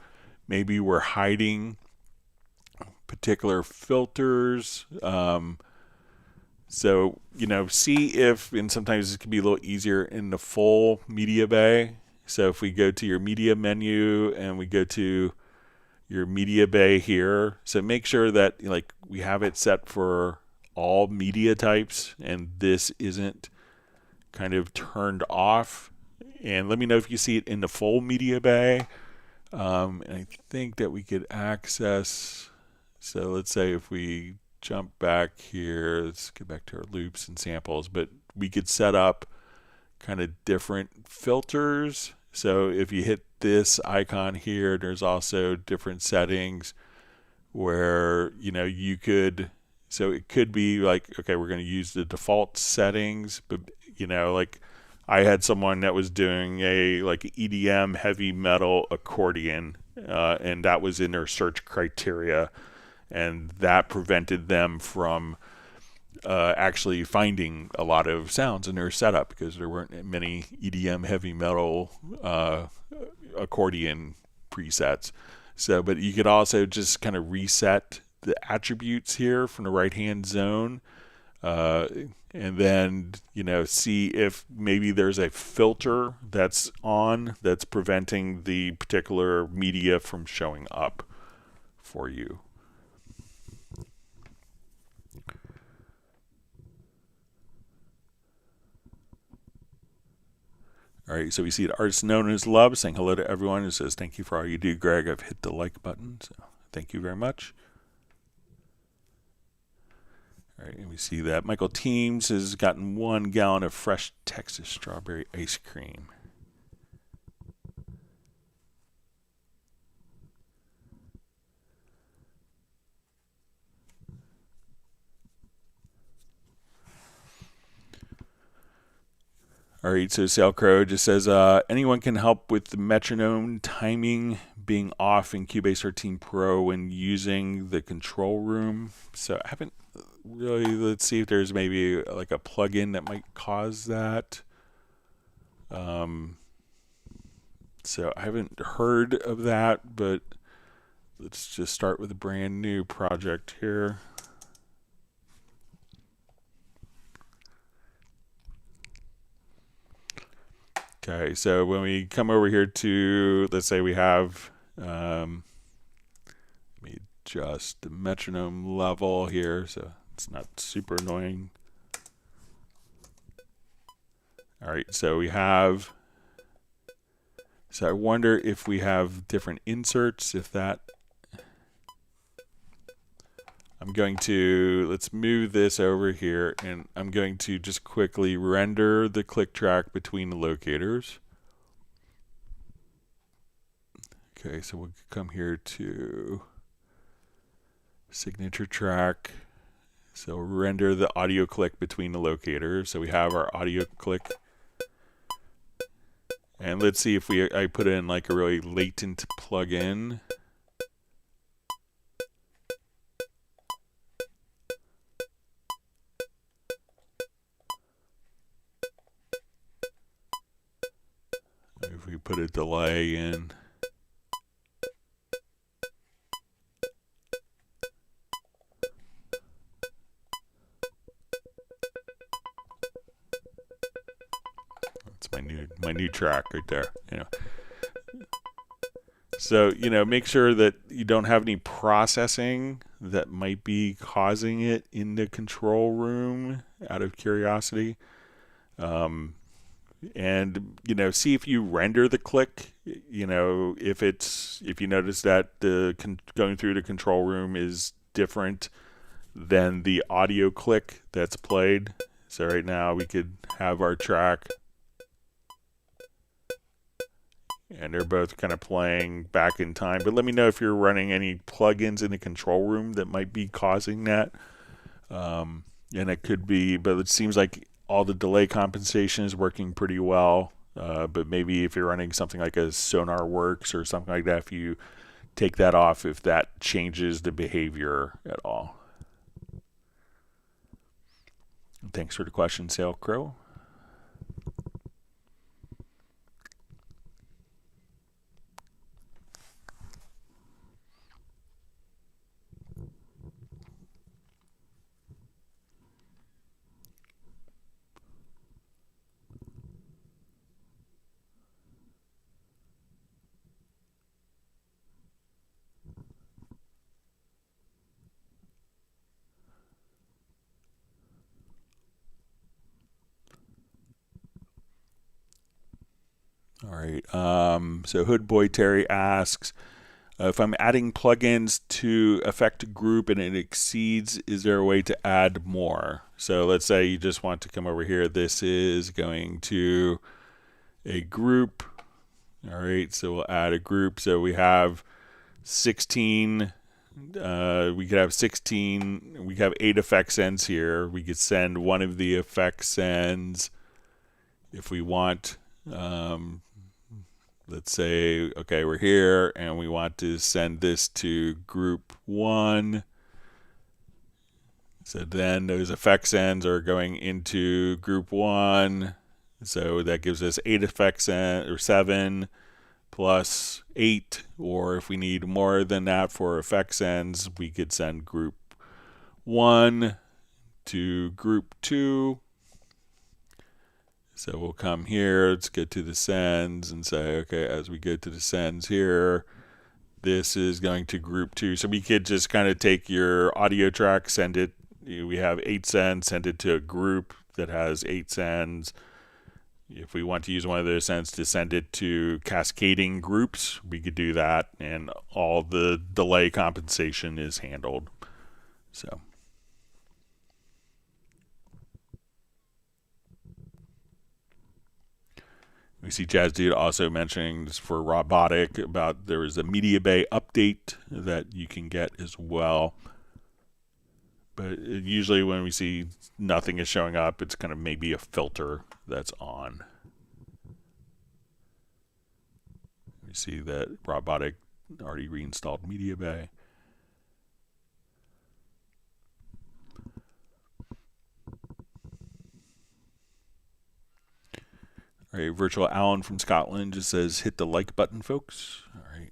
A: maybe we're hiding particular filters. So, see if, and sometimes it can be a little easier in the full MediaBay. So if we go to your media menu and we go to your MediaBay here, so make sure that like we have it set for all media types and this isn't kind of turned off. And let me know if you see it in the full MediaBay. And I think that we could access, so let's say if we jump back here, let's get back to our loops and samples, but we could set up kind of different filters. So if you hit this icon here, there's also different settings where, you could, so it could be like, okay, we're going to use the default settings, but, like I had someone that was doing a like EDM heavy metal accordion, and that was in their search criteria. And that prevented them from actually finding a lot of sounds in their setup because there weren't many EDM heavy metal accordion presets. So, but you could also just kind of reset the attributes here from the right-hand zone, and then, see if maybe there's a filter that's on that's preventing the particular media from showing up for you. All right, so we see an artist known as Love saying hello to everyone. It says, thank you for all you do, Greg. I've hit the like button, so thank you very much. All right, and we see that Michael Teams has gotten 1 gallon of fresh Texas strawberry ice cream. All right, so Sailcrow just says, anyone can help with the metronome timing being off in Cubase 13 Pro when using the control room. So I haven't really, let's see if there's maybe like a plugin that might cause that. So I haven't heard of that, but let's just start with a brand new project here. Okay, so when we come over here to, let's say we have, let me adjust the metronome level here so it's not super annoying. All right, so we have, so I wonder if we have different inserts, if that, I'm going to, let's move this over here, and I'm going to just quickly render the click track between the locators. Okay, so we'll come here to signature track. So render the audio click between the locators. So we have our audio click. And let's see if I put in like a really latent plugin. If we put a delay in. That's my new track right there. You know. So, you know, make sure that you don't have any processing that might be causing it in the control room out of curiosity. And, you know, see if you render the click, you know, if you notice that going through the control room is different than the audio click that's played. So right now we could have our track and they're both kind of playing back in time. But let me know if you're running any plugins in the control room that might be causing that. And it could be, but it seems like all the delay compensation is working pretty well, but maybe if you're running something like a Sonar Works or something like that, if you take that off, if that changes the behavior at all. Thanks for the question, Sailcrow. All right, so Hood Boy Terry asks, if I'm adding plugins to affect a group and it exceeds, is there a way to add more? So let's say you just want to come over here. This is going to a group. All right, so we'll add a group. So we have 16. We could have 16. We have 8 effect sends here. We could send one of the effect sends if we want. Let's say, okay, we're here and we want to send this to group 1. So then those effect sends are going into group 1. So that gives us 8 effect sends, or 7 plus 8. Or if we need more than that for effect sends, we could send group 1 to group 2. So we'll come here, let's get to the sends and say, okay, as we get to the sends here, this is going to group 2. So we could just kind of take your audio track, send it, we have 8 sends, send it to a group that has 8 sends. If we want to use one of those sends to send it to cascading groups, we could do that, and all the delay compensation is handled. So. we see Jazz Dude also mentioning this for robotic about there is a MediaBay update that you can get as well. But usually when we see nothing is showing up, it's kind of maybe a filter that's on. We see that robotic already reinstalled MediaBay. All right, Virtual Alan from Scotland just says, hit the like button, folks. All right.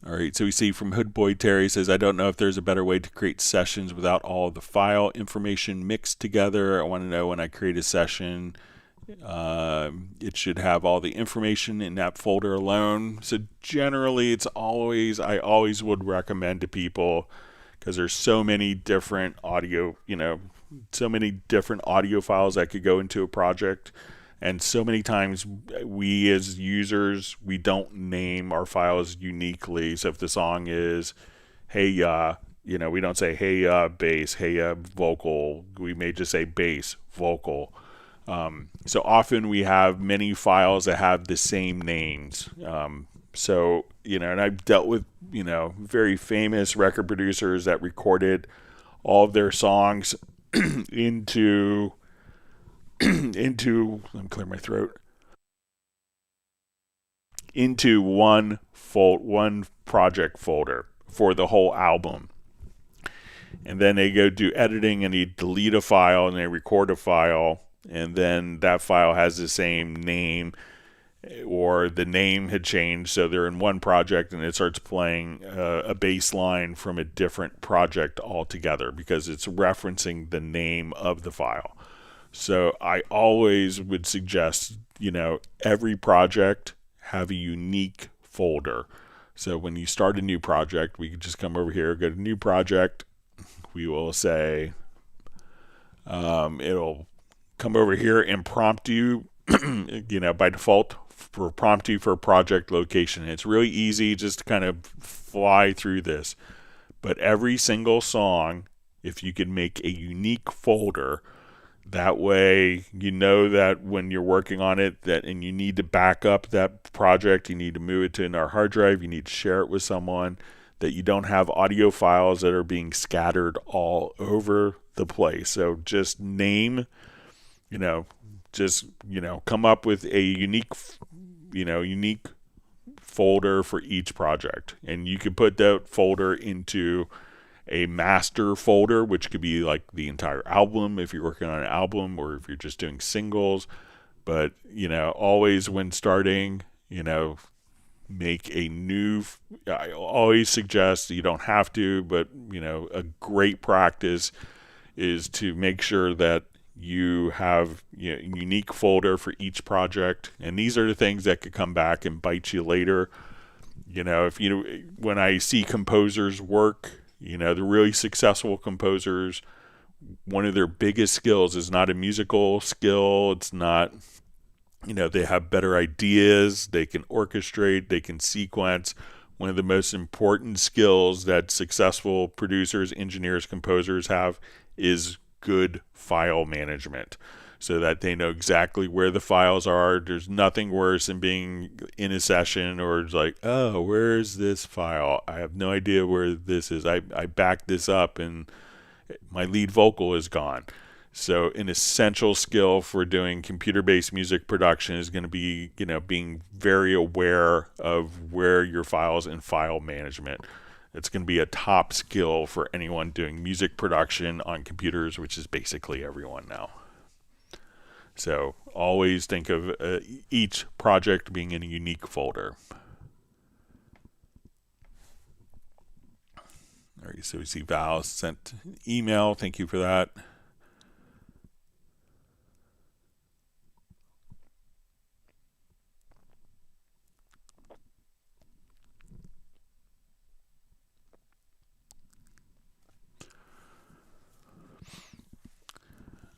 A: All right, so we see from Hood Boy Terry says, I don't know if there's a better way to create sessions without all of the file information mixed together. I want to know when I create a session, it should have all the information in that folder alone. So generally, I always would recommend to people, because there's so many different audio, so many different audio files that could go into a project. And so many times we as users, we don't name our files uniquely. So if the song is, hey, we don't say, hey, bass, hey, vocal. We may just say bass, vocal. So often we have many files that have the same names. And I've dealt with, very famous record producers that recorded all of their songs into let me clear my throat, into one project folder for the whole album. And then they go do editing and they delete a file and they record a file, and then that file has the same name, or the name had changed, so they're in one project and it starts playing a bass line from a different project altogether because it's referencing the name of the file. So I always would suggest, every project have a unique folder. So when you start a new project, we can just come over here, go to new project. We will say, it'll come over here and prompt you, by default, prompt you for a project location. It's really easy just to kind of fly through this. But every single song, if you can make a unique folder, that way, that when you're working on it, and you need to back up that project, you need to move it to our hard drive, you need to share it with someone, that you don't have audio files that are being scattered all over the place. So just name, come up with a unique folder for each project. And you can put that folder into a master folder, which could be like the entire album if you're working on an album, or if you're just doing singles. But always when starting, make a new, I always suggest, you don't have to, but a great practice is to make sure that you have a unique folder for each project. And these are the things that could come back and bite you later. When I see composers work, the really successful composers, one of their biggest skills is not a musical skill. It's not, they have better ideas. They can orchestrate. They can sequence. One of the most important skills that successful producers, engineers, composers have is good file management, so that they know exactly where the files are. There's nothing worse than being in a session or it's like, oh, where's this file? I have no idea where this is. I backed this up and my lead vocal is gone. So an essential skill for doing computer-based music production is going to be, being very aware of where your files and file management. It's going to be a top skill for anyone doing music production on computers, which is basically everyone now. So always think of each project being in a unique folder. All right, so we see Val sent an email. Thank you for that.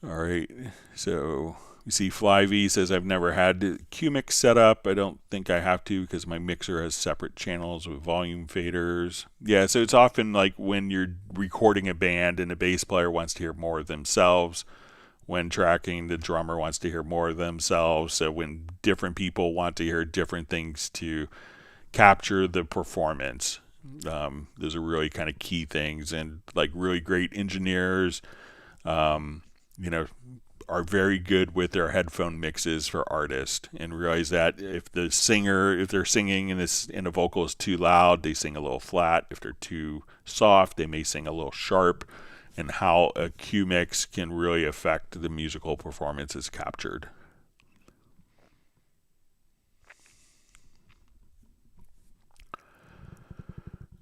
A: All right, so you see Flyv says I've never had QMix set up. I don't think I have to because my mixer has separate channels with volume faders. Yeah, so it's often like when you're recording a band and the bass player wants to hear more of themselves. When tracking, the drummer wants to hear more of themselves. So when different people want to hear different things to capture the performance, those are really kind of key things. And like really great engineers, are very good with their headphone mixes for artists, and realize that if they're singing and the vocal is too loud, they sing a little flat. If they're too soft, they may sing a little sharp, and how a Q mix can really affect the musical performance is captured.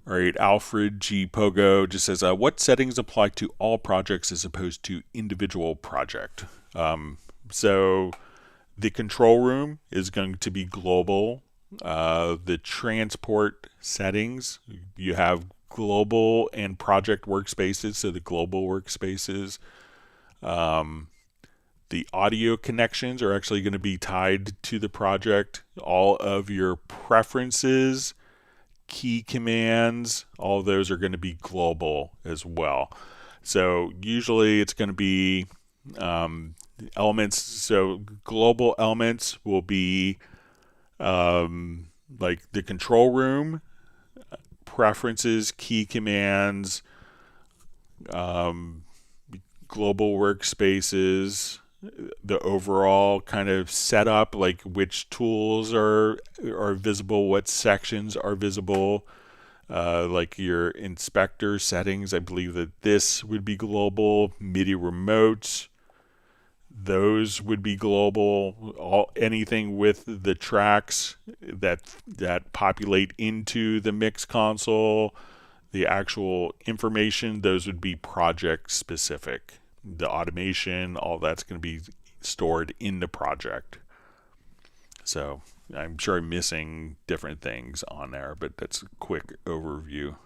A: All right, Alfred G. Pogo just says, what settings apply to all projects as opposed to individual project? So the control room is going to be global. The transport settings, you have global and project workspaces, so the global workspaces. The audio connections are actually going to be tied to the project. All of your preferences, key commands, all of those are going to be global as well. So usually it's going to be elements. So global elements will be like the control room, preferences, key commands, global workspaces, the overall kind of setup, like which tools are visible, what sections are visible, like your inspector settings. I believe that this would be global. MIDI remotes, those would be global. Anything with the tracks that populate into the mix console, the actual information, those would be project specific. The automation, all that's going to be stored in the project. So I'm sure I'm missing different things on there, but that's a quick overview.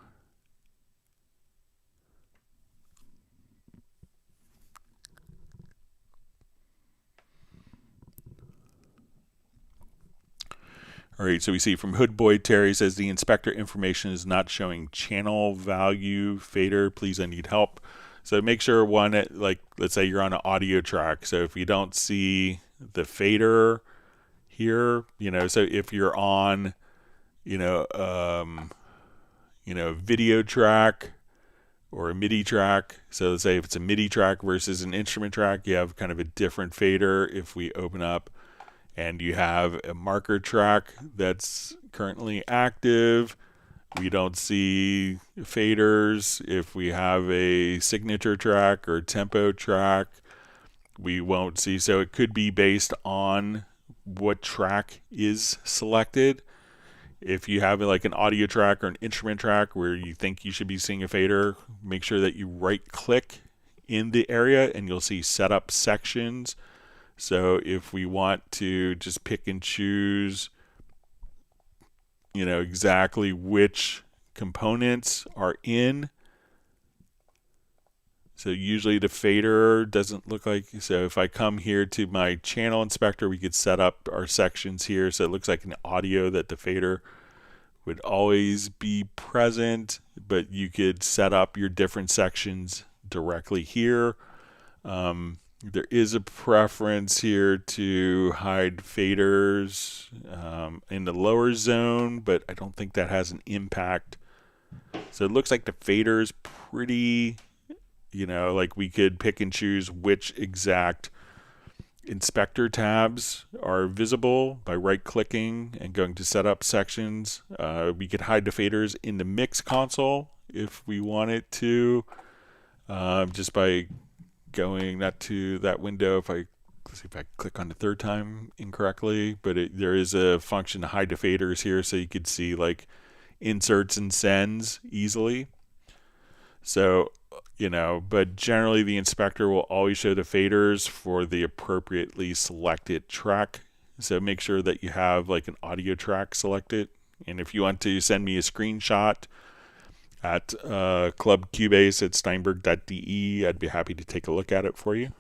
A: All right, so we see from Hoodboy, Terry says the inspector information is not showing channel value fader. Please, I need help. So make sure like let's say you're on an audio track. So if you don't see the fader here, so if you're on, video track or a MIDI track. So let's say if it's a MIDI track versus an instrument track, you have kind of a different fader. If we open up and you have a marker track that's currently active, we don't see faders. If we have a signature track or tempo track, we won't see. So it could be based on what track is selected. If you have like an audio track or an instrument track where you think you should be seeing a fader, make sure that you right click in the area and you'll see setup sections. So if we want to just pick and choose, exactly which components are in. So usually the fader doesn't look like, so if I come here to my channel inspector, we could set up our sections here. So it looks like an audio that the fader would always be present, but you could set up your different sections directly here. There is a preference here to hide faders in the lower zone, but I don't think that has an impact. So it looks like the fader is pretty, like we could pick and choose which exact inspector tabs are visible by right-clicking and going to set up sections. We could hide the faders in the mix console if we wanted to, just by going not to that window. Let's see if I click on the third time incorrectly, but there is a function to hide the faders here, so you could see like inserts and sends easily. So, but generally the inspector will always show the faders for the appropriately selected track. So make sure that you have like an audio track selected. And if you want to send me a screenshot at clubcubase@steinberg.de, I'd be happy to take a look at it for you.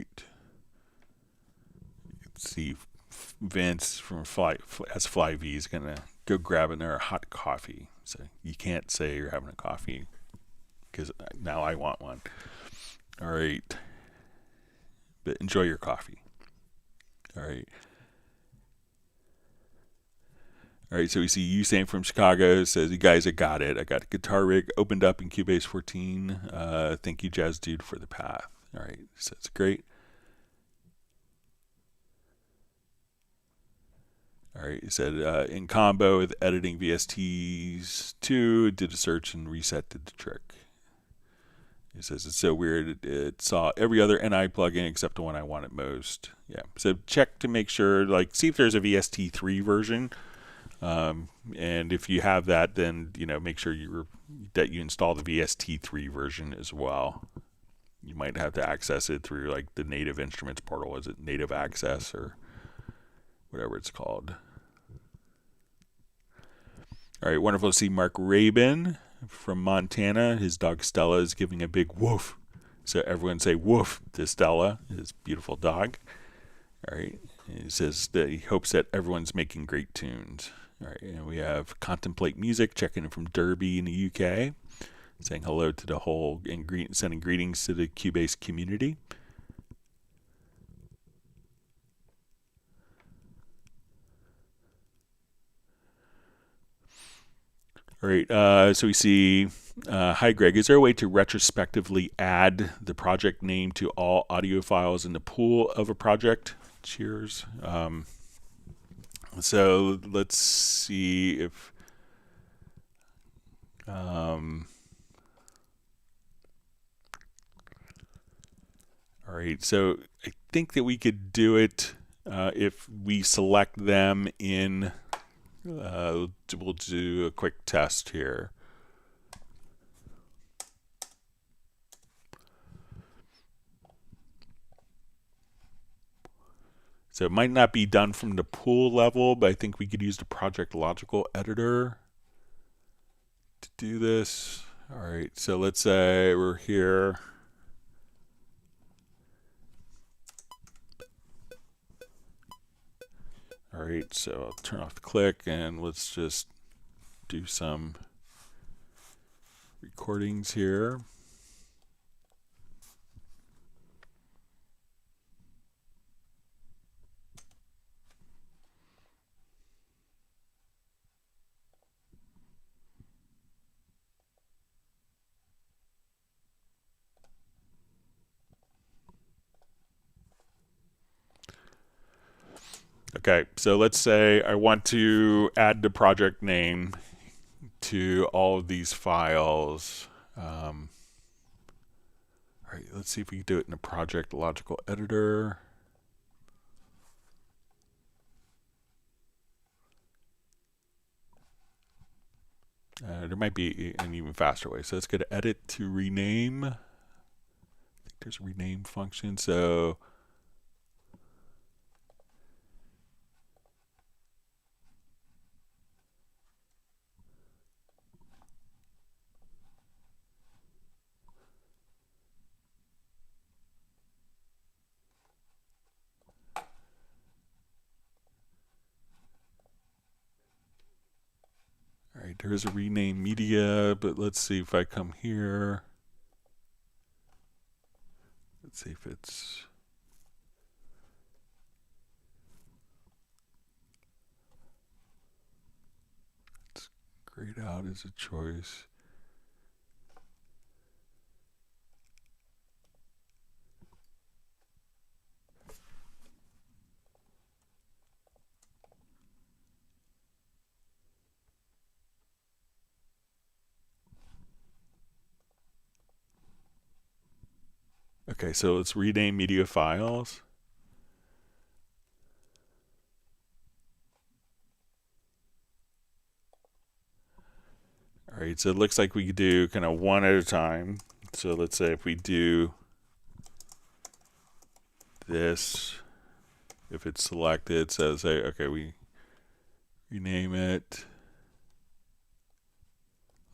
A: right. Let's see. Vince from Fly V is gonna go grab another hot coffee. So you can't say you're having a coffee because now I want one. All right, but enjoy your coffee. All right. All right, so we see Usain from Chicago says, "You guys, I got it. I got a guitar rig opened up in Cubase 14. Thank you, Jazz Dude, for the path." All right, so that's great. All right, he said, in combo with editing VSTs 2, did a search and reset did the trick. He says, it's so weird. It saw every other NI plugin except the one I wanted most. Yeah, so check to make sure, like, see if there's a VST3 version. And if you have that, then, you know, make sure that you install the VST3 version as well. You might have to access it through, like, the native instruments portal. Is it native access or whatever it's called? All right, wonderful to see Mark Rabin from Montana. His dog Stella is giving a big woof. So everyone say woof to Stella, his beautiful dog. All right, he says that he hopes that everyone's making great tunes. All right, and we have Contemplate Music checking in from Derby in the UK, saying hello to the whole and sending greetings to the Cubase community. All right, so we see, hi Greg, is there a way to retrospectively add the project name to all audio files in the pool of a project? Cheers. So let's see if, all right, so I think that we could do it if we select them in, we'll do a quick test here. So it might not be done from the pool level, but I think we could use the Project Logical editor to do this. All right, so let's say we're here. All right, so I'll turn off the click and let's just do some recordings here. Okay, so let's say I want to add the project name to all of these files. All right, let's see if we can do it in the Project Logical editor. There might be an even faster way. So let's go to Edit to Rename. I think there's a rename function. So right, there's a rename media, but let's see if I come here. Let's see if it's, grayed out as a choice. Okay, so let's rename media files. All right, so it looks like we could do kind of one at a time. So let's say if we do this, if it's selected, so say, okay, we rename it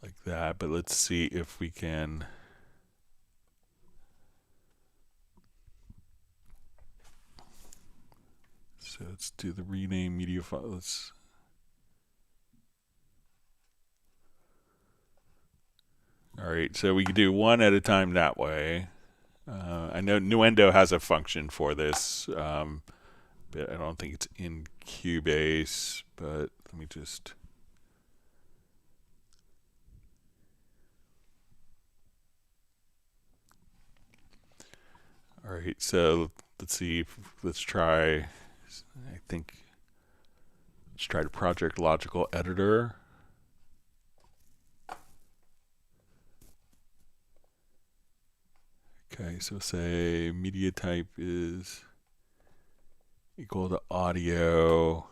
A: like that, but let's see if we can So let's do the rename media file. Let's all right, so we could do one at a time that way. I know Nuendo has a function for this, but I don't think it's in Cubase. But let me just. All right, so let's see. Let's try. I think. Let's try the Project Logical Editor. Okay, so say media type is equal to audio,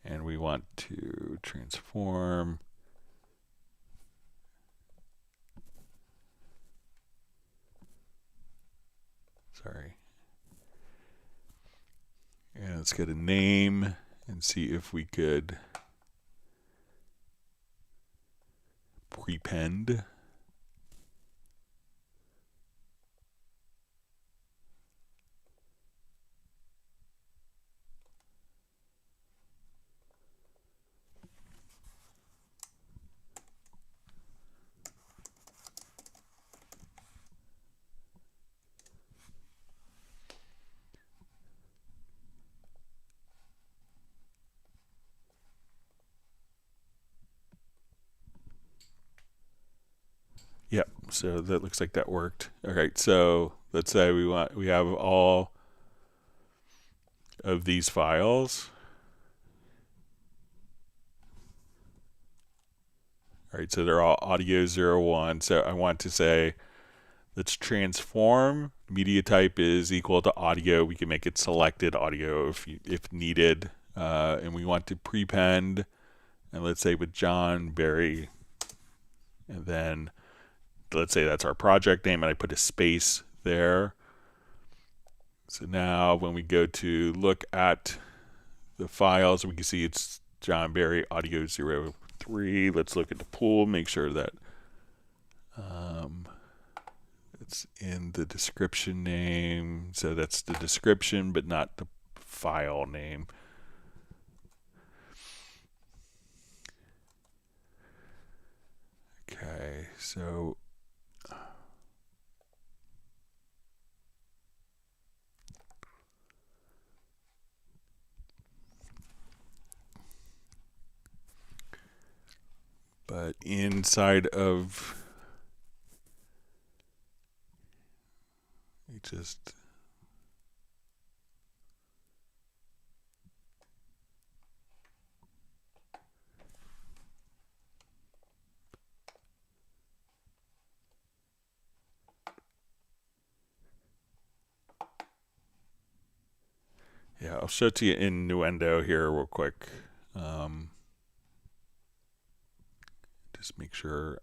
A: and we want to transform. Sorry. And let's get a name and see if we could prepend. Yep, so that looks like that worked. All right, so let's say we have all of these files. All right, so they're all audio 01. So I want to say, let's transform. Media type is equal to audio. We can make it selected audio if needed. And we want to prepend, and let's say with John Barry. And then let's say that's our project name, and I put a space there. So now when we go to look at the files, we can see it's John Barry audio 03. Let's look at the pool, make sure that it's in the description name. So that's the description, but not the file name. Okay, so but inside of just yeah, I'll show it to you in Nuendo here real quick. Just make sure.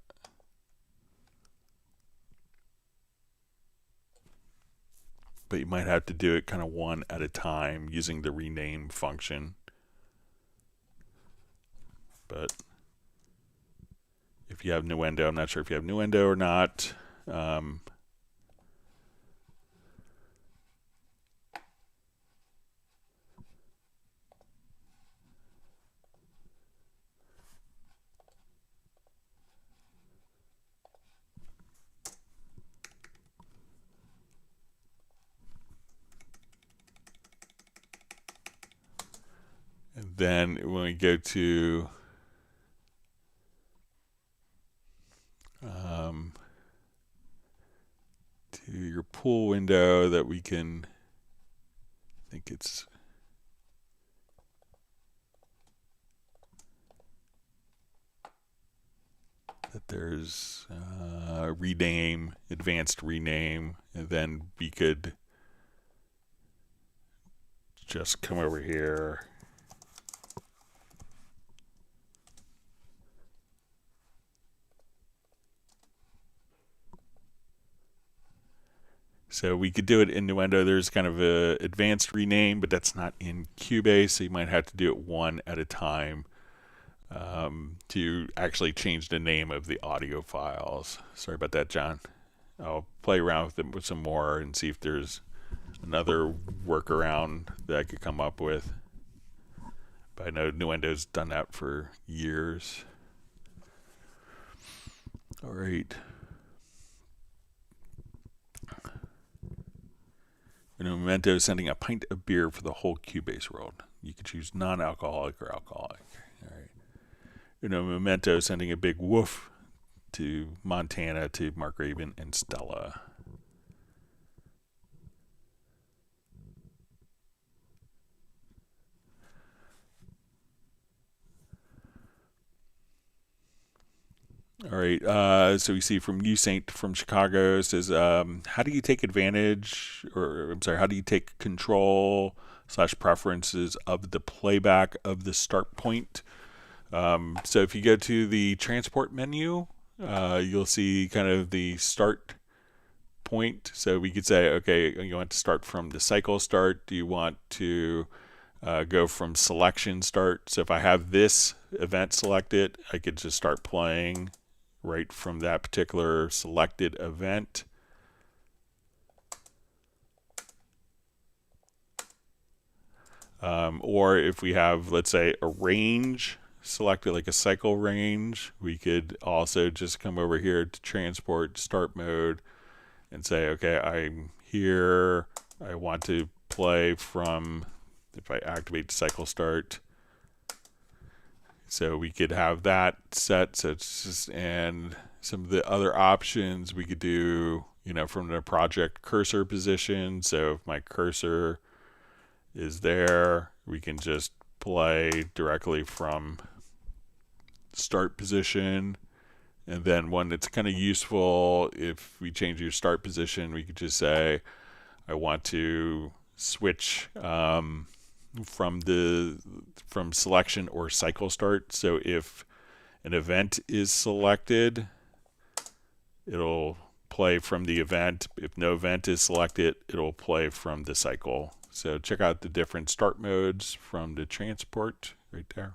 A: But you might have to do it kind of one at a time using the rename function. But if you have Nuendo, I'm not sure if you have Nuendo or not. And then when we go to your pool window, that we can, I think it's that there's rename, advanced rename, and then we could just come over here. So we could do it in Nuendo. There's kind of a advanced rename, but that's not in Cubase, so you might have to do it one at a time to actually change the name of the audio files. Sorry about that, John. I'll play around with them with some more and see if there's another workaround that I could come up with. But I know Nuendo's done that for years. All right. Memento is sending a pint of beer for the whole Cubase world. You can choose non-alcoholic or alcoholic. All right. Memento is sending a big woof to Montana, to Mark Rabin and Stella. All right, so we see from Usaint from Chicago says, how do you take advantage, or I'm sorry, how do you take control / preferences of the playback of the start point? So if you go to the transport menu, you'll see kind of the start point. So we could say, okay, you want to start from the cycle start. Do you want to go from selection start? So if I have this event selected, I could just start playing right from that particular selected event. Or if we have, let's say, a range selected, like a cycle range, we could also just come over here to transport start mode and say, okay, I'm here, I want to play from, if I activate cycle start, so we could have that set. So it's just, and some of the other options we could do, from the project cursor position. So if my cursor is there, we can just play directly from start position. And then one that's kind of useful, if we change your start position, we could just say, I want to switch from selection or cycle start. So if an event is selected, it'll play from the event. If no event is selected, it'll play from the cycle. So check out the different start modes from the transport right there.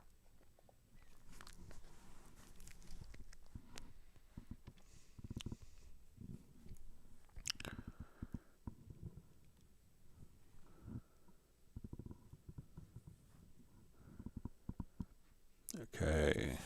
A: Okay.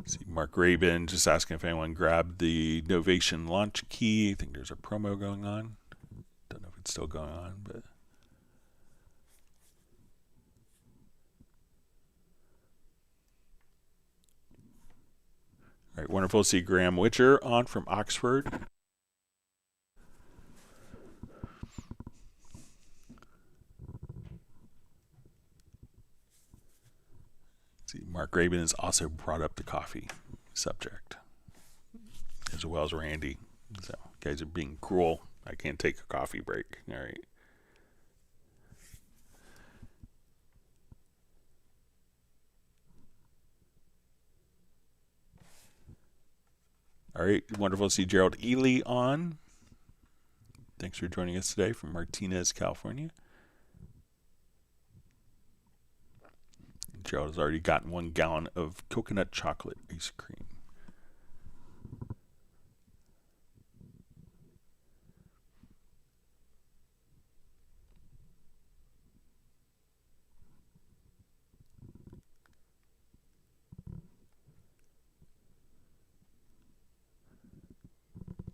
A: See, Mark Rabin just asking if anyone grabbed the Novation launch key. I think there's a promo going on. Don't know if it's still going on, but. All right, wonderful to see Graham Witcher on from Oxford. See, Mark Rabin has also brought up the coffee subject, as well as Randy. So, guys are being cruel. I can't take a coffee break. All right. All right, wonderful to see Gerald Ely on. Thanks for joining us today from Martinez, California. Gerald has already gotten 1 gallon of coconut chocolate ice cream.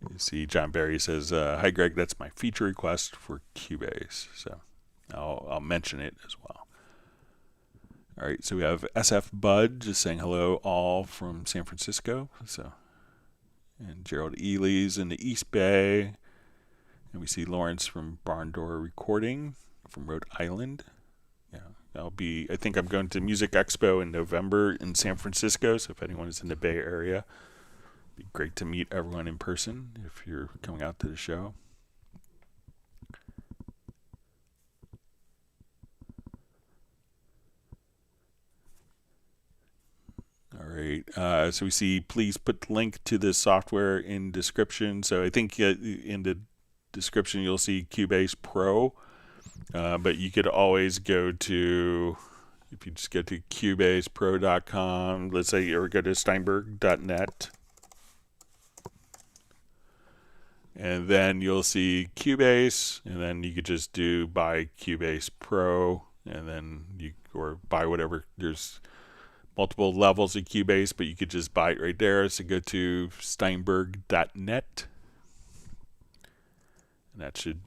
A: You see John Barry says, hi Greg, that's my feature request for Cubase. So I'll mention it as well. All right, so we have SF Bud just saying hello all from San Francisco. So, and Gerald Ely's in the East Bay. And we see Lawrence from Barn Door Recording from Rhode Island. Yeah, I think I'm going to Music Expo in November in San Francisco. So if anyone is in the Bay Area, it'd be great to meet everyone in person if you're coming out to the show. All right, so we see, please put the link to the software in description. So I think in the description you'll see Cubase Pro. But you could always go to, if you just go to cubasepro.com, let's say, or go to steinberg.net, and then you'll see Cubase, and then you could just do buy Cubase Pro, and then you, or buy whatever. There's multiple levels of Cubase, but you could just buy it right there. So go to steinberg.net, and that should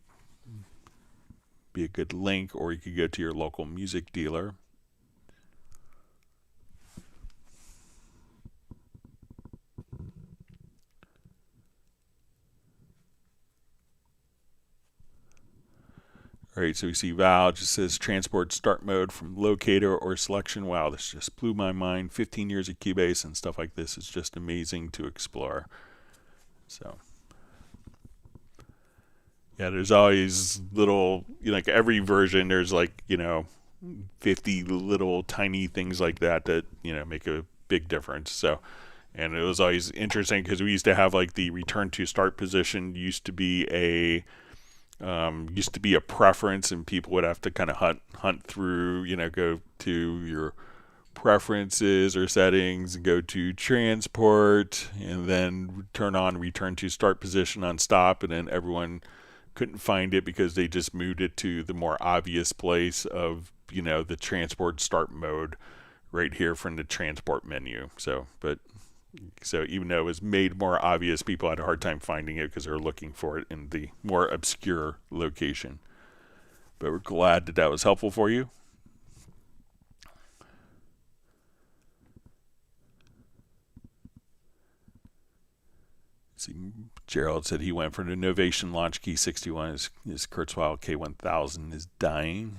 A: be a good link, or you could go to your local music dealer. All right, so we see Val just says transport start mode from locator or selection. Wow, this just blew my mind. 15 years of Cubase and stuff like this is just amazing to explore. So yeah, there's always little, you know, like every version there's like, you know, 50 little tiny things like that that, you know, make a big difference. So, and it was always interesting because we used to have like the return to start position used to be a preference, and people would have to kind of hunt through, you know, go to your preferences or settings, go to transport, and then turn on return to start position on stop, and then everyone couldn't find it because they just moved it to the more obvious place of, you know, the transport start mode right here from the transport menu. So even though it was made more obvious, people had a hard time finding it because they were looking for it in the more obscure location. But we're glad that that was helpful for you. See, Gerald said he went for the Novation launch key 61. His Kurzweil K1000 is dying.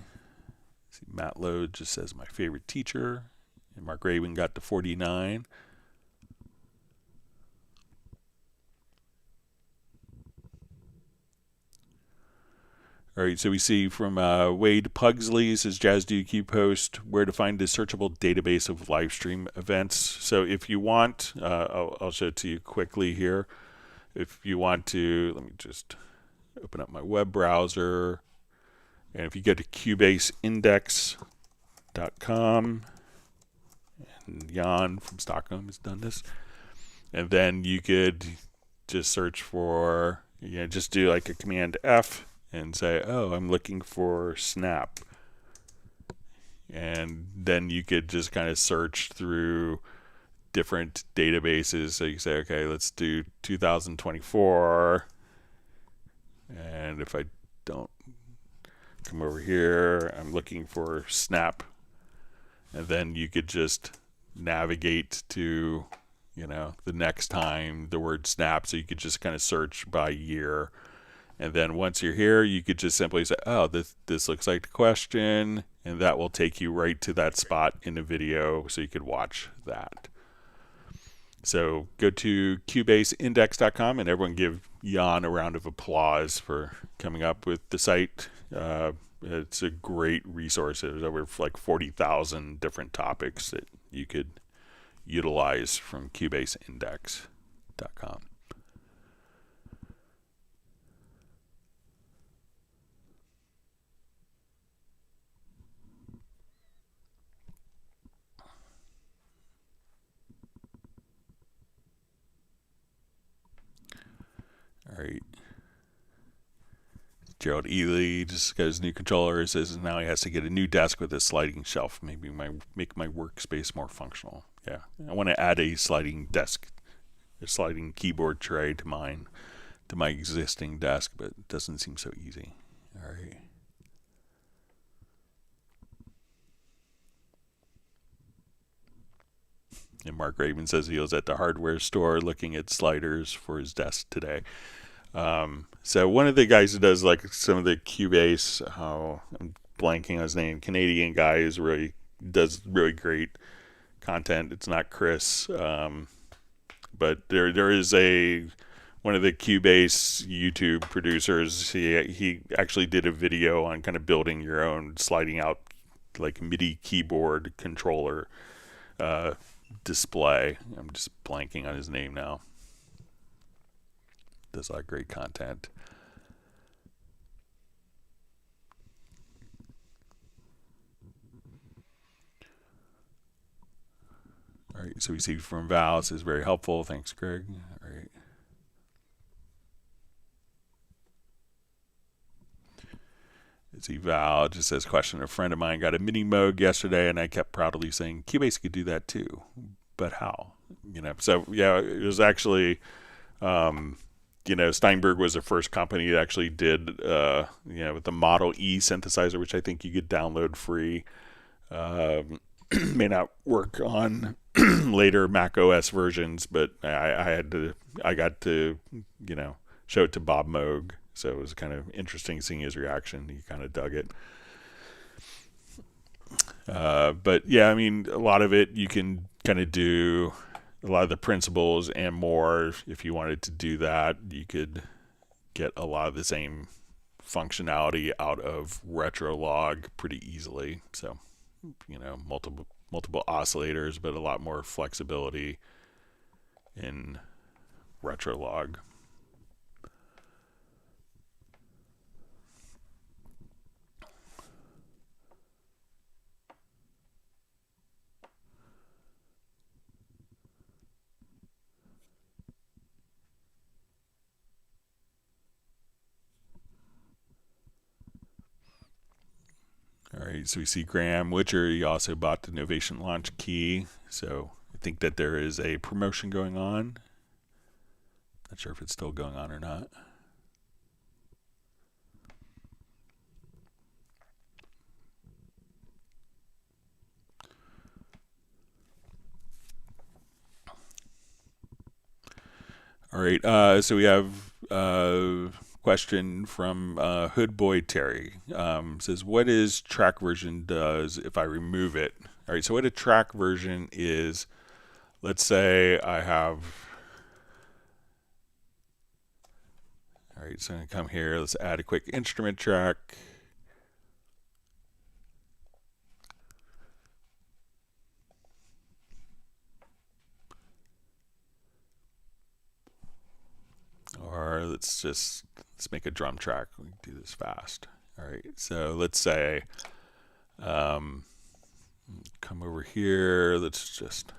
A: See, Matt Lowe just says my favorite teacher. And Mark Raven got to 49. All right, so we see from Wade Pugsley, says Jazz Do Q post, where to find the searchable database of live stream events. So if you want, I'll show it to you quickly here. If you want to, let me just open up my web browser. And if you go to cubaseindex.com, and Jan from Stockholm has done this, and then you could just search for, you know, just do like a Command F and say, oh, I'm looking for snap. And then you could just kind of search through different databases. So you say, okay, let's do 2024. And if I don't come over here, I'm looking for snap. And then you could just navigate to, you know, the next time the word snap. So you could just kind of search by year. And then once you're here, you could just simply say, oh, this looks like the question, and that will take you right to that spot in the video so you could watch that. So go to cubaseindex.com, and everyone give Jan a round of applause for coming up with the site. It's a great resource. There's over like 40,000 different topics that you could utilize from cubaseindex.com. All right. Gerald Ely just got his new controller. Says now he has to get a new desk with a sliding shelf. Maybe make my workspace more functional. Yeah, I want to add a sliding desk, a sliding keyboard tray to my existing desk, but it doesn't seem so easy. All right. And Mark Raven says he was at the hardware store looking at sliders for his desk today. So one of the guys who does like some of the Cubase, I'm blanking on his name, Canadian guy who does really great content. It's not Chris, but there is one of the Cubase YouTube producers. He actually did a video on kind of building your own sliding out like MIDI keyboard controller display. I'm just blanking on his name now. Does a lot of great content. All right, so we see from Val, this is very helpful. Thanks, Greg. All right. See, Val just says, question, a friend of mine got a MIDI Moog yesterday, and I kept proudly saying, Cubase could do that too, but how? You know, so yeah, it was actually, you know, Steinberg was the first company that actually did, you know, with the Model E synthesizer, which I think you could download free. May not work on later Mac OS versions, but I got to, you know, show it to Bob Moog. So it was kind of interesting seeing his reaction. He kind of dug it. But yeah, I mean, a lot of it you can kind of do a lot of the principles and more. If you wanted to do that, you could get a lot of the same functionality out of Retrologue pretty easily. So, you know, multiple oscillators, but a lot more flexibility in Retrologue. All right, so we see Graham Witcher. He also bought the Novation Launch Key. So I think that there is a promotion going on. Not sure if it's still going on or not. All right, so we have question from Hood Boy Terry. Says, what is track version does if I remove it? All right, so what a track version is, let's say I have, all right, so I'm going to come here, let's add a quick instrument track. Or let's make a drum track. We can do this fast. All right, so let's say, come over here. Let's just,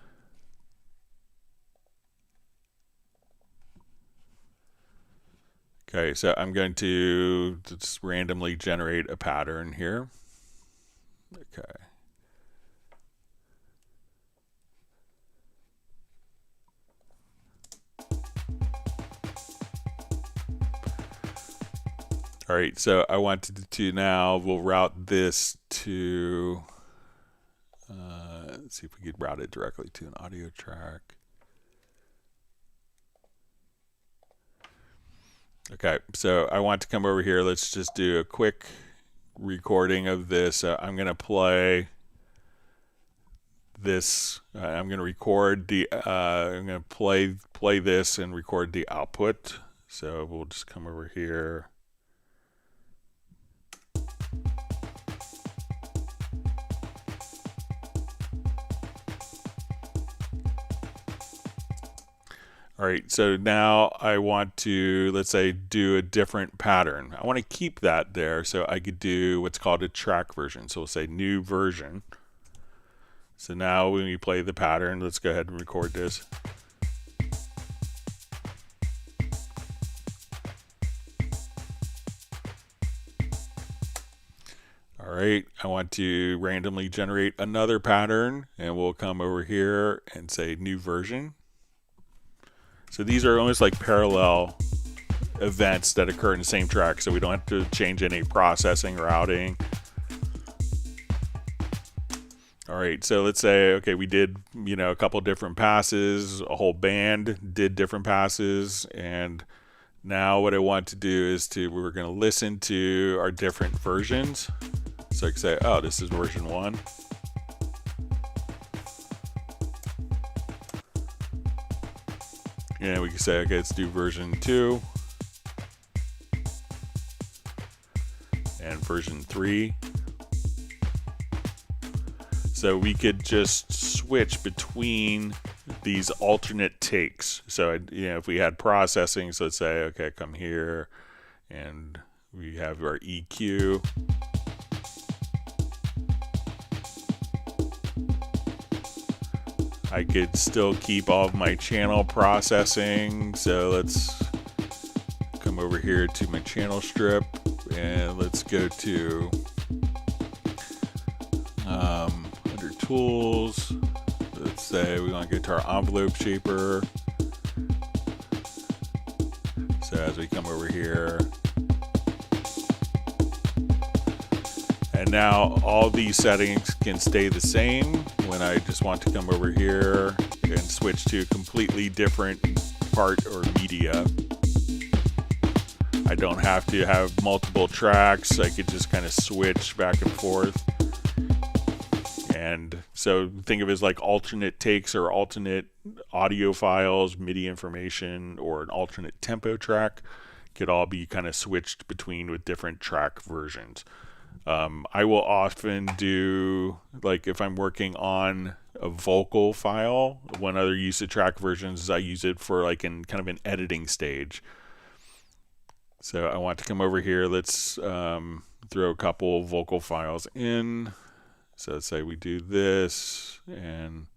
A: okay, so I'm going to just randomly generate a pattern here. Okay. All right, so I wanted to now, we'll route this to, let's see if we could route it directly to an audio track. Okay, so I want to come over here. Let's just do a quick recording of this. I'm going to play this. I'm going to record the, I'm going to play this and record the output. So we'll just come over here. All right, so now I want to, let's say, do a different pattern. I want to keep that there, so I could do what's called a track version. So we'll say new version. So now when we play the pattern, let's go ahead and record this. All right, I want to randomly generate another pattern, and we'll come over here and say new version. So these are almost like parallel events that occur in the same track, so we don't have to change any processing, routing. All right, so let's say, okay, we did, you know, a couple different passes, a whole band did different passes, and now what I want to do is we're going to listen to our different versions. So I can say, oh, this is version 1. And we can say, okay, let's do version 2 and version 3. So we could just switch between these alternate takes. So, you know, if we had processing, so let's say, okay, come here and we have our EQ. I could still keep all of my channel processing. So let's come over here to my channel strip and let's go to under tools. Let's say we want to go to our envelope shaper. So as we come over here, and now all these settings can stay the same when I just want to come over here and switch to a completely different part or media. I don't have to have multiple tracks. I could just kind of switch back and forth. And so think of it as like alternate takes or alternate audio files, MIDI information, or an alternate tempo track could all be kind of switched between with different track versions. I will often do, like if I'm working on a vocal file, one other use of track versions is I use it for like in kind of an editing stage. So I want to come over here, let's throw a couple vocal files in. So let's say we do this and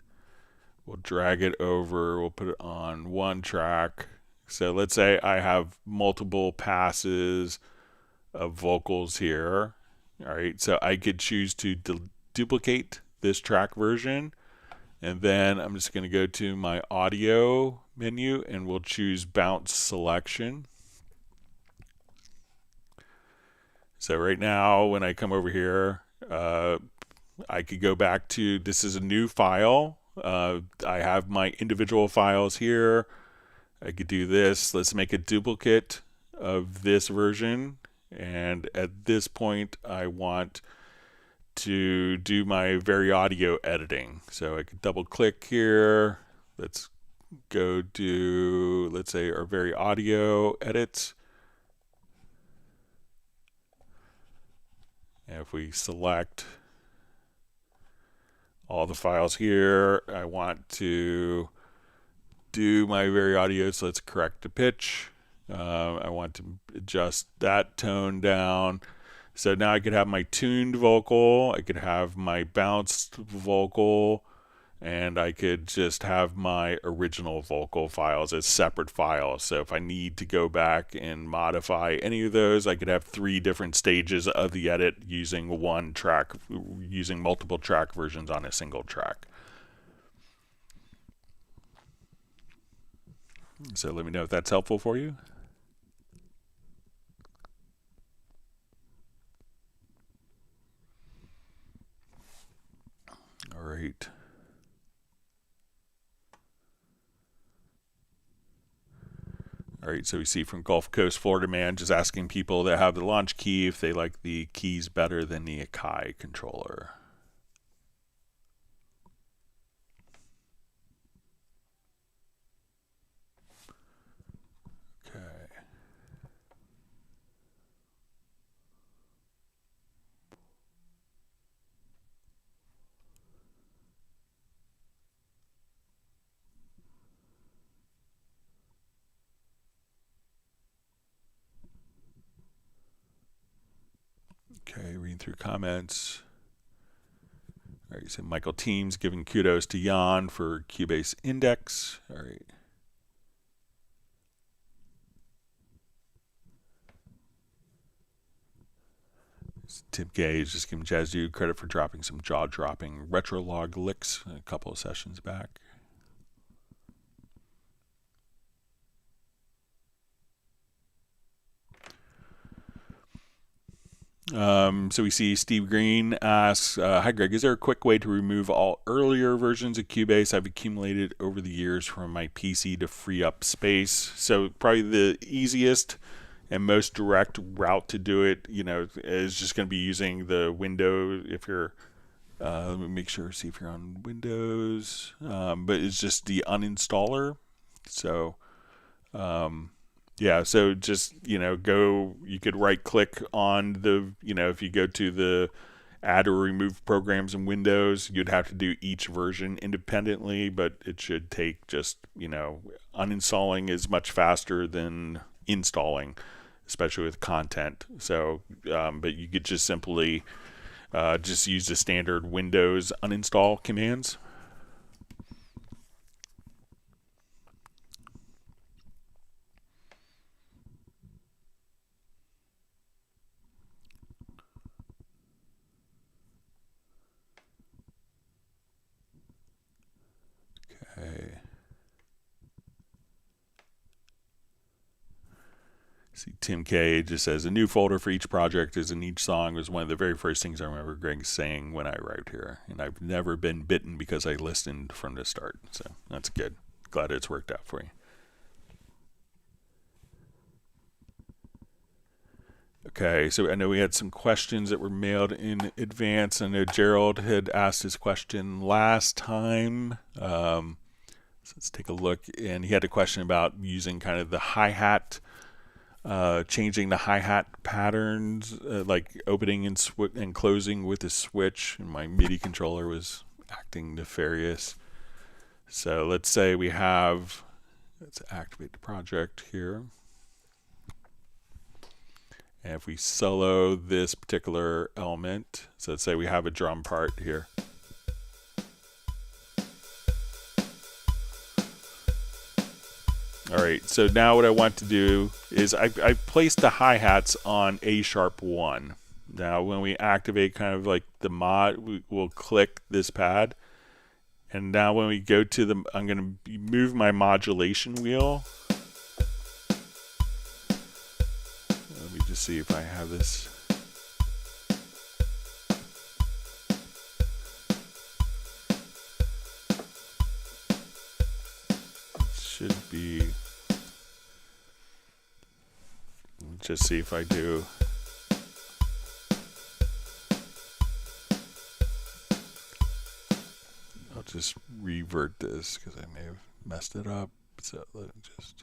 A: we'll drag it over, we'll put it on one track. So let's say I have multiple passes of vocals here. All right, so I could choose to duplicate this track version, and then I'm just going to go to my audio menu and we'll choose bounce selection. So right now when I come over here, I could go back to, this is a new file. I have my individual files here. I could do this. Let's make a duplicate of this version. And at this point, I want to do my Very Audio editing. So I could double click here. Let's go to, let's say, our Very Audio edits. And if we select all the files here, I want to do my Very Audio, so let's correct the pitch. I want to adjust that tone down. So now I could have my tuned vocal, I could have my bounced vocal, and I could just have my original vocal files as separate files. So if I need to go back and modify any of those, I could have 3 different stages of the edit using one track, using multiple track versions on a single track. So let me know if that's helpful for you. All right. All right, so we see from Gulf Coast, Florida man just asking people that have the launch key if they like the keys better than the Akai controller. Okay. Okay, reading through comments. All right, so Michael Teams giving kudos to Jan for Cubase Index. All right. Tim Gage just giving Jazz Dude credit for dropping some jaw-dropping Retrologue licks a couple of sessions back. So we see Steve Green asks, hi Greg, is there a quick way to remove all earlier versions of Cubase I've accumulated over the years from my PC to free up space? So probably the easiest and most direct route to do it, you know, is just going to be using the window. If you're, let me make sure, see if you're on Windows, but it's just the uninstaller. So, yeah, so just, you know, you could right click on the, you know, if you go to the add or remove programs in Windows, you'd have to do each version independently, but it should take just, you know, uninstalling is much faster than installing, especially with content. So, but you could just simply just use the standard Windows uninstall commands. See, Tim K just says a new folder for each project is in each song was one of the very first things I remember Greg saying when I arrived here. And I've never been bitten because I listened from the start. So that's good. Glad it's worked out for you. Okay, so I know we had some questions that were mailed in advance. I know Gerald had asked his question last time. So let's take a look. And he had a question about using kind of the hi-hat, changing the hi-hat patterns, like opening and closing with a switch. And my MIDI controller was acting nefarious. So let's say we have, let's activate the project here. And if we solo this particular element, so let's say we have a drum part here. All right, so now what I want to do is I've placed the hi-hats on A#1. Now when we activate kind of like the mod, we'll click this pad. And now when we go to the, I'm going to move my modulation wheel. Let me just see if I have this. It should be, just see if I do. I'll just revert this because I may have messed it up. So let me just.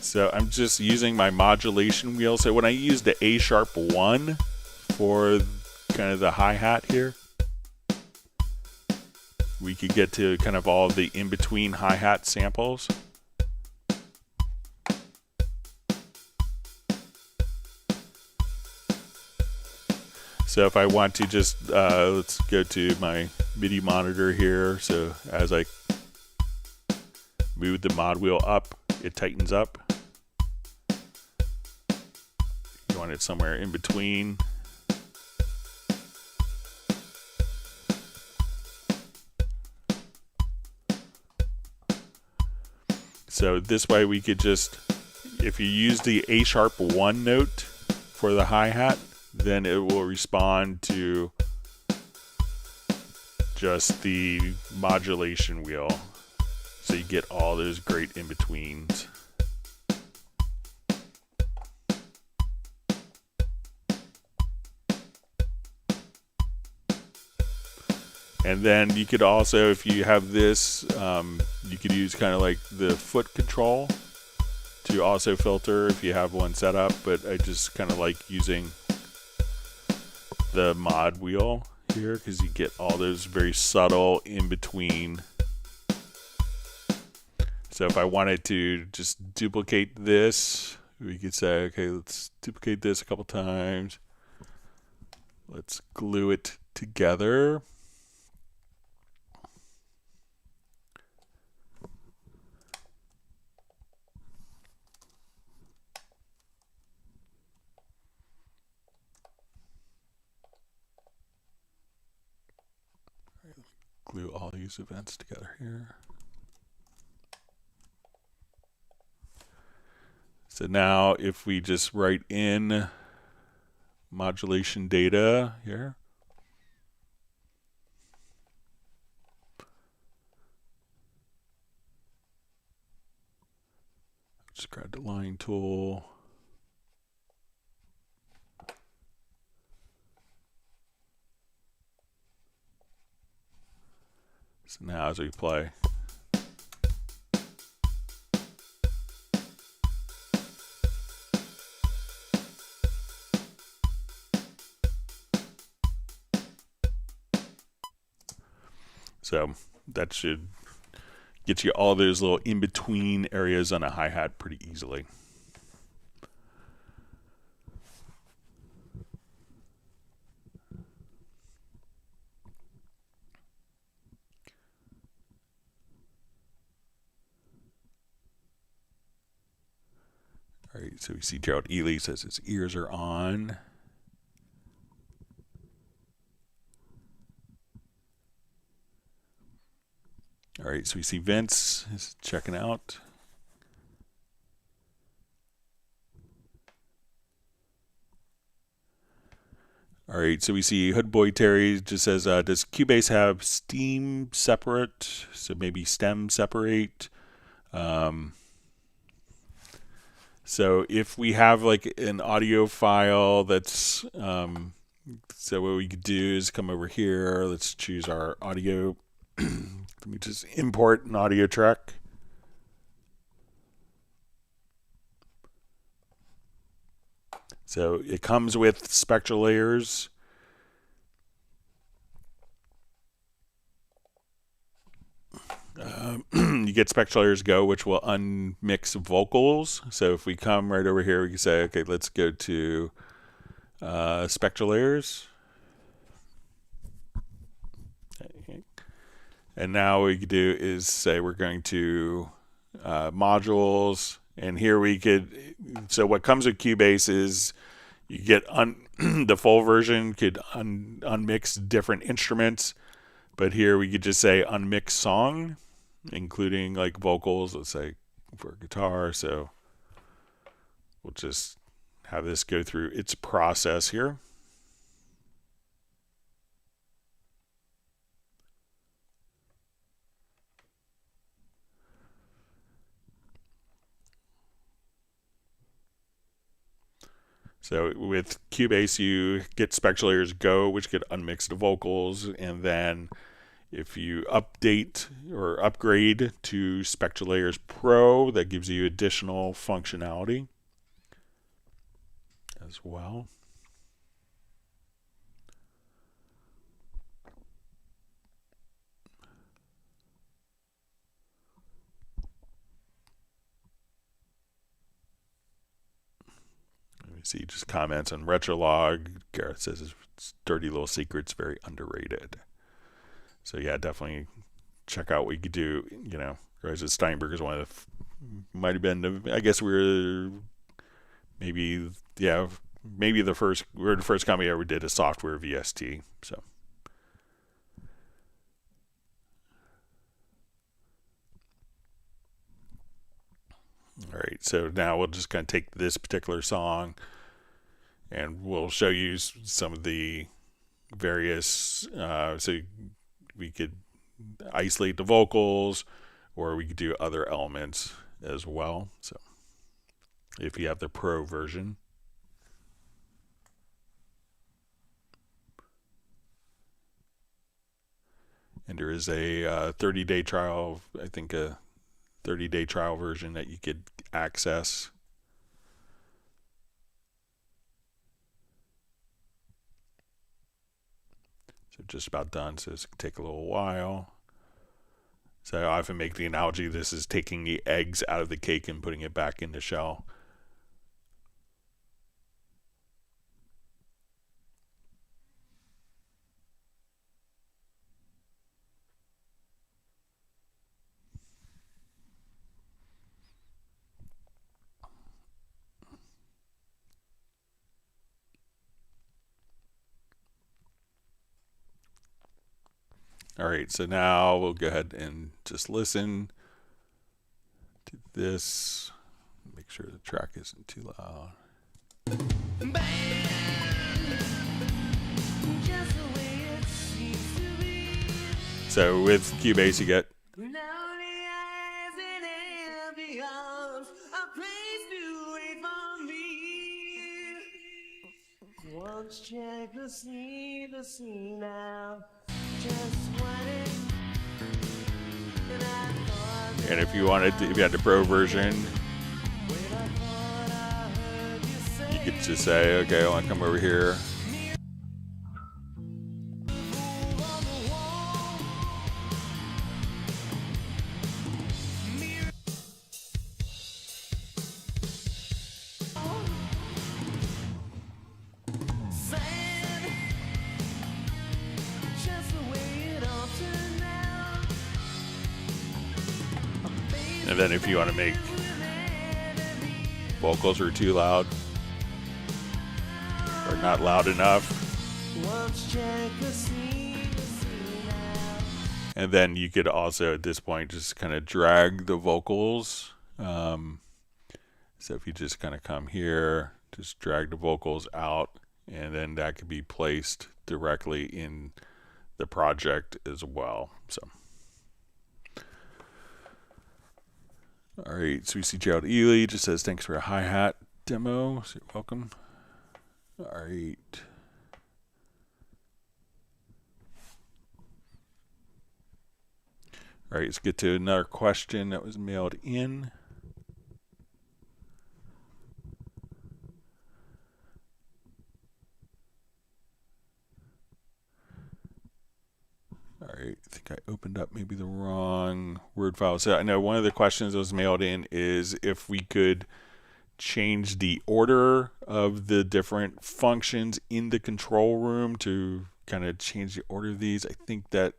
A: So I'm just using my modulation wheel. So when I use the A#1 for kind of the hi-hat here, we could get to kind of all the in-between hi-hat samples. So if I want to just, let's go to my MIDI monitor here. So as I move the mod wheel up, it tightens up. You want it somewhere in between. So this way we could just, if you use the A#1 note for the hi-hat, then it will respond to just the modulation wheel. So you get all those great in-betweens. And then you could also, if you have this, you could use kind of like the foot control to also filter if you have one set up. But I just kind of like using the mod wheel here because you get all those very subtle in between. So if I wanted to just duplicate this, we could say, okay, let's duplicate this a couple times. Let's glue it together. Glue all these events together here. So now if we just write in modulation data here, just grab the line tool. So now as we play, so that should get you all those little in-between areas on a hi-hat pretty easily. All right, so we see Gerald Ely says his ears are on. All right, so we see Vince is checking out. All right, so we see Hood Boy Terry just says, does Cubase have stem separate? So maybe stem separate. So if we have like an audio file that's, so what we could do is come over here. Let's choose our audio. Let me just import an audio track. So it comes with spectral layers. You get spectral layers go, which will unmix vocals. So if we come right over here, we can say, okay, let's go to spectral layers. Okay. And now what we could do is say we're going to modules. And here we could, so what comes with Cubase is you get the full version could unmix different instruments, but here we could just say unmix song, including like vocals, let's say for guitar. So we'll just have this go through its process here. So with Cubase, you get spectral layers go, which could unmix the vocals, and then if you update or upgrade to Spectral Layers Pro, that gives you additional functionality as well. See just comments on Retrologue. Gareth says it's dirty little secret's very underrated. So yeah, definitely check out what you could do. You know, Steinberg is one of the, might have been, I guess we're maybe, yeah, maybe we're the first company ever did a software VST. So. All right, so now we'll just kind of take this particular song and we'll show you some of the various, so we could isolate the vocals or we could do other elements as well. So if you have the Pro version. And there is a 30-day trial, I think a 30-day trial version that you could access. So just about done, so this could take a little while. So I often make the analogy, this is taking the eggs out of the cake and putting it back in the shell. All right, so now we'll go ahead and just listen to this. Make sure the track isn't too loud. So with Cubase, you get
C: check the scene now.
A: And if you wanted to, if you had the Pro version, you could just say, okay, I want to come over here. And then if you want to make vocals are too loud or not loud enough, And then you could also at this point just kind of drag the vocals. So if you just kind of come here, just drag the vocals out, and then that could be placed directly in the project as well. So, all right, so we see Gerald Ely just says thanks for a hi-hat demo. So you're welcome. All right. All right, let's get to another question that was mailed in. All right, I think I opened up maybe the wrong Word file. So I know one of the questions that was mailed in is if we could change the order of the different functions in the control room to kind of change the order of these. I think that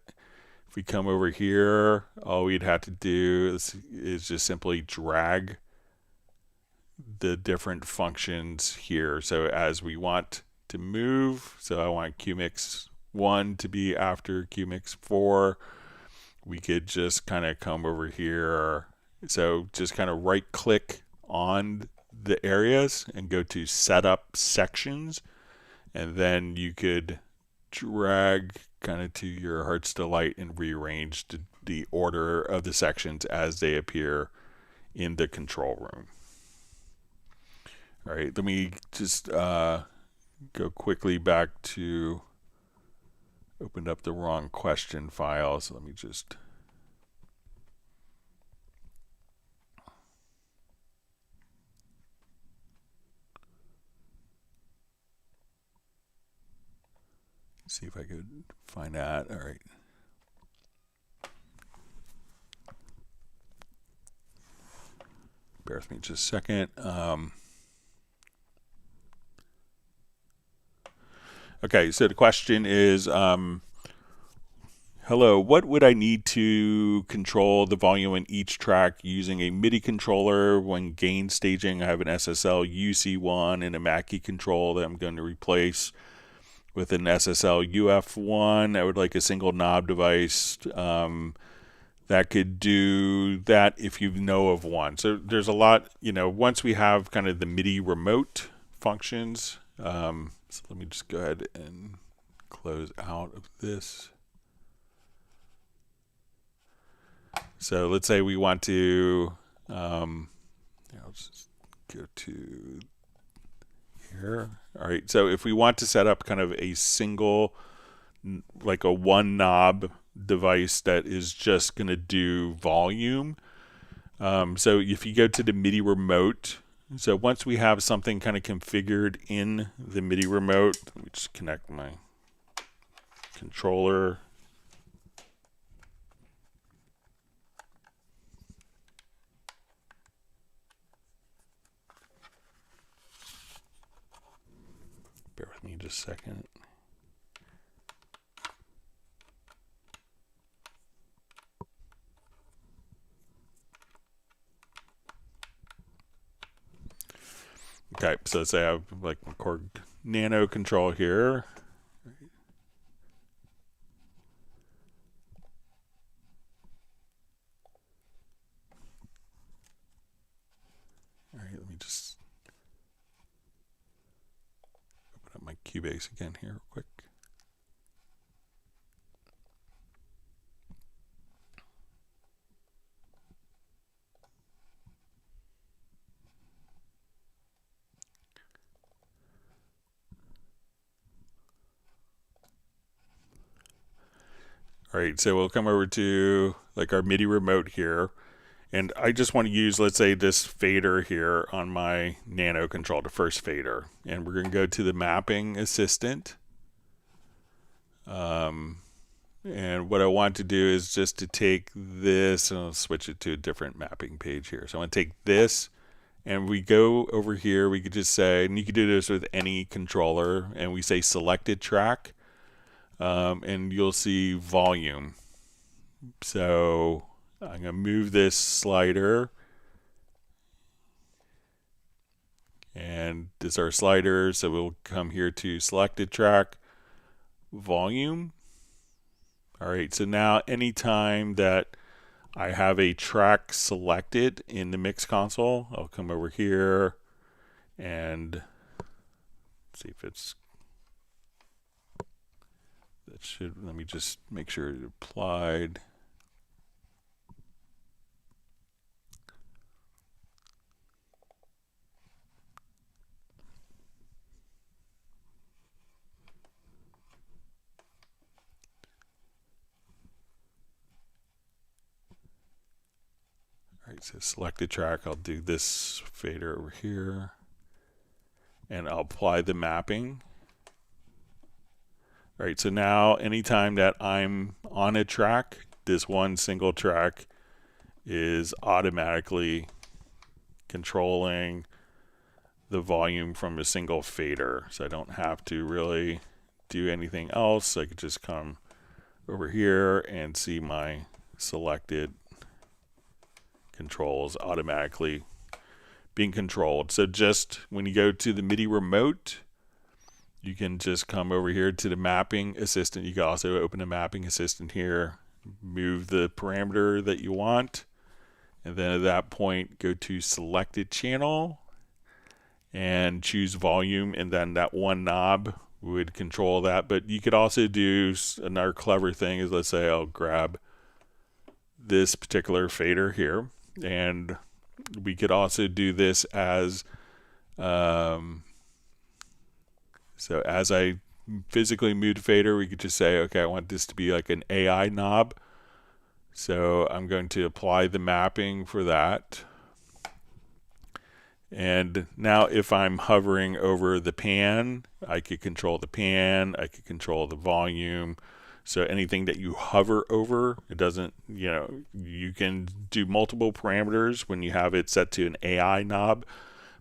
A: if we come over here, all we'd have to do is just simply drag the different functions here. So as we want to move, so I want QMix 1 to be after QMix 4, we could just kind of come over here. So just kind of right click on the areas and go to setup sections, and then you could drag kind of to your heart's delight and rearrange the order of the sections as they appear in the control room. All right, let me just go quickly back to opened up the wrong question file, so let me just see if I could find that. All right. Bear with me just a second. Okay, so the question is, hello, what would I need to control the volume in each track using a MIDI controller when gain staging? I have an SSL UC1 and a Mackie control that I'm going to replace with an SSL UF1. I would like a single knob device that could do that if you know of one. So there's a lot, once we have kind of the MIDI remote functions, so let me just go ahead and close out of this. So let's say we want to, I'll just go to here. All right, so if we want to set up kind of a single, like a one knob device that is just going to do volume. So if you go to the MIDI remote, so once we have something kind of configured in the MIDI remote, let me just connect my controller. Bear with me just a second. Okay, so let's say I have like my Korg Nano control here. All right, let me just open up my Cubase again here real quick. All right, so we'll come over to like our MIDI remote here, and I just want to use, let's say, this fader here on my Nano control, the first fader, and we're going to go to the mapping assistant. And what I want to do is just to take this, and I'll switch it to a different mapping page here. So I want to take this, and we go over here, we could just say, and you could do this with any controller, and we say selected track. And you'll see volume. So I'm going to move this slider, and this is our slider, so we'll come here to selected track, volume, All right, so now anytime that I have a track selected in the mix console, I'll come over here and see if it's, that should, let me just make sure it applied. All right, so select the track. I'll do this fader over here, and I'll apply the mapping. All right, so now anytime that I'm on a track, this one single track is automatically controlling the volume from a single fader. So I don't have to really do anything else. I could just come over here and see my selected controls automatically being controlled. So just when you go to the MIDI remote, you can just come over here to the mapping assistant. You can also open a mapping assistant here, move the parameter that you want, and then at that point go to selected channel and choose volume, and then that one knob would control that. But you could also do another clever thing is, let's say I'll grab this particular fader here, and we could also do this as so as I physically move the fader, we could just say, okay, I want this to be like an AI knob. So I'm going to apply the mapping for that. And now if I'm hovering over the pan, I could control the pan, I could control the volume. So anything that you hover over, it doesn't, you know, you can do multiple parameters when you have it set to an AI knob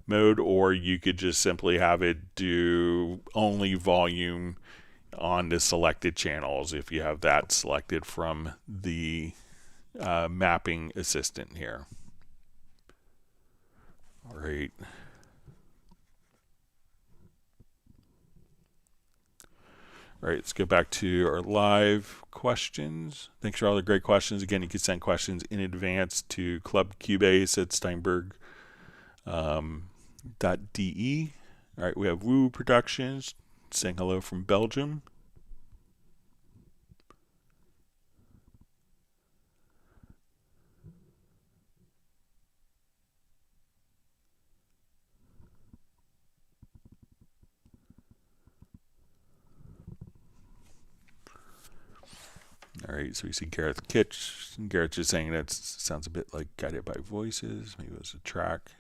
A: mode, or you could just simply have it do only volume on the selected channels if you have that selected from the mapping assistant here. All right. All right, let's go back to our live questions. Thanks for all the great questions. Again, you can send questions in advance to clubcubase@steinberg.de. All right, we have Woo Productions saying hello from Belgium. All right, so we see Gareth Kitch. Gareth just saying that sounds a bit like Guided by Voices. Maybe it was a track.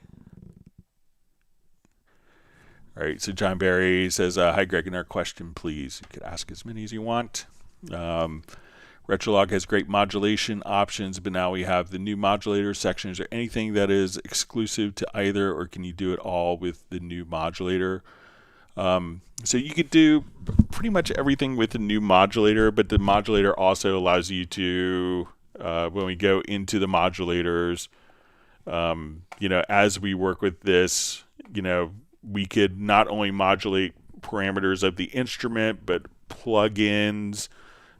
A: All right, so John Barry says, hi, Greg, another question, please. You could ask as many as you want. Retrologue has great modulation options, but now we have the new modulator section. Is there anything that is exclusive to either, or can you do it all with the new modulator? So you could do pretty much everything with the new modulator, but the modulator also allows you to, when we go into the modulators, you know, as we work with this, you know, we could not only modulate parameters of the instrument, but plugins.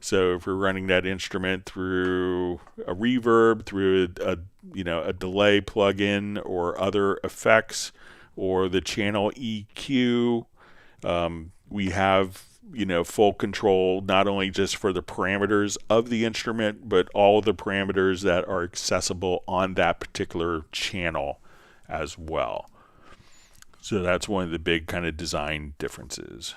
A: So if we're running that instrument through a reverb, through a you know, a delay plugin or other effects, or the channel EQ, we have, you know, full control, not only just for the parameters of the instrument, but all of the parameters that are accessible on that particular channel as well. So that's one of the big kind of design differences.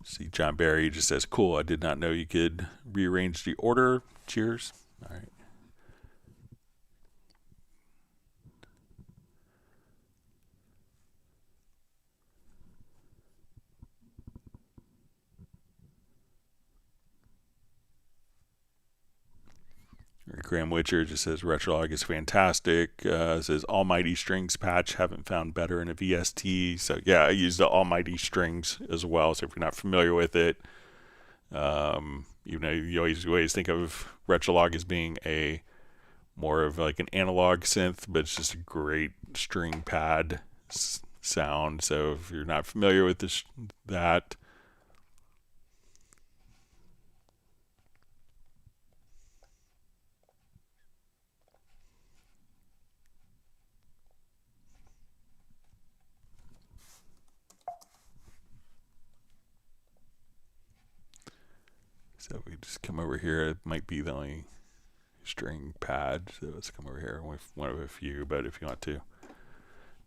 A: See, John Barry just says, cool, I did not know you could rearrange the order. Cheers. All right. Graham Witcher just says Retrologue is fantastic. Says Almighty Strings patch, haven't found better in a VST. So yeah, I use the Almighty Strings as well. So if you're not familiar with it, you know, you always think of Retrologue as being a more of like an analog synth, but it's just a great string pad sound. So if you're not familiar with that, So we just come over here. It might be the only string pad. So let's come over here with one of a few. But if you want to,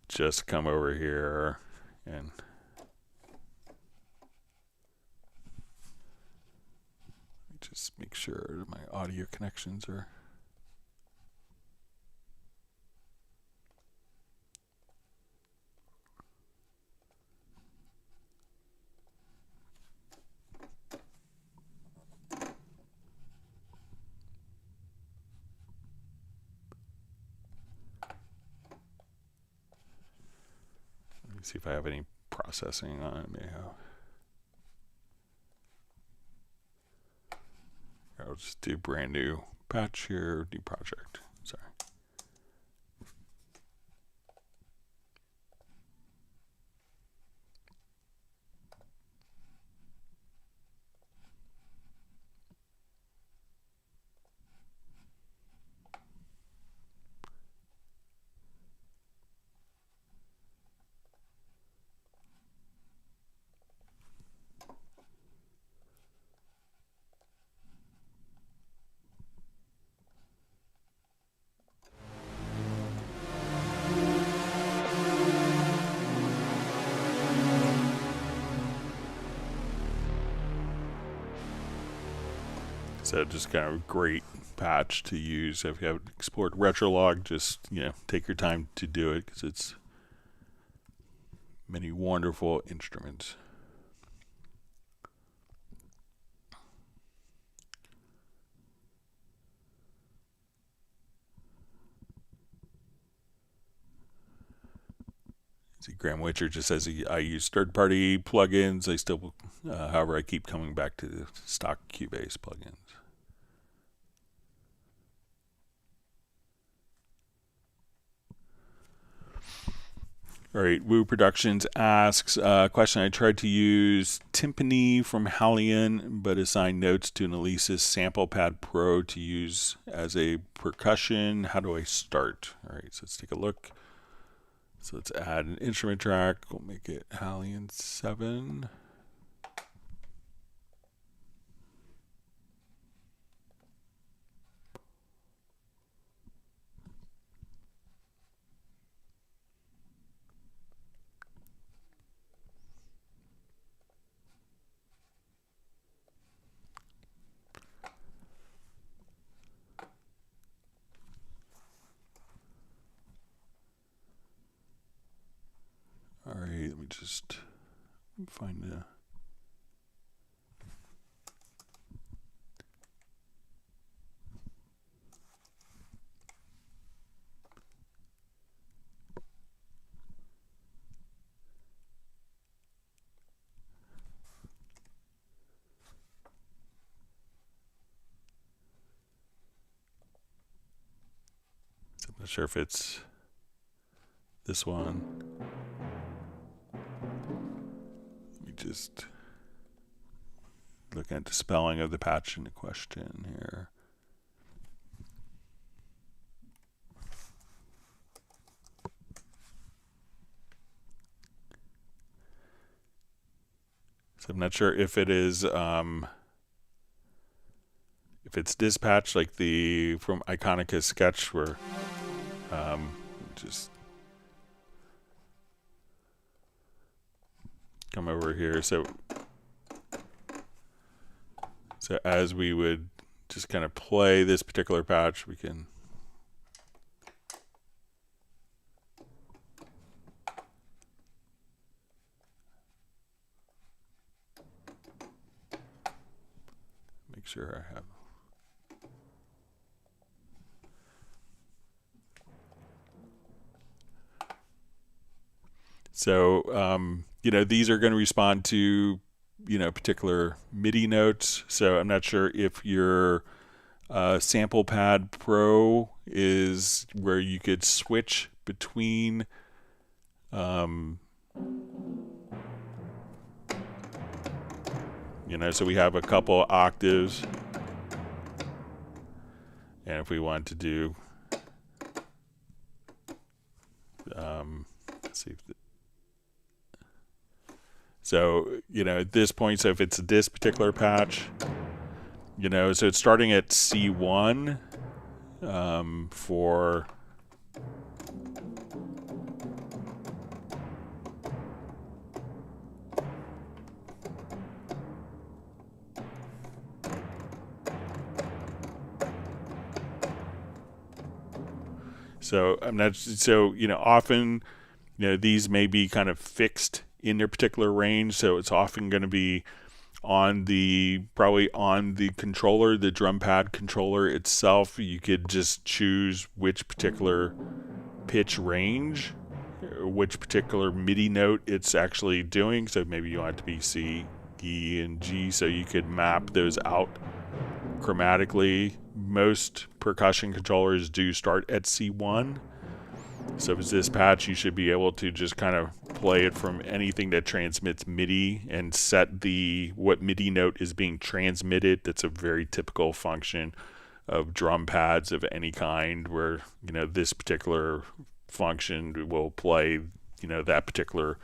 A: just come over here and just make sure my audio connections are. See if I have any processing on it. I'll just do brand new patch here, new project. Sorry. So just kind of a great patch to use. If you haven't explored Retrologue, just take your time to do it because it's many wonderful instruments. See, Graham Witcher just says I use third-party plugins. I still, however, I keep coming back to the stock Cubase plugins. All right, Woo Productions asks, question, I tried to use Timpani from Halion, but assigned notes to an Alesis Sample Pad Pro to use as a percussion. How do I start? All right, so let's take a look. So let's add an instrument track. We'll make it Halion 7. All right, let me just find the. So I'm not sure if it's this one. Just looking at the spelling of the patch in question here. So I'm not sure if it is if it's this patch like the from Iconica sketch where just come over here. So as we would just kind of play this particular patch, we can make sure I have. So, these are going to respond to, particular MIDI notes. So I'm not sure if your Sample Pad Pro is where you could switch between so we have a couple octaves. And if we want to do, let's see if so, at this point, so if it's this particular patch, You know, so it's starting at C1 for... So I'm not, so, you know, often, you know, these may be kind of fixed in their particular range. So it's often going to be on the, probably on the controller, the drum pad controller itself. You could just choose which particular pitch range, which particular MIDI note it's actually doing. So maybe you want it to be C, E, and G. So you could map those out chromatically. Most percussion controllers do start at C1. So if it's this patch, you should be able to just kind of play it from anything that transmits MIDI and set the what MIDI note is being transmitted. That's a very typical function of drum pads of any kind, where, you know, this particular function will play, you know, that particular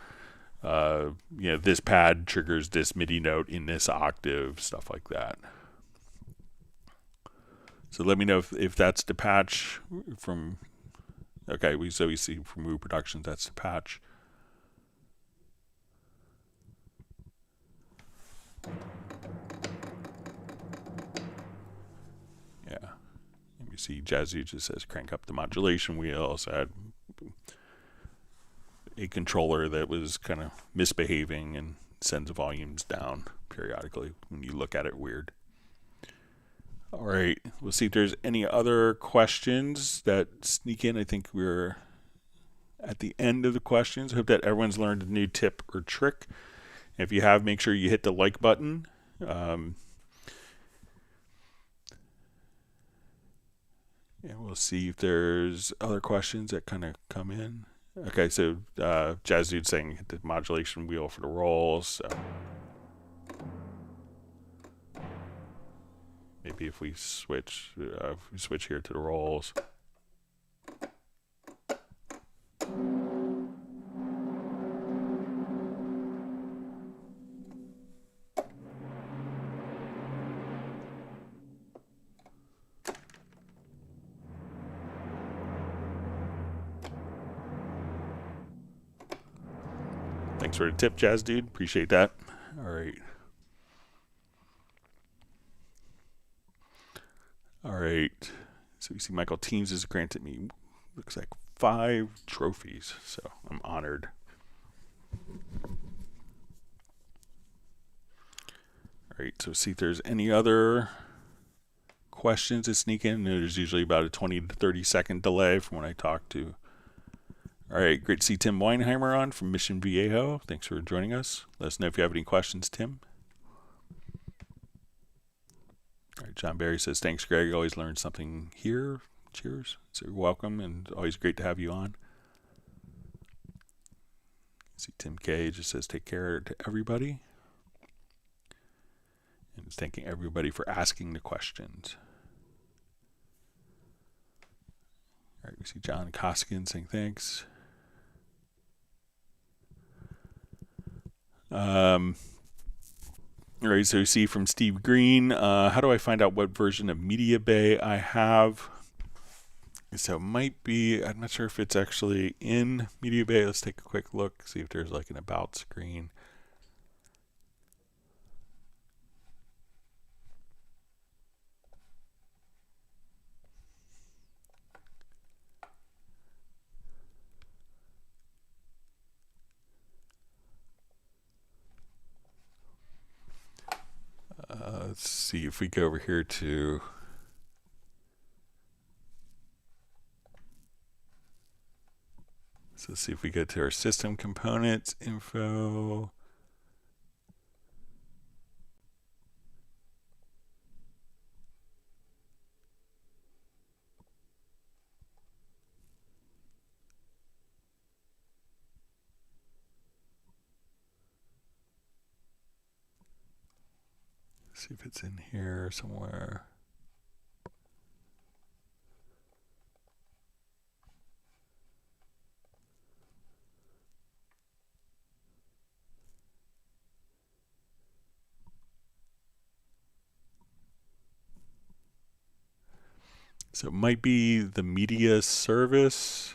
A: you know, this pad triggers this MIDI note in this octave, stuff like that. So let me know if that's the patch from, okay, we see from Woo Productions, that's the patch. Yeah. Let me see, Jazzy just says crank up the modulation wheel. Also had a controller that was kind of misbehaving and sends the volumes down periodically when you look at it weird. All right, we'll see if there's any other questions that sneak in. I think we're at the end of the questions. I hope that everyone's learned a new tip or trick. If you have, make sure you hit the like button. And we'll see if there's other questions that kind of come in. Okay, so Jazz Dude's saying hit the modulation wheel for the rolls. So maybe if we switch here to the rolls. Thanks for the tip, Jazz Dude. Appreciate that. All right. All right. So we see Michael Teams has granted me, looks like 5 trophies. So I'm honored. All right. So see if there's any other questions that sneak in. There's usually about a 20 to 30 second delay from when I talk to. All right, great to see Tim Weinheimer on from Mission Viejo. Thanks for joining us. Let us know if you have any questions, Tim. All right, John Barry says, thanks, Greg. Always learn something here. Cheers. So you're welcome, and always great to have you on. See Tim K just says, take care to everybody. And it's thanking everybody for asking the questions. All right, we see John Koskin saying thanks. All right, so you see from Steve Green, how do I find out what version of MediaBay I have? So it might be, I'm not sure if it's actually in MediaBay. Let's take a quick look, see if there's like an about screen. Let's see if we go over here to let's see if we go to our system components info. See if it's in here somewhere. So it might be the media service.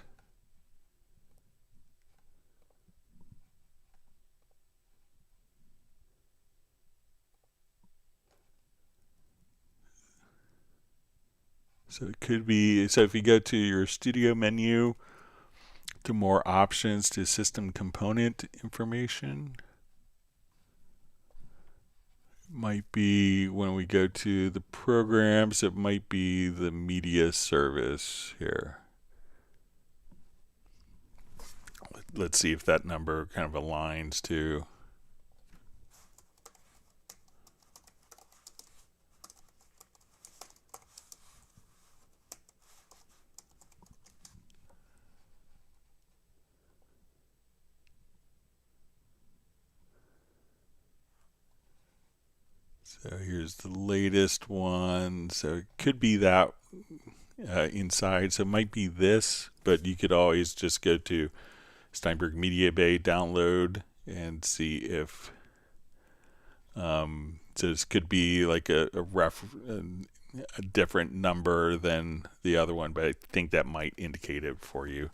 A: So it could be, so if you go to your studio menu, to more options, to system component information, might be when we go to the programs, it might be the media service here. Let's see if that number kind of aligns to. So here's the latest one. So it could be that inside. So it might be this, but you could always just go to Steinberg MediaBay download and see if so this could be like a different number than the other one, but I think that might indicate it for you.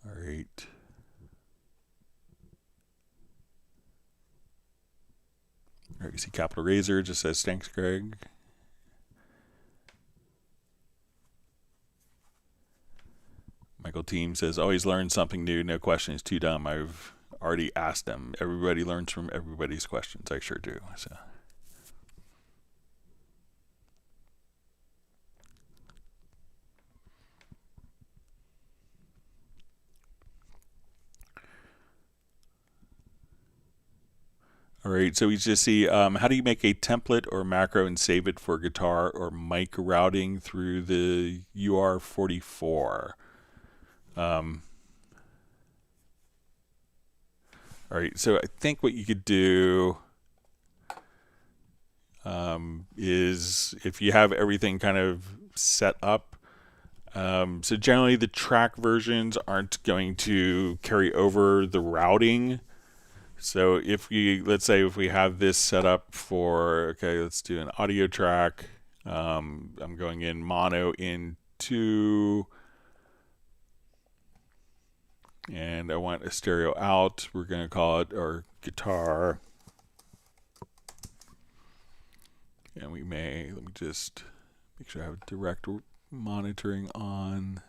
A: All right. All right, you see Capital Razor just says thanks, Greg. Michael Team says always learn something new. No question is too dumb. I've already asked them. Everybody learns from everybody's questions. I sure do. So. All right, so we just see how do you make a template or macro and save it for guitar or mic routing through the UR44. All right, so I think what you could do is if you have everything kind of set up, so generally the track versions aren't going to carry over the routing. So if we, let's say if we have this set up for, okay, let's do an audio track. I'm going in mono into, and I want a stereo out. We're going to call it our guitar. And we may, let me just make sure I have direct monitoring on.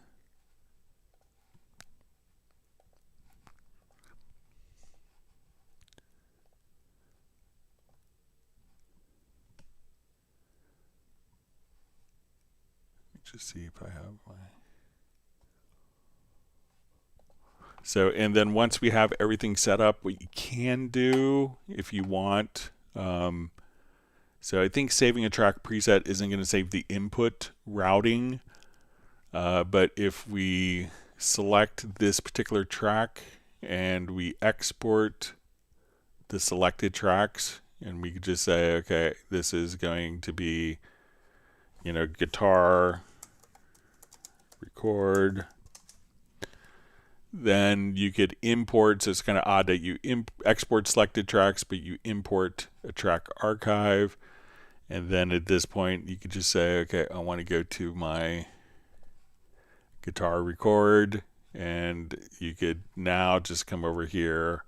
A: Just see if I have my. So, and then once we have everything set up, what you can do if you want. So I think saving a track preset isn't going to save the input routing. But if we select this particular track and we export the selected tracks, and we could just say, okay, this is going to be, you know, guitar, record, then you could import. So it's kind of odd that you export selected tracks, but you import a track archive. And then at this point, you could just say, okay, I want to go to my guitar record, and you could now just come over here.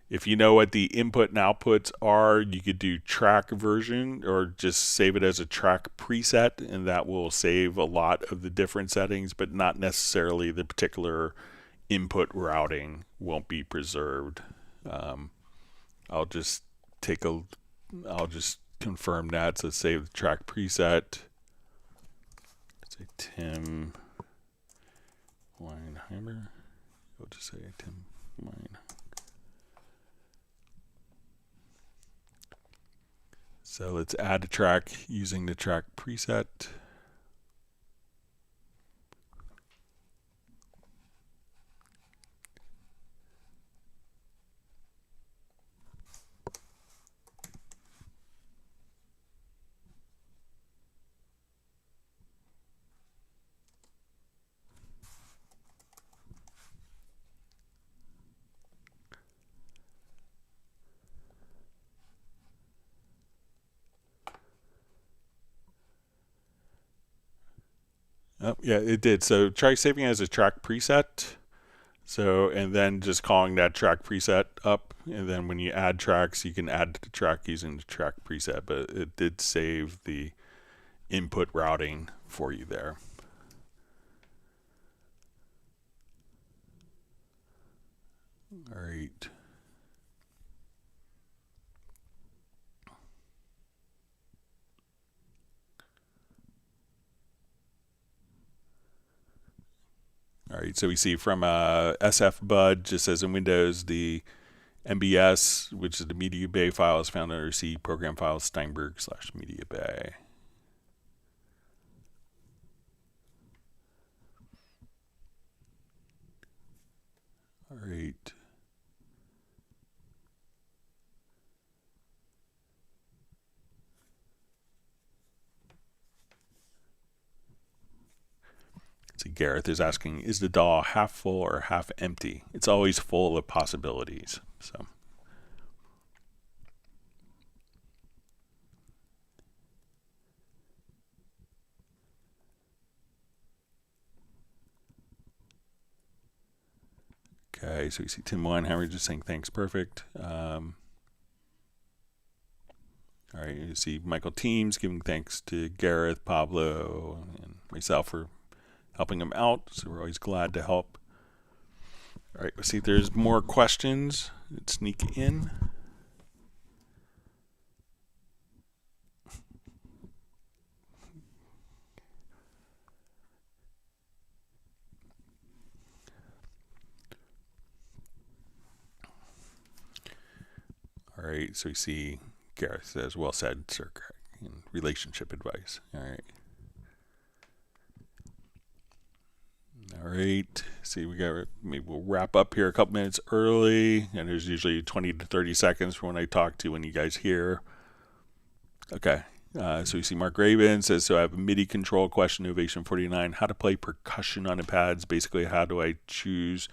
A: If you know what the input and outputs are, you could do track version or just save it as a track preset, and that will save a lot of the different settings, but not necessarily the particular input routing won't be preserved. I'll just confirm that. So save the track preset. Let's say Tim Weinheimer. I'll just say Tim Weinheimer. So let's add a track using the track preset. Oh, yeah, it did. So try saving as a track preset. So, and then just calling that track preset up. And then when you add tracks, you can add the track using the track preset. But it did save the input routing for you there. All right. All right, so we see from SF Bud, just as in Windows, the MBS, which is the MediaBay file, is found under C program files Steinberg / MediaBay. All right. So Gareth is asking, is the DAW half full or half empty? It's always full of possibilities. So. Okay, so we see Tim Weinhammer just saying thanks, perfect. All right, you see Michael Teams giving thanks to Gareth, Pablo, and myself for helping him out, so we're always glad to help. All right, let's see if there's more questions that sneak in. All right, so we see Gareth says, well said, sir, in relationship advice. All right. All right, see, maybe we'll wrap up here a couple minutes early, and there's usually 20 to 30 seconds from when I talk to when you guys hear. Okay, so we see Mark Raven says, so I have a MIDI control question, Ovation 49, how to play percussion on the pads. Basically, how do I choose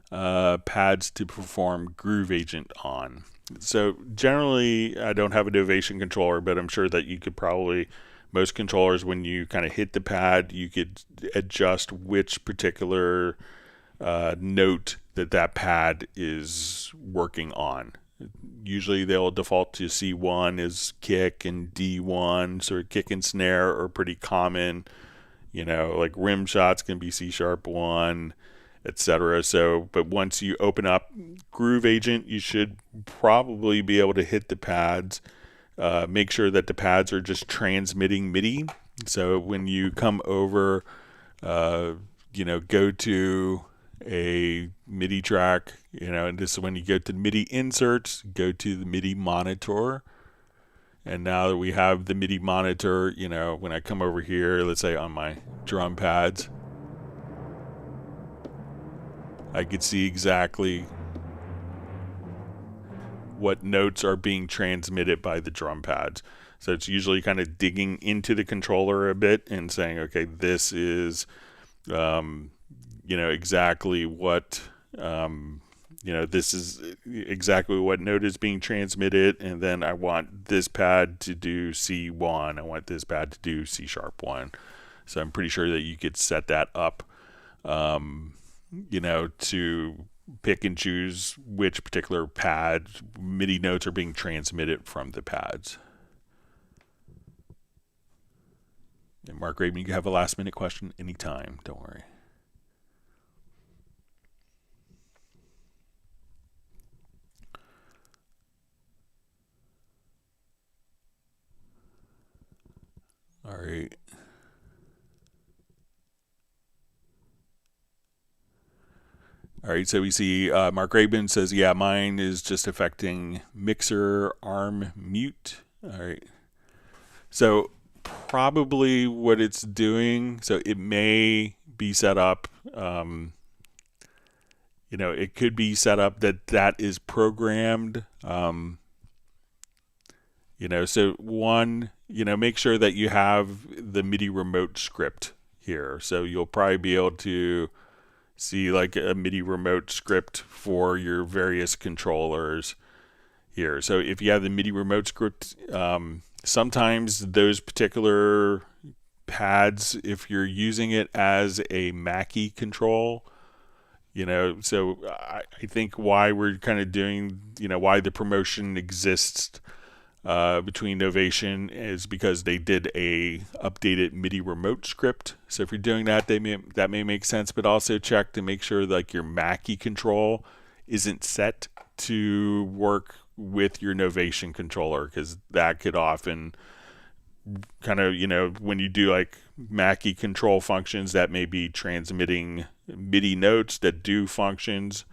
A: pads to perform Groove Agent on? So generally, I don't have a Ovation controller, but I'm sure that you could probably, most controllers, when you kind of hit the pad, you could adjust which particular note that pad is working on. Usually they'll default to C1 as kick, and D1, so kick and snare are pretty common. You know, like rim shots can be C#1, etc. So, but once you open up Groove Agent, you should probably be able to hit the pads. Make sure that the pads are just transmitting MIDI. So when you come over, you know, go to a MIDI track, you know, and this is when you go to MIDI inserts, go to the MIDI monitor. And now that we have the MIDI monitor, you know, when I come over here, let's say on my drum pads, I could see exactly what notes are being transmitted by the drum pads. So it's usually kind of digging into the controller a bit and saying, okay, this is, you know, exactly what, you know, this is exactly what note is being transmitted. And then I want this pad to do C1. I want this pad to do C#1. So I'm pretty sure that you could set that up, you know, to pick and choose which particular pad MIDI notes are being transmitted from the pads. And Mark Raven, you can have a last minute question anytime. Don't worry. All right. All right, so we see Mark Raven says, yeah, mine is just affecting mixer arm mute. All right. So probably what it's doing, so it may be set up, you know, it could be set up that is programmed, you know, so one, you know, make sure that you have the MIDI remote script here. So you'll probably be able to see like a MIDI remote script for your various controllers here. So if you have the MIDI remote script, sometimes those particular pads if you're using it as a Mackie control. So I think why we're kind of doing, why the promotion exists between Novation is because they did a updated MIDI remote script. So if you're doing that, that may make sense, but also check to make sure like your Mackie control isn't set to work with your Novation controller, because that could often kind of, when you do like Mackie control functions, that may be transmitting MIDI notes that do functions,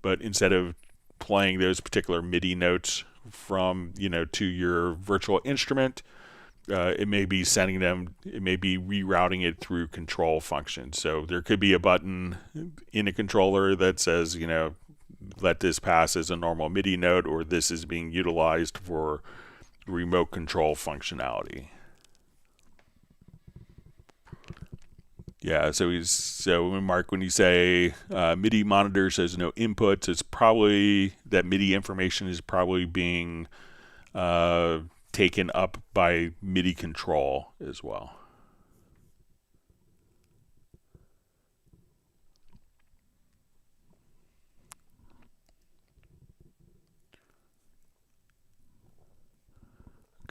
A: but instead of playing those particular MIDI notes from, to your virtual instrument, it may be sending them, it may be rerouting it through control functions. So there could be a button in a controller that says, let this pass as a normal MIDI note, or this is being utilized for remote control functionality. Yeah, so Mark, when you say MIDI monitor says no inputs, it's probably that MIDI information is probably being taken up by MIDI control as well.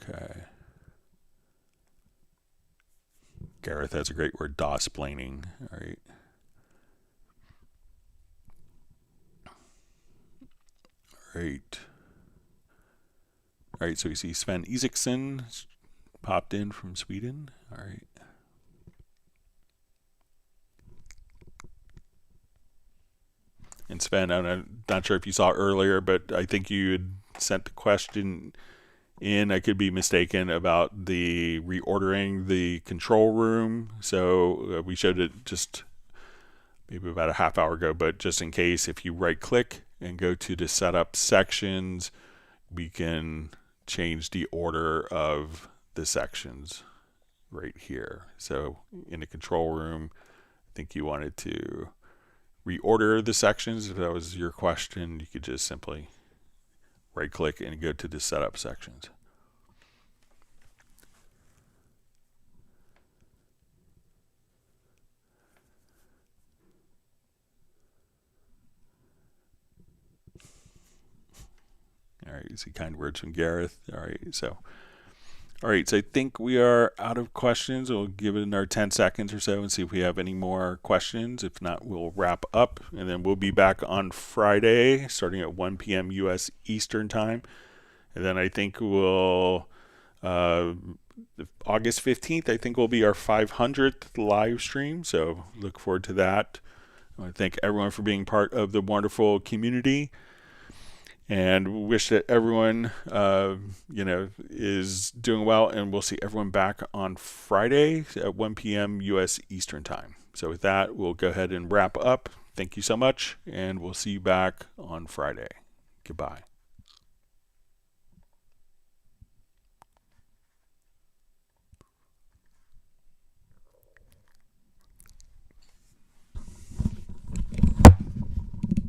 A: Okay. Gareth has a great word, DOS-planing. All right. All right, so we see Sven Isaksson popped in from Sweden. All right. And Sven, I'm not sure if you saw earlier, but I think you had sent the question in, I could be mistaken, about the reordering the control room. So we showed it just maybe about a half hour ago, but just in case, if you right click and go to the setup sections, we can change the order of the sections right here. So in the control room, I think you wanted to reorder the sections. If that was your question, you could just simply right click and go to the setup sections. All right, you see kind words from Gareth. All right, so I think we are out of questions. We'll give it another 10 seconds or so and see if we have any more questions. If not, we'll wrap up, and then we'll be back on Friday starting at 1 p.m. U.S. Eastern Time. And then I think we'll, August 15th, I think will be our 500th live stream. So look forward to that. I want to thank everyone for being part of the wonderful community, and wish that everyone, is doing well. And we'll see everyone back on Friday at 1 p.m. U.S. Eastern Time. So with that, we'll go ahead and wrap up. Thank you so much, and we'll see you back on Friday. Goodbye.